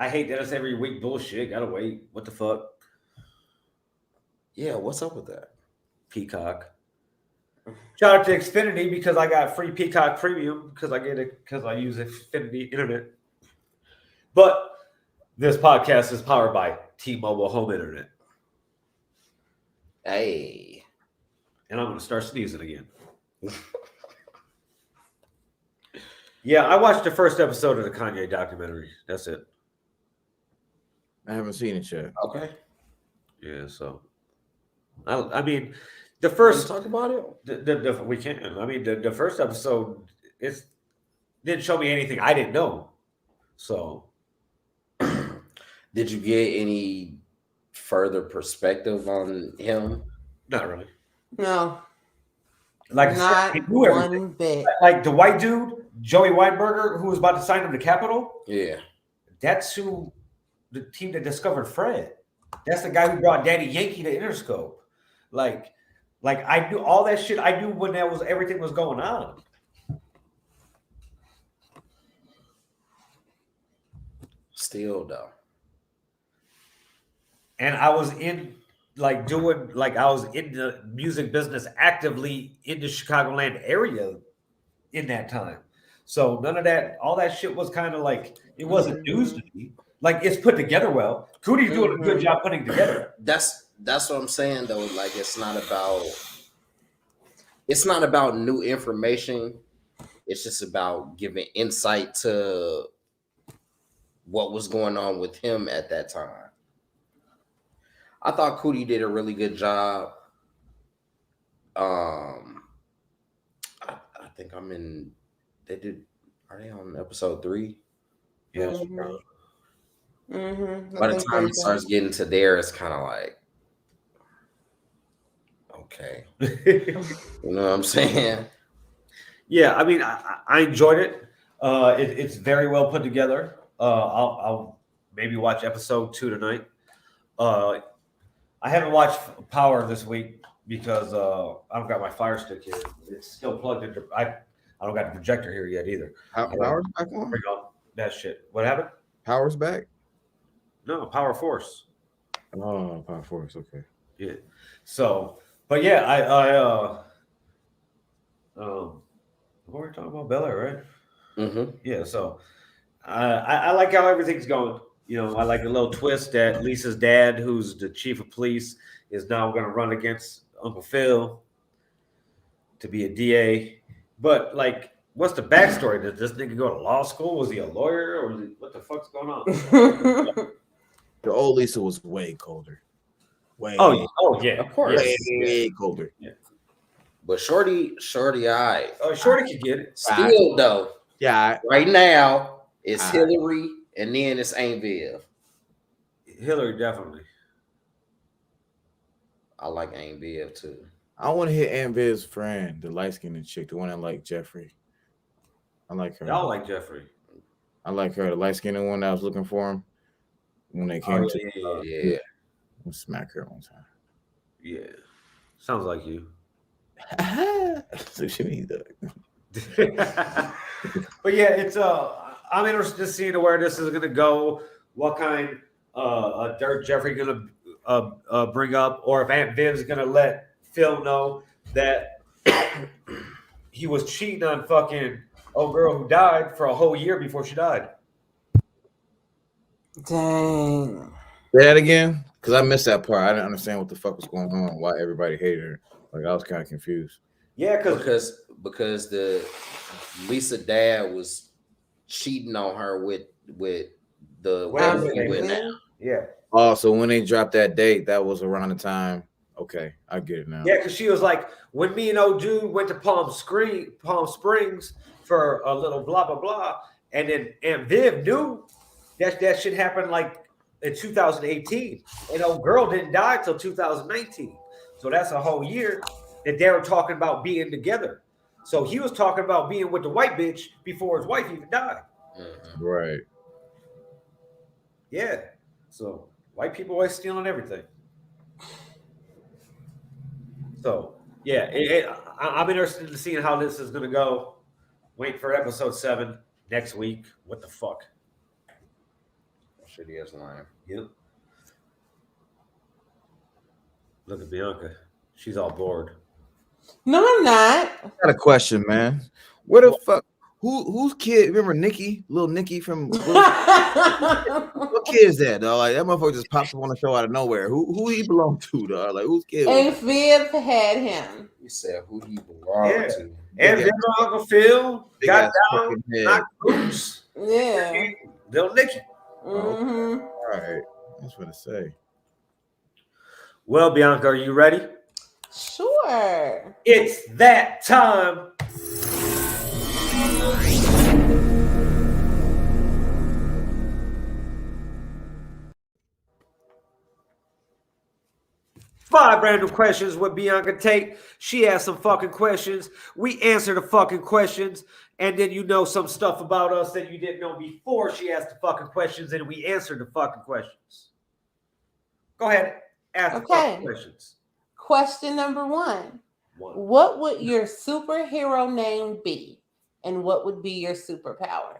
hate that it's every week bullshit. Gotta wait. What the fuck? Yeah, what's up with that? Peacock. Shout out to Xfinity because I got free Peacock Premium because I get it because I use Xfinity Internet. But this podcast is powered by T-Mobile Home Internet. Hey. And I'm going to start sneezing again. Yeah, I watched the first episode of the Kanye documentary. That's it. I haven't seen it yet. Okay. Yeah, so I mean, the first talk about it. We can. I mean, the first episode didn't show me anything I didn't know. So, did you get any further perspective on him? Not really. No. Like not one bit. Like the white dude, Joey Weinberger, who was about to sign him to Capitol. Yeah, that's who the team that discovered Fred. That's the guy who brought Daddy Yankee to Interscope. Like I knew all that shit. I knew when everything was going on. Still though. And I was in I was in the music business actively in the Chicagoland area in that time. So none of that, all that shit was kind of like, it wasn't news to me. Like, it's put together well. Cootie's doing a good job putting together. That's what I'm saying though. Like, it's not about new information. It's just about giving insight to what was going on with him at that time. I thought Cootie did a really good job. I think are they on episode 3? Yes. Mm-hmm. By the time it starts getting to there, it's kind of like, okay. You know what I'm saying? Yeah, I mean, I enjoyed it. It's very well put together. I'll maybe watch episode 2 tonight. I haven't watched Power this week because I don't got my Fire Stick here. It's still plugged into. I don't got the projector here yet either. Power's back on? Bring on that shit. What happened? Power's back? No, Power Force. Oh, Power Force. Okay. Yeah. So, but yeah, what were we talking about? Bel Air, right? Mm-hmm. Yeah. So, I like how everything's going. You know, I like a little twist that Lisa's dad, who's the chief of police, is now going to run against Uncle Phil to be a DA. But like, what's the backstory? Did this nigga go to law school? Was he a lawyer, or what the fuck's going on? The old Lisa was way colder. Oh yeah, of course, way colder. Yeah. But Shorty, I. Oh, Shorty could get it. Still though, yeah. Right now, it's Hillary, and then it's Aunt Viv. Hillary definitely. I like Aunt Viv too. I want to hit Aunt Viv's friend, the light skinned chick, the one that liked Jeffrey. I like her. Y'all like Jeffrey. I like her. The light skinned one that was looking for him when they came Yeah. I'll smack her one time. Yeah. Sounds like you. So she means that. But yeah, it's I'm interested to see where this is gonna go, what kind of dirt Jeffrey gonna bring up, or if Aunt Viv's gonna let Phil know that he was cheating on fucking old girl who died for a whole year before she died. Dang. Say that again? Because I missed that part. I didn't understand what the fuck was going on, why everybody hated her. Like, I was kind of confused. Yeah, because the Lisa dad was cheating on her with the woman he with now. Yeah. Oh, so when they dropped that date, that was around the time. Okay, I get it now. Yeah, because she was like, when me and old dude went to Palm Springs for a little blah blah blah, and then Aunt Viv knew that shit happened like in 2018, and old girl didn't die till 2019. So that's a whole year that they were talking about being together. So he was talking about being with the white bitch before his wife even died. Mm-hmm. Right. Yeah. So white people always stealing everything. So yeah, I'm interested in seeing how this is gonna go. Wait for episode 7 next week. What the fuck? Shitty ass line. Yep. Look at Bianca. She's all bored. No, I'm not. I got a question, man. Where the fuck? Whose kid? Remember Nikki, little Nikki from? What kid is that, dog? Like that motherfucker just pops up on the show out of nowhere. Who he belong to, dog? Like whose kid? And Viv had him. You said who he belonged to. And then Uncle Phil got down, knocked loose. Yeah. Little Nicky. Mm-hmm. All right. That's what I say. Well, Bianca, are you ready? Sure. It's that time. Five random questions with Bianca Tate. She asked some fucking questions. We answer the fucking questions. And then you know some stuff about us that you didn't know before she asked the fucking questions, and we answered the fucking questions. Go ahead. Ask the fucking questions. Question number 1. What would your superhero name be? And what would be your superpower?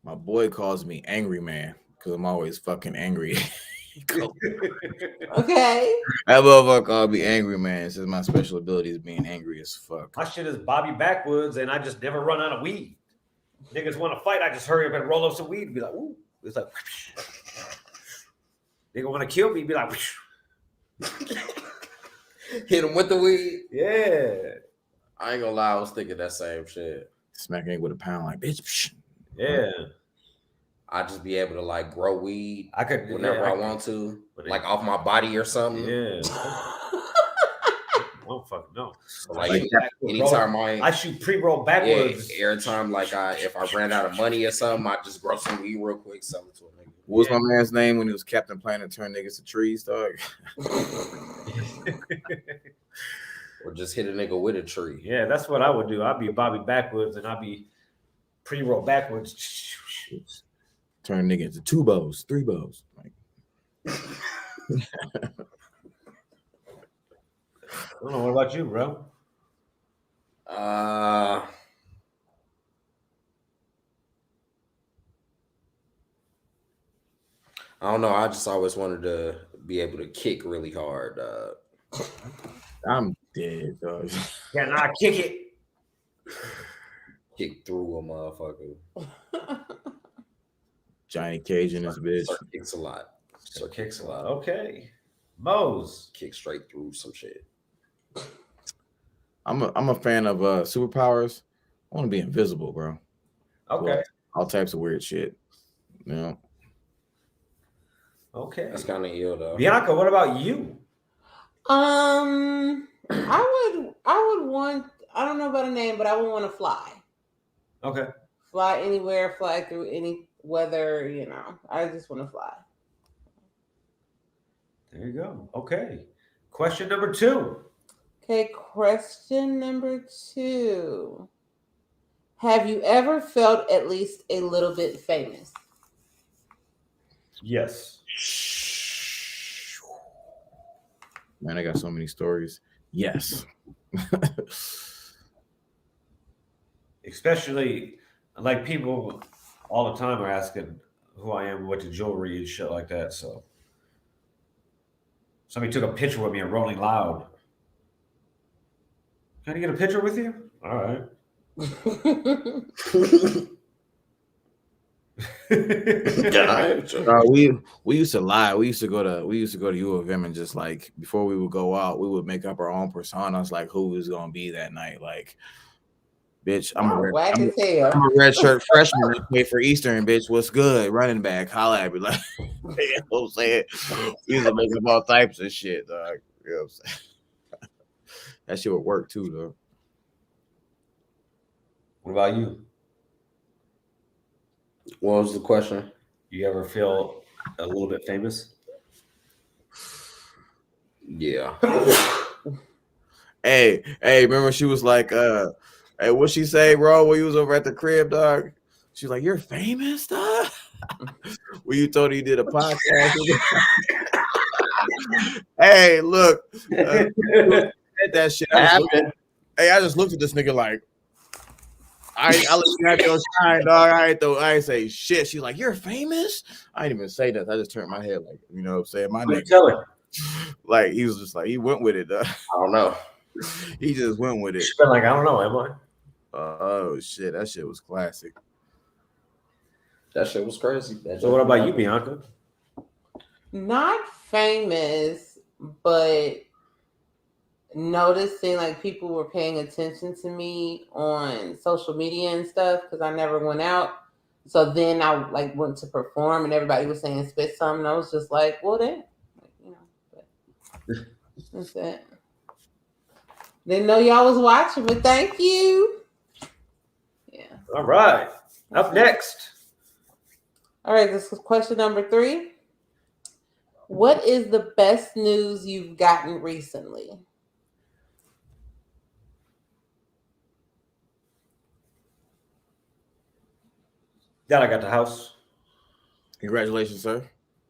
My boy calls me Angry Man because I'm always fucking angry. Okay. That motherfucker called me Angry Man. Since my special ability is being angry as fuck. My shit is Bobby Backwoods, and I just never run out of weed. Niggas want to fight, I just hurry up and roll up some weed and be like, ooh. It's like, nigga want to kill me, be like, hit him with the weed. Yeah. I ain't gonna lie, I was thinking that same shit. Smacking it with a pound like, bitch. Yeah. I just be able to like grow weed. I could whenever I want to, like off my body or something. Yeah. I don't fucking know. So like anytime I shoot pre-roll backwards. Yeah, every time like if I ran out of money or something, I just grow some weed real quick, sell it to a nigga. What was my man's name when he was Captain Planet turn niggas to trees, dog? Or just hit a nigga with a tree. Yeah, that's what I would do. I'd be Bobby Backwoods and I'd be pre-roll backwards. Turn a nigga into 2 bows, 3 bows. Like I don't know. What about you, bro? I don't know. I just always wanted to be able to kick really hard. I'm dead, dog. Can I kick it? Kick through a motherfucker. Johnny Cage in this bitch. So kicks a lot. So kicks a lot. Okay. Mose. Kick straight through some shit. I'm a fan of superpowers. I want to be invisible, bro. Okay. Well, all types of weird shit. You know. Okay. That's kind of ill though. Bianca, what about you? I would want, I don't know about a name, but I would want to fly. Okay. Fly anywhere, fly through any weather, you know. I just want to fly. There you go. Okay. Question number 2. Okay, question number 2. Have you ever felt at least a little bit famous? Yes. Man, I got so many stories. Yes. Especially like people all the time are asking who I am, what the jewelry and shit like that. So somebody took a picture with me at Rolling Loud. Can I get a picture with you? All right. We used to lie. We used to go to U of M and just like before we would go out, we would make up our own personas, like who was gonna be that night. Like, bitch, I'm a red shirt freshman that play for Eastern, bitch. What's good? Running back, holla at me. Like, you know what I'm saying? We used to make up all types of shit, dog. You know what I'm saying? That shit would work too, though. What about you? What was the question? You ever feel a little bit famous? Yeah. Hey, remember she was like, hey, what she say, bro? When you was over at the crib, dog? She's like, you're famous, dog? When you told her you did a podcast. Hey, look. That shit. I just looked at this nigga like, I let you have your shine, dog. I ain't say shit. She's like, you're famous? I didn't even say that. I just turned my head like, you know what I'm saying? My nigga. Tell her. Like, he was just like, he went with it, dog. I don't know. He just went with it. She's been like, I don't know, am I? Oh shit, that shit was classic. That shit was crazy. So what about you, Bianca? Not famous, but noticing like people were paying attention to me on social media and stuff because I never went out. So then I like went to perform and everybody was saying spit something. I was just like, well then, you know, but that's it. Didn't know y'all was watching, but thank you. Yeah. All right. Up next. All right, this is question number 3. What is the best news you've gotten recently? That I got the house. Congratulations, sir.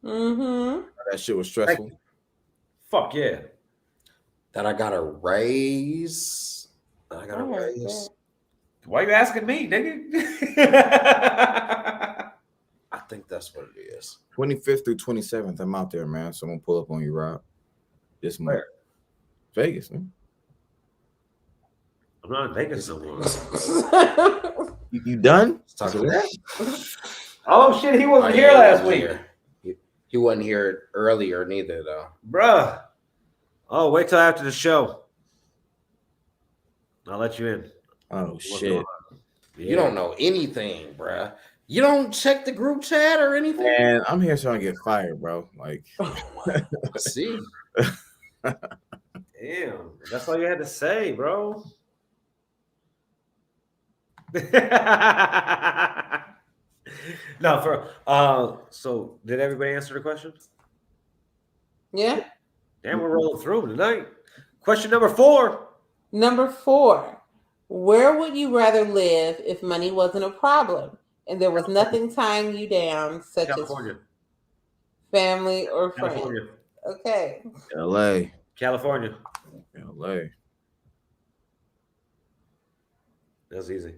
Mm-hmm. That shit was stressful. Fuck yeah. That I got a raise. Raise. Why you asking me, nigga? I think that's what it is. 25th through 27th, I'm out there, man. So I'm gonna pull up on you, Rob. This month. Where? Vegas, man. I'm not in Vegas no more. You done? Oh shit, he wasn't here last week. He wasn't here earlier neither, though. Bruh. Oh, wait till after the show. I'll let you in. Oh shit. Yeah. You don't know anything, bruh. You don't check the group chat or anything? Man, I'm here trying to get fired, bro. Like, see? Damn. That's all you had to say, bro. No, so did everybody answer the question? Yeah. Damn, we're rolling through tonight. Question number 4. Number 4. Where would you rather live if money wasn't a problem and there was nothing tying you down, such California. as family or friends? California. Okay. LA. California. LA. That's easy.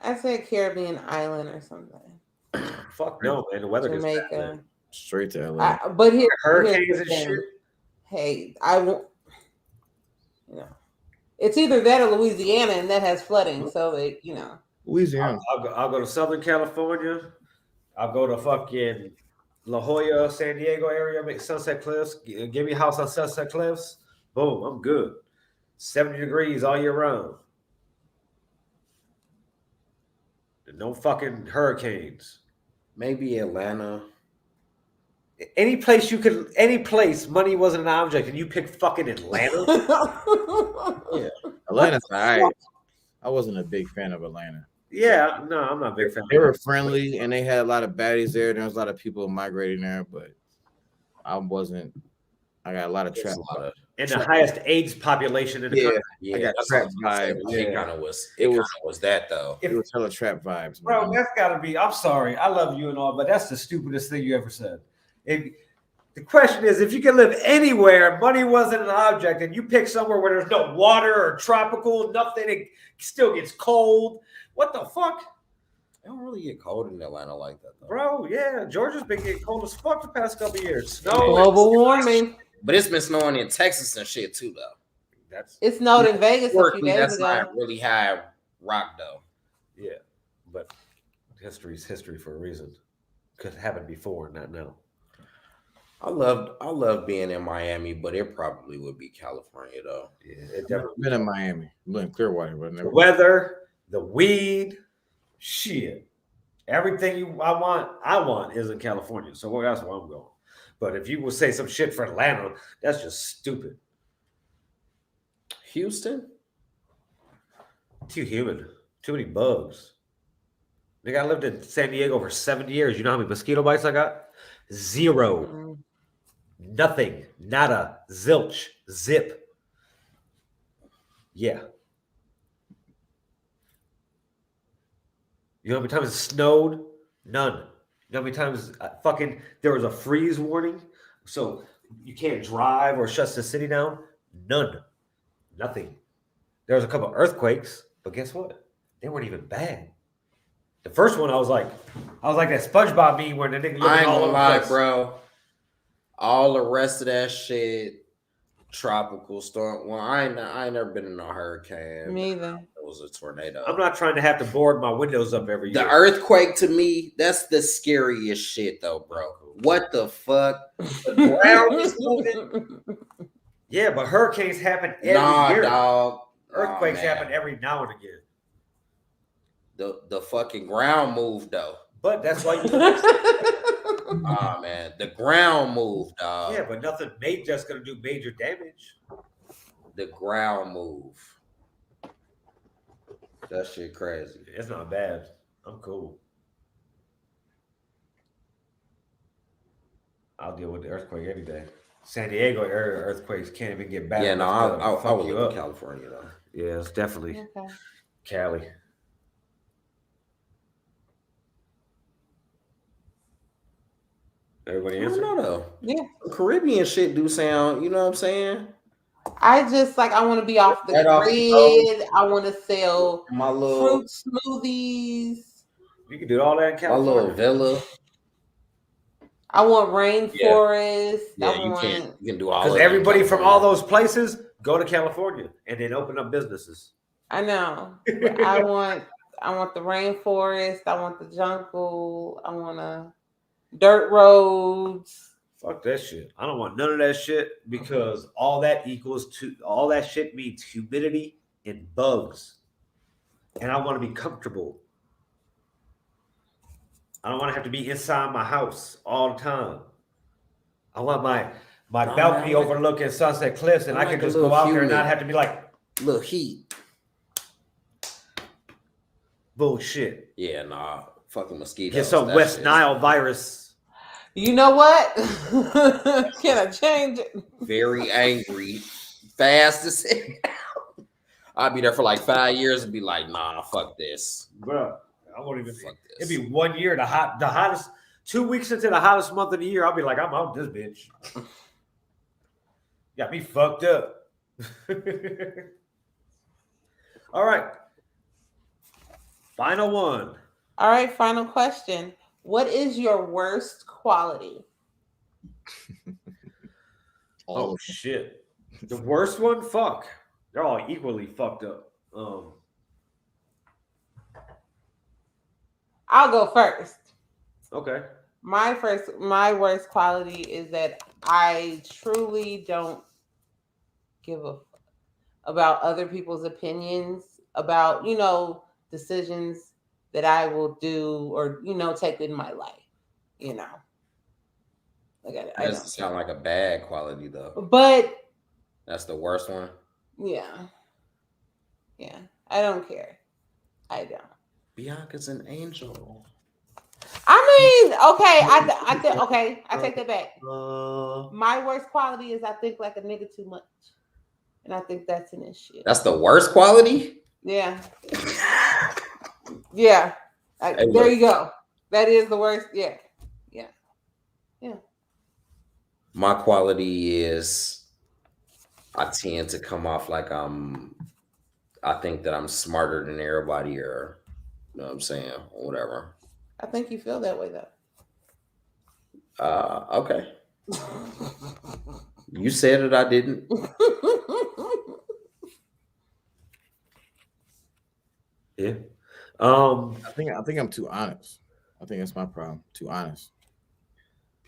I said Caribbean island or something. Fuck no, man. The weather gets bad, Jamaica. man. Straight to LA. But here's Hurricanes the and thing. shit. Hey, I won't. You know, it's either that or Louisiana, and that has flooding. So it, you know, Louisiana. I'll go to Southern California. I'll go to fucking La Jolla, San Diego area, make Sunset Cliffs. Give me a house on Sunset Cliffs. Boom, I'm good. 70 degrees all year round. And no fucking hurricanes. Maybe Atlanta. Any place money wasn't an object, and you pick fucking Atlanta. Yeah, Atlanta's all right. I wasn't a big fan of Atlanta. Yeah, no, I'm not a big fan. They were friendly and they had a lot of baddies there. There was a lot of people migrating there, but I wasn't. I got a lot of There's trap. a lot of And the highest AIDS population in the country. yeah. I got That's trap what I'm saying. vibes. It Yeah. kind of was. It It was- kind of was that though. It was hella trap vibes, Bro, man. that's gotta be. I'm sorry, I love you and all, but that's the stupidest thing you ever said. The question is, if you can live anywhere, money wasn't an object, and you pick somewhere where there's no water or tropical, nothing, it still gets cold. What the fuck? It don't really get cold in Atlanta like that though. Bro, yeah, Georgia's been getting cold as fuck the past couple of years. Snow. Global warming. But it's been snowing in Texas and shit too though. It snowed in Vegas a few Historically, days that's ago. not really high rock though. Yeah, but history's history for a reason. Could happen before, not now. I love being in Miami, but it probably would be California though. Yeah, it I've never definitely. been in Miami. I've been in Clearwater, but The never. weather, the weed, shit. Everything I want is in California. So that's where I'm going. But if you will say some shit for Atlanta, that's just stupid. Houston? Too humid. Too many bugs. Nigga, I lived in San Diego for 70 years. You know how many mosquito bites I got? 0. Nothing. Nada. Zilch. Zip. Yeah. You know how many times it snowed? None. You know how many times there was a freeze warning? So you can't drive or shuts the city down? None. Nothing. There was a couple of earthquakes, but guess what? They weren't even bad. The first one, I was like that SpongeBob meme where the nigga looking I ain't all gonna over lie, the place. bro. All the rest of that shit, tropical storm. Well, I ain't never been in a hurricane. Me either. It was a tornado. I'm not trying to have to board my windows up every year. The earthquake to me, that's the scariest shit though, bro. What the fuck? The ground is moving. Yeah, but hurricanes happen every Nah, year. dog. Earthquakes Nah, man. happen every now and again. The fucking ground moved though. But that's why you Ah man, the ground moved, dog. yeah, but nothing just gonna do major damage. The ground move. That shit crazy. It's not bad. I'm cool. I'll deal with the earthquake any day. San Diego area earthquakes can't even get bad. Yeah, no, enough to I fuck was you in up. California though. Yeah, it's definitely Okay. Cali. Everybody I don't answer? know though. Yeah. Caribbean shit do sound, you know what I'm saying? I just I want to be off the Right off the grid. I want to sell My little fruit smoothies. You can do all that in my California. little villa. I want rainforest. Yeah, I you want can do all Because of that in everybody from California. all those places go to California and then open up businesses. I know. But I want the rainforest. I want the jungle. I want dirt roads. Fuck that shit. I don't want none of that shit because all that shit means humidity and bugs. And I want to be comfortable. I don't want to have to be inside my house all the time. I want my balcony man, overlooking Sunset Cliffs and I I like can a just go little out there and humid. not have to be like, Little heat. bullshit. Yeah, nah. Fucking mosquitoes. Get some that West shit. Nile virus. You know what? Can I change it? Very angry. Fast as hell. I'd be there for like 5 years and be like, nah, fuck this. Bro, I won't even Fuck this. It'd be 1 year, the hottest 2 weeks into the hottest month of the year. I'll be like, I'm out this bitch. Got me fucked up. All right. Final one. All right, final question. What is your worst quality? Oh shit. The worst one? Fuck. They're all equally fucked up. I'll go first. Okay. My worst quality is that I truly don't give a fuck about other people's opinions about, decisions that I will do or, take in my life, Like That I doesn't sound like a bad quality though. But That's the worst one. yeah, I don't care. I don't. Bianca's an angel. I mean, okay, I take that back. Uh, My worst quality is I think like a nigga too much, and I think that's an issue. That's the worst quality? Yeah. Yeah. There you go. That is the worst. Yeah. Yeah. Yeah. My quality is I tend to come off like I think that I'm smarter than everybody, or you know what I'm saying, or whatever. I think you feel that way though. Okay. You said it, I didn't. yeah. I think I'm too honest. I think that's my problem. Too honest.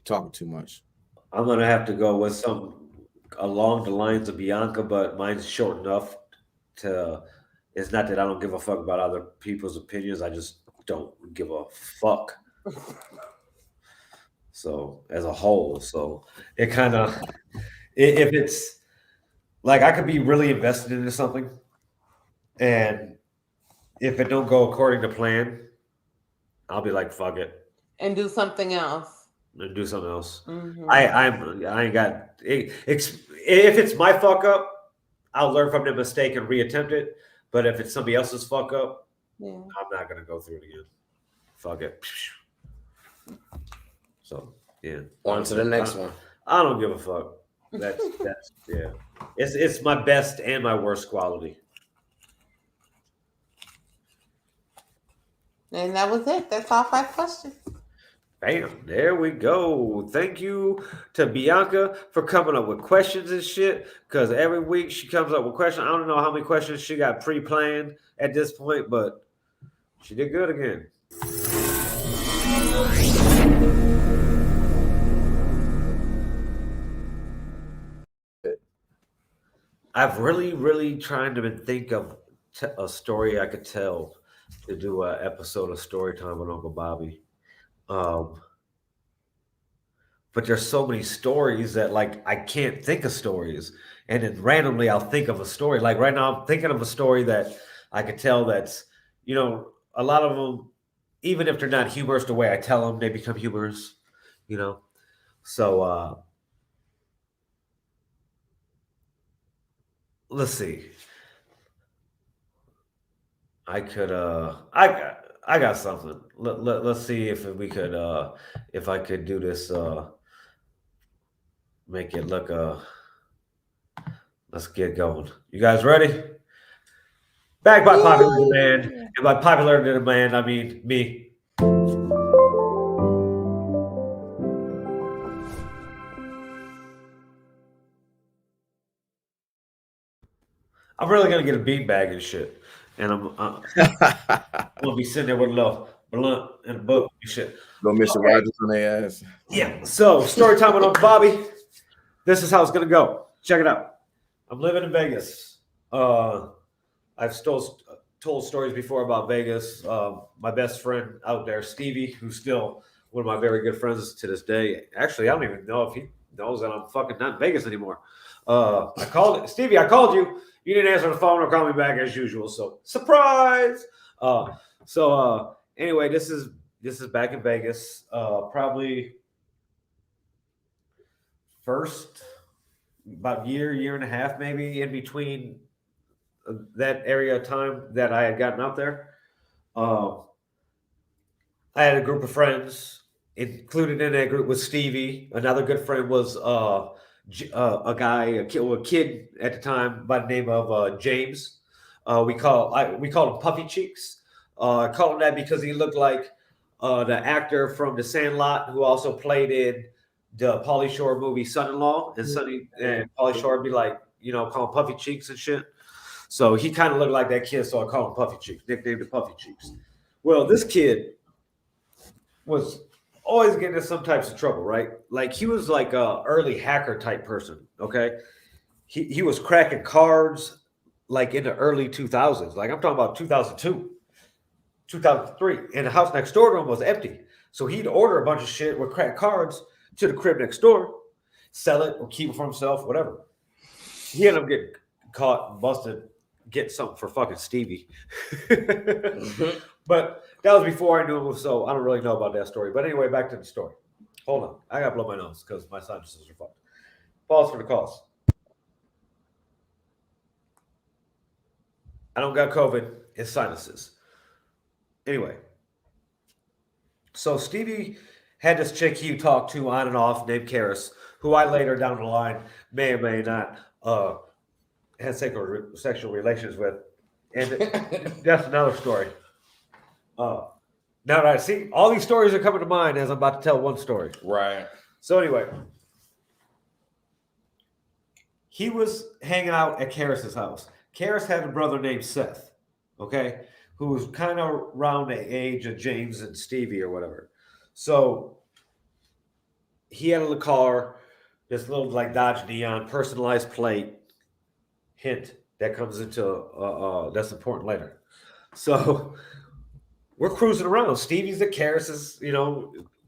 Talking too much. I'm gonna have to go with some along the lines of Bianca, but mine's short enough to. It's not that I don't give a fuck about other people's opinions. I just don't give a fuck. So as a whole, so it kind of if it's like I could be really invested into something, and if it don't go according to plan, I'll be like fuck it and do something else. and do something else. Mm-hmm. I ain't got if it's my fuck up, I'll learn from the mistake and reattempt it. But if it's somebody else's fuck up, I'm not gonna go through it again. Fuck it. So yeah. On to the next one. I don't give a fuck. That's yeah. It's my best and my worst quality. And that was it. That's all 5 questions. Bam, there we go. Thank you to Bianca for coming up with questions and shit. Because every week she comes up with questions. I don't know how many questions she got pre-planned at this point, but she did good again. I've really trying to think of a story I could tell to do an episode of Storytime with Uncle Bobby. But there's so many stories that like I can't think of stories, and then randomly I'll think of a story. Like right now, I'm thinking of a story that I could tell. That's a lot of them, even if they're not humorous, the way I tell them, they become humorous. So let's see. I could I got something. Let's see if we could if I could do this make it look let's get going. You guys ready? Back by popular demand. And by popular demand, I mean me. I'm really gonna get a beat bag and shit. And I'm gonna be sitting there with a little blunt and a book and shit. Go Mr. Rogers on their ass. Yeah. So story time with Uncle Bobby. This is how it's gonna go. Check it out. I'm living in Vegas. I've told stories before about Vegas. My best friend out there, Stevie, who's still one of my very good friends to this day. Actually, I don't even know if he knows that I'm fucking not in Vegas anymore. I called Stevie. I called you. You didn't answer the phone or call me back as usual. So surprise. Anyway, this is back in Vegas. Probably first about year and a half, maybe in between that area of time that I had gotten out there. I had a group of friends. Included in that group was Stevie. Another good friend was a kid at the time by the name of James. We called him Puffy Cheeks. I called him that because he looked like the actor from The Sandlot who also played in the Pauly Shore movie Son-in-Law, and Pauly Shore would be like, call him Puffy Cheeks and shit. So he kind of looked like that kid, so I called him Puffy Cheeks, nicknamed him Puffy Cheeks. Well, this kid was always getting in some types of trouble, right? Like he was like a early hacker type person, okay? He was cracking cards like in the early 2000s. Like I'm talking about 2002, 2003. And the house next door to him was empty. So he'd order a bunch of shit with crack cards to the crib next door, sell it or keep it for himself, whatever. He ended up getting caught and busted, get something for fucking Stevie. But That was before I knew him, so I don't really know about that story. But anyway, back to the story. Hold on. I got to blow my nose because my sinuses are fucked. Pause for the cause. I don't got COVID. It's sinuses. Anyway. So Stevie had this chick he talked to on and off named Karis, who I later down the line may or may not had sexual relations with. And that's another story. Now that I see, all these stories are coming to mind as I'm about to tell one story. Right. So anyway, he was hanging out at Karis's house. Karis had a brother named Seth, okay, who was kind of around the age of James and Stevie or whatever. So he had a little car, this little like Dodge Neon personalized plate. Hint that comes into that's important later. So we're cruising around. Stevie's at Karis's,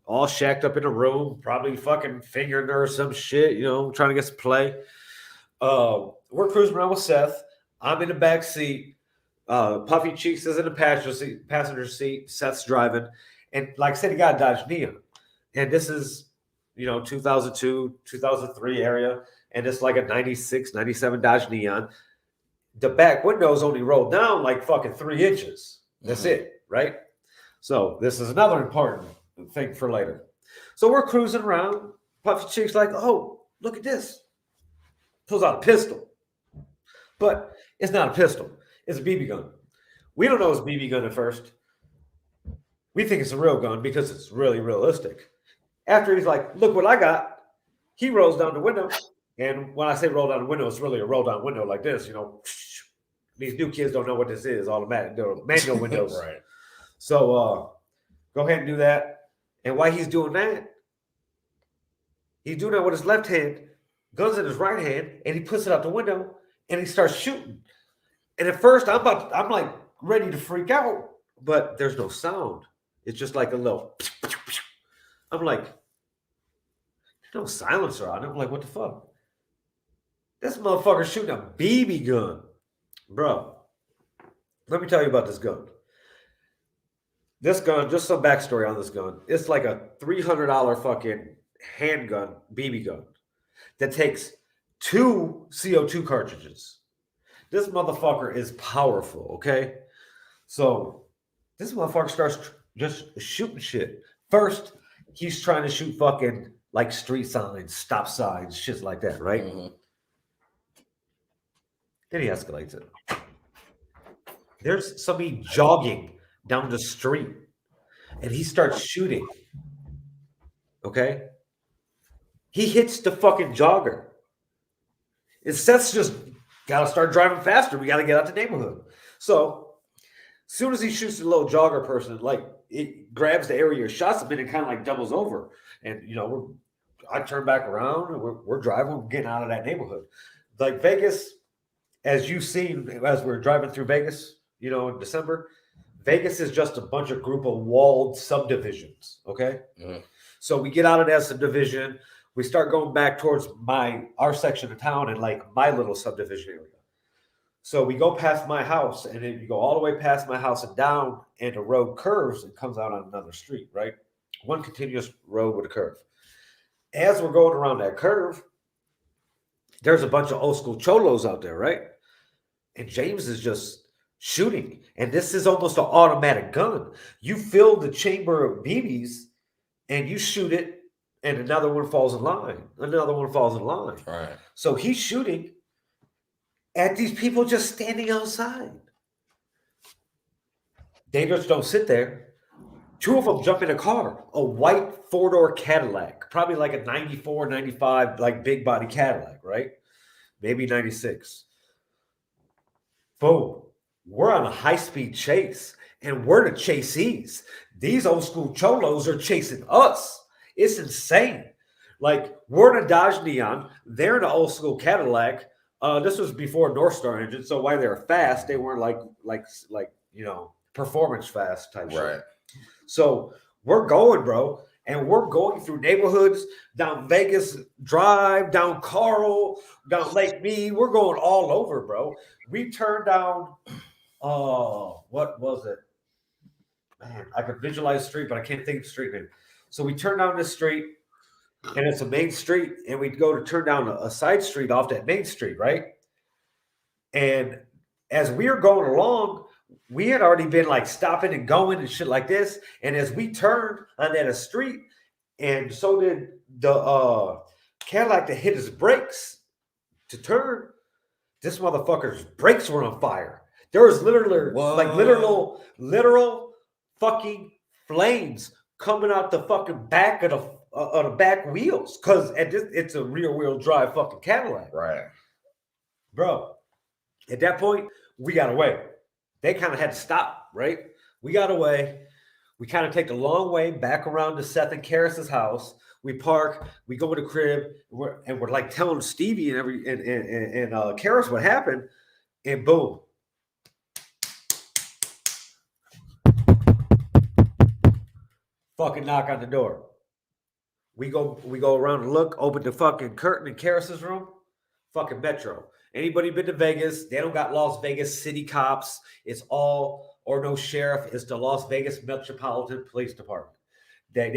all shacked up in a room, probably fucking fingering her or some shit, trying to get some play. We're cruising around with Seth. I'm in the back seat. Puffy Cheeks is in the passenger seat. Seth's driving. And like I said, he got a Dodge Neon. And this is, 2002, 2003 area. And it's like a 96, 97 Dodge Neon. The back windows only rolled down like fucking 3 inches. That's it, right? So this is another important thing for later. So we're cruising around. Puffy Cheeks like, oh, look at this. Pulls out a pistol. But it's not a pistol. It's a BB gun. We don't know it's a BB gun at first. We think it's a real gun because it's really realistic. After he's like, look what I got, he rolls down the window. And when I say roll down the window, it's really a roll down window like this, These new kids don't know what this is, automatic. They're manual windows. Right. So go ahead and do that. And while he's doing that, he's doing that with his left hand, guns in his right hand, and he puts it out the window and he starts shooting. And at first I'm like ready to freak out, but there's no sound. It's just like a little. I'm like, no silencer on it. I'm like, what the fuck? This motherfucker's shooting a BB gun. Bro, let me tell you about this gun. This gun, just some backstory on this gun. It's like a $300 fucking handgun, BB gun, that takes 2 CO2 cartridges. This motherfucker is powerful, okay? So this motherfucker starts just shooting shit. First, he's trying to shoot fucking like street signs, stop signs, shit like that, right? Mm-hmm. Then he escalates it. There's somebody jogging down the street, and he starts shooting. Okay? He hits the fucking jogger. And Seth's just got to start driving faster. We got to get out the neighborhood. So, as soon as he shoots the little jogger person, like, it grabs the area, shots him, and it kind of like doubles over. And, I turn back around, and we're driving, we're getting out of that neighborhood. Like Vegas, as you've seen, as we're driving through Vegas, in December, Vegas is just a bunch of group of walled subdivisions, okay? Mm-hmm. So we get out of that subdivision, we start going back towards our section of town and like my little subdivision area. So we go past my house, and then you go all the way past my house and down, and the road curves and comes out on another street, right? One continuous road with a curve. As we're going around that curve, there's a bunch of old school cholos out there, right? And James is just shooting. And this is almost an automatic gun. You fill the chamber of BBs and you shoot it, and another one falls in line. Another one falls in line. Right. So he's shooting at these people just standing outside. They just don't sit there. 2 of them jump in a car, a white 4-door Cadillac, probably like a 94, 95, like big body Cadillac, right? Maybe 96. Boom. We're on a high-speed chase, and we're the chasees. These old school cholos are chasing us. It's insane. Like, we're in a Dodge Neon. They're in an old school Cadillac. This was before North Star engine, so while they were fast, they weren't like performance fast type shit. Right. So we're going, bro, and we're going through neighborhoods, down Vegas Drive, down Carl, down Lake Mead. We're going all over, bro. We turned down, what was it? man, I could visualize the street, but I can't think of the street name. So we turn down this street, and it's a main street, and we go to turn down a side street off that main street, right? And as we were going along, we had already been like stopping and going and shit like this. And as we turned on that street, and so did the Cadillac that hit his brakes to turn, this motherfucker's brakes were on fire. There was literally like literal fucking flames coming out the fucking back of the back wheels, because it's a rear wheel drive fucking Cadillac, Right, bro. At that point, we got away. They kind of had to stop, right? We got away. We kind of take the long way back around to Seth and Karis's house. We park. We go to the crib, and we're like telling Stevie and Karis what happened, and boom. Fucking knock on the door. We go around and look, open the fucking curtain in Karis's room. Fucking Metro. Anybody been to Vegas? They don't got Las Vegas city cops. It's all, or no sheriff. It's the Las Vegas Metropolitan Police Department. They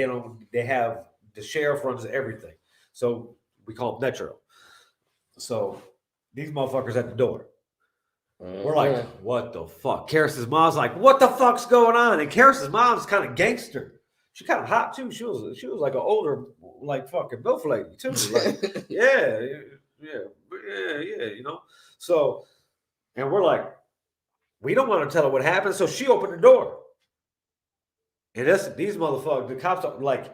have, the sheriff runs everything. So we call it Metro. So these motherfuckers at the door. We're like, what the fuck? Karis's mom's like, what the fuck's going on? And Karis's mom's kind of gangster. She kind of hot too. She was like an older, like fucking MILF lady too. Like, yeah, you know. So, and we're like, we don't want to tell her what happened. So she opened the door. And these motherfuckers, the cops are like,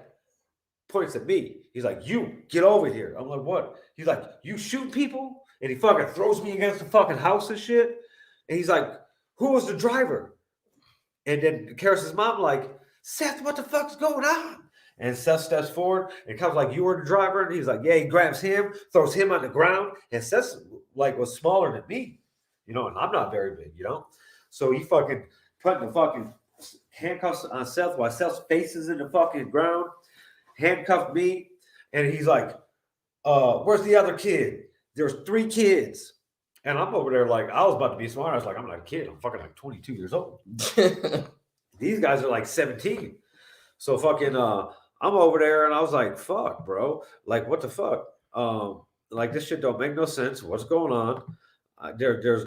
points at me. He's like, you get over here. I'm like, what? He's like, you shoot people? And he fucking throws me against the fucking house and shit. And he's like, who was the driver? And then Karis's mom like, Seth, what the fuck's going on? And Seth steps forward and comes like, you were the driver? And he's like, yeah, he grabs him, throws him on the ground. And Seth like was smaller than me, you know, and I'm not very big, you know? So he fucking put the fucking handcuffs on Seth while Seth's face is in the fucking ground, handcuffed me. And he's like, where's the other kid? There's 3 kids. And I'm over there like, I was about to be smart. I was like, I'm not a kid. I'm fucking like 22 years old. These guys are like 17. So fucking I'm over there and I was like, fuck, bro. Like, what the fuck? Like, this shit don't make no sense. What's going on? There's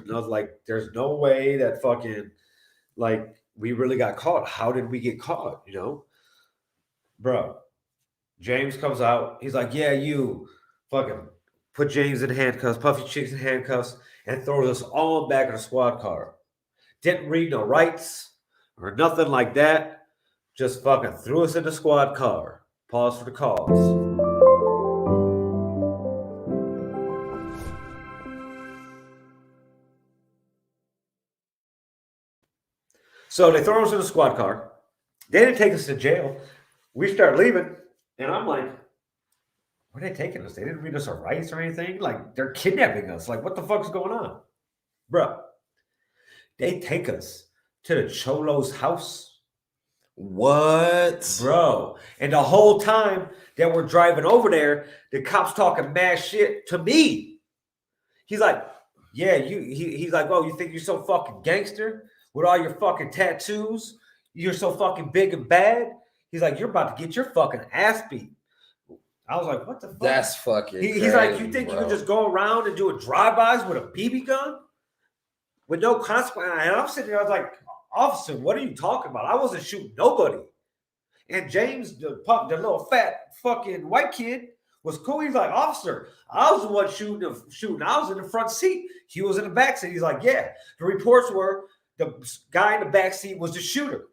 no way that fucking, like, we really got caught. How did we get caught? You know? Bro. James comes out. He's like, yeah, you fucking put James in handcuffs, Puffy Cheeks in handcuffs, and throws us all in back of the squad car. Didn't read no rights or nothing like that. Just fucking threw us in the squad car. Pause for the cause. So they throw us in the squad car. They didn't take us to jail. We start leaving, and I'm like, where are they taking us? They didn't read us our rights or anything. Like, they're kidnapping us. Like, what the fuck's going on? Bro, they take us to the Cholo's house. What? Bro. And the whole time that we're driving over there, the cops talking mad shit to me. He's like, yeah, he's like, oh, you think you're so fucking gangster with all your fucking tattoos? You're so fucking big and bad? He's like, you're about to get your fucking ass beat. I was like, what the fuck? That's fucking He's like, you think you can just go around and do a drive-bys with a BB gun? With no consequence? And I'm sitting there, I was like, officer, what are you talking about? I wasn't shooting nobody. And James, the little fat fucking white kid, was cool. He's like, officer, I was the one shooting. I was in the front seat. He was in the back seat. He's like, yeah. The reports were the guy in the back seat was the shooter.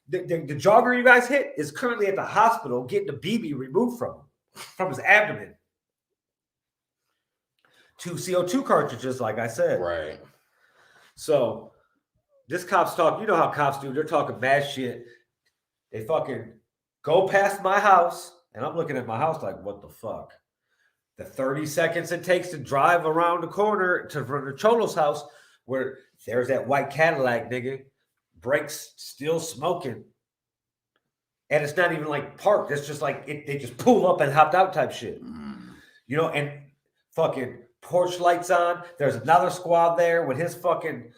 The jogger you guys hit is currently at the hospital getting the BB removed from his abdomen. 2 CO2 cartridges, like I said. Right. So this cops talk, you know how cops do. They're talking bad shit. They fucking go past my house, and I'm looking at my house like, what the fuck? The 30 seconds it takes to drive around the corner to the Cholo's house, where there's that white Cadillac, nigga. Brakes still smoking. And it's not even like parked. It's just like they just pulled up and hopped out type shit. You know, and fucking porch lights on. There's another squad there with his fucking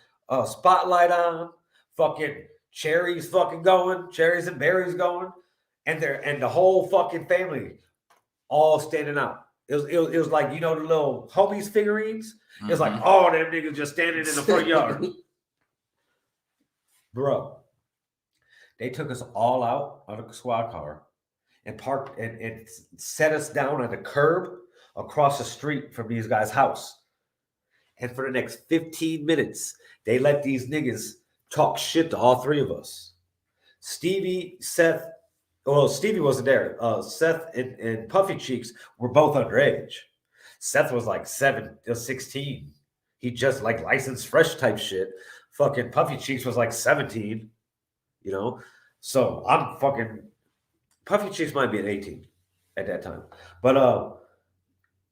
spotlight on. Fucking Cherry's fucking going, Cherries and Berries going, and the whole fucking family all standing out. It was like, you know, the little homies figurines. It was like all them niggas just standing in the front yard. Bro, they took us all out of the squad car and parked and set us down on the curb across the street from these guys' house. And for the next 15 minutes, they let these niggas talk shit to all three of us. Stevie, Seth, well, Stevie wasn't there. Seth and Puffy Cheeks were both underage. Seth was like 16. He just like licensed fresh type shit. Fucking Puffy Cheeks was like 17, you know? So I'm fucking, Puffy Cheeks might be an 18 at that time. But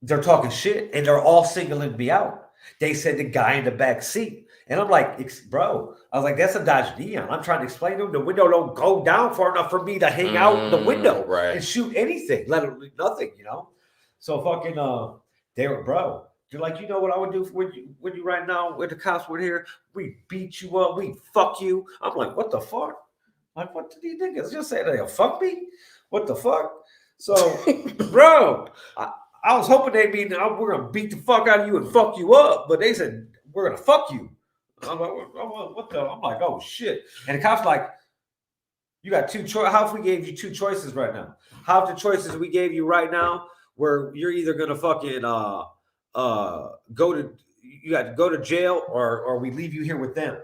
they're talking shit and they're all singling me out. They said the guy in the back seat. And I'm like, bro, I was like, that's a Dodge Neon. I'm trying to explain to him the window don't go down far enough for me to hang out the window and shoot anything, let it nothing, you know? So fucking, they were, bro, they're like, you know what I would do when you right now, when the cops were here, we beat you up, we fuck you. I'm like, what the fuck? Like, what did these niggas just say? They'll fuck me? What the fuck? So, bro, I was hoping they'd be, we're going to beat the fuck out of you and fuck you up. But they said, we're going to fuck you. I'm like, what the? I'm like, oh, shit. And the cop's like, you got two choices. How if we gave you two choices right now? How if the choices we gave you right now where you're either going to fucking you got to go to jail or we leave you here with them?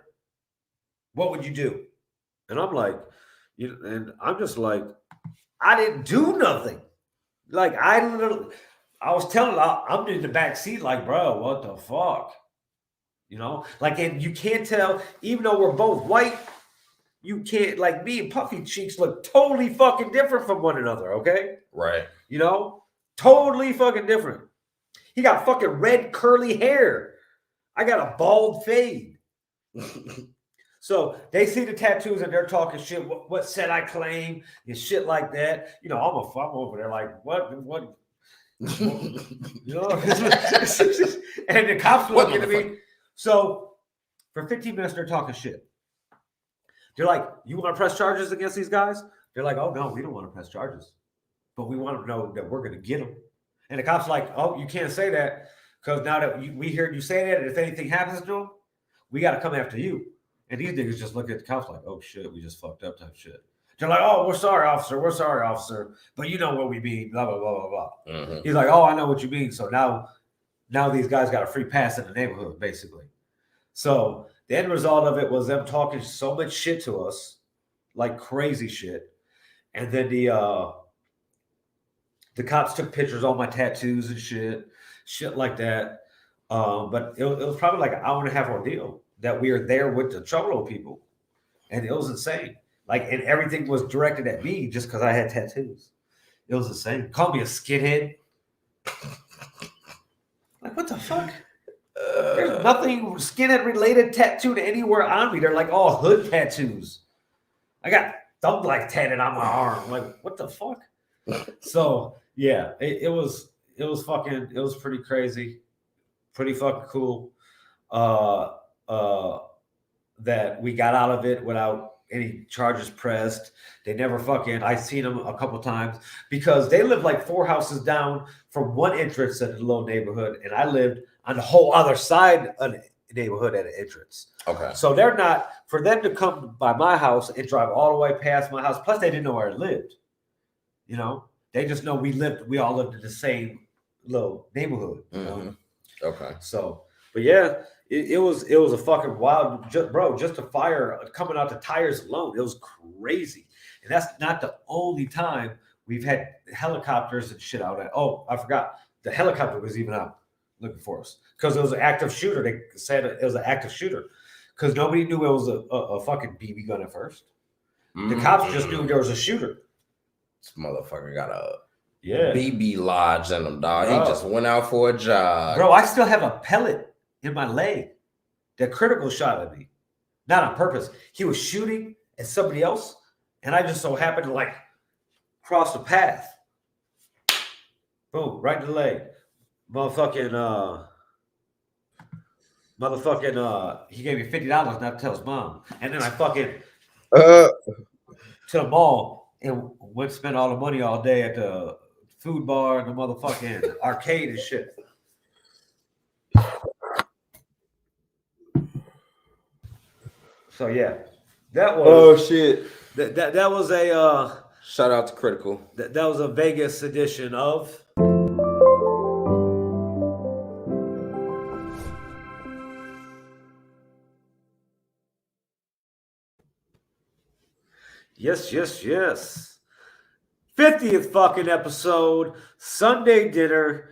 What would you do? And I'm like, and I'm just like, I didn't do nothing. Like, I was telling, I'm in the back seat like, bro, what the fuck? You know? Like, and you can't tell, even though we're both white, you can't, like, me and Puffy Cheeks look totally fucking different from one another, okay? Right. You know? Totally fucking different. He got fucking red curly hair. I got a bald fade. So they see the tattoos and they're talking shit. What said I claim and shit like that. You know, I'm over there like, what? You know? And the cops looking at me. So for 15 minutes, they're talking shit. They're like, you want to press charges against these guys? They're like, oh, no, we don't want to press charges. But we want to know that we're going to get them. And the cops like, oh, you can't say that because now that we heard you say that, and if anything happens to them, we got to come after you. And these niggas just look at the cops like, oh, shit, we just fucked up type shit. They're like, oh, we're sorry, officer. We're sorry, officer. But you know what we mean, blah, blah, blah, blah, blah. Mm-hmm. He's like, oh, I know what you mean. So now these guys got a free pass in the neighborhood, basically. So the end result of it was them talking so much shit to us, like crazy shit. And then the cops took pictures of all my tattoos and shit like that. But it was probably like an hour and a half ordeal that we were there with the Cholo people. And it was insane. Like, and everything was directed at me just because I had tattoos. It was insane. Called me a skinhead. Like, what the fuck? There's nothing skinhead related tattooed anywhere on me. They're like all hood tattoos. I got thumb like tatted on my arm. Like, what the fuck? So yeah, it was pretty crazy, pretty fucking cool. That we got out of it without any charges pressed. They never I seen them a couple times because they lived like 4 houses down from one entrance at the little neighborhood, and I lived on the whole other side of the neighborhood at an entrance. Okay. So they're not, for them to come by my house and drive all the way past my house, plus they didn't know where I lived. You know? They just know we all lived in the same little neighborhood. You know? Okay. So, but yeah, it was a fucking wild, just a fire coming out the tires alone. It was crazy. And that's not the only time we've had helicopters and shit out. Oh, I forgot. The helicopter was even out looking for us because it was an active shooter. They said it was an active shooter because nobody knew it was a fucking BB gun at first. The cops just knew there was a shooter. This motherfucker got a BB lodge in him, dog. Bro. He just went out for a jog. Bro, I still have a pellet in my leg that critical shot at me. Not on purpose. He was shooting at somebody else, and I just so happened to like cross the path. Boom, right in the leg. He gave me $50 not to tell his mom. And then I fucking to the mall and went spend all the money all day at the food bar and the motherfucking arcade and shit. So yeah, that was shit! that was a Shout out to Critical. that was a Vegas edition of. Yes. 50th fucking episode, Sunday dinner,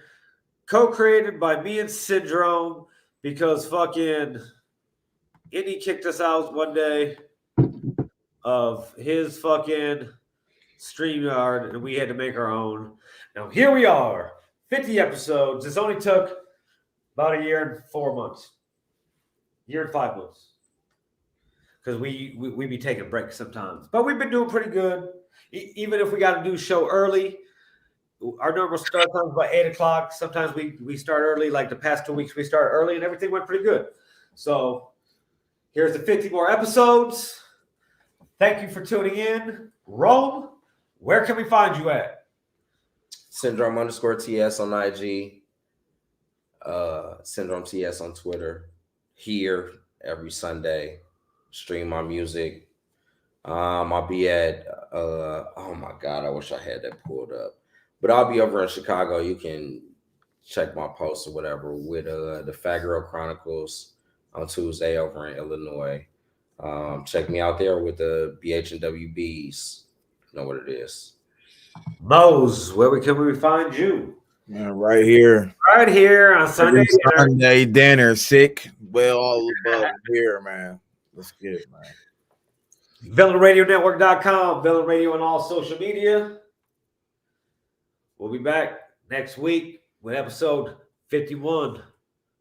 co-created by me and Syndrome because fucking Indy kicked us out one day of his fucking StreamYard and we had to make our own. Now here we are, 50 episodes. This only took about a year and 4 months. Year and 5 months. Because we be taking breaks sometimes. But we've been doing pretty good. Even if we got to do show early, our normal start time is about 8 o'clock. Sometimes we start early. Like the past 2 weeks, we started early and everything went pretty good. So here's the 50 more episodes. Thank you for tuning in. Rome, where can we find you at? Syndrome_TS on IG. Syndrome TS on Twitter. Here every Sunday. Stream my music. I'll be at oh my god, I wish I had that pulled up. But I'll be over in Chicago. You can check my posts or whatever with the Fagro Chronicles on Tuesday over in Illinois. Check me out there with the BH and WBs. You know what it is. Mose, where can we find you? Right here. Right here on Sunday dinner. Sunday dinner, sick. Well, all above here, man. Let's get it, man. VillainRadioNetwork.com, Villain Radio on all social media. We'll be back next week with episode 51.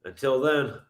Until then.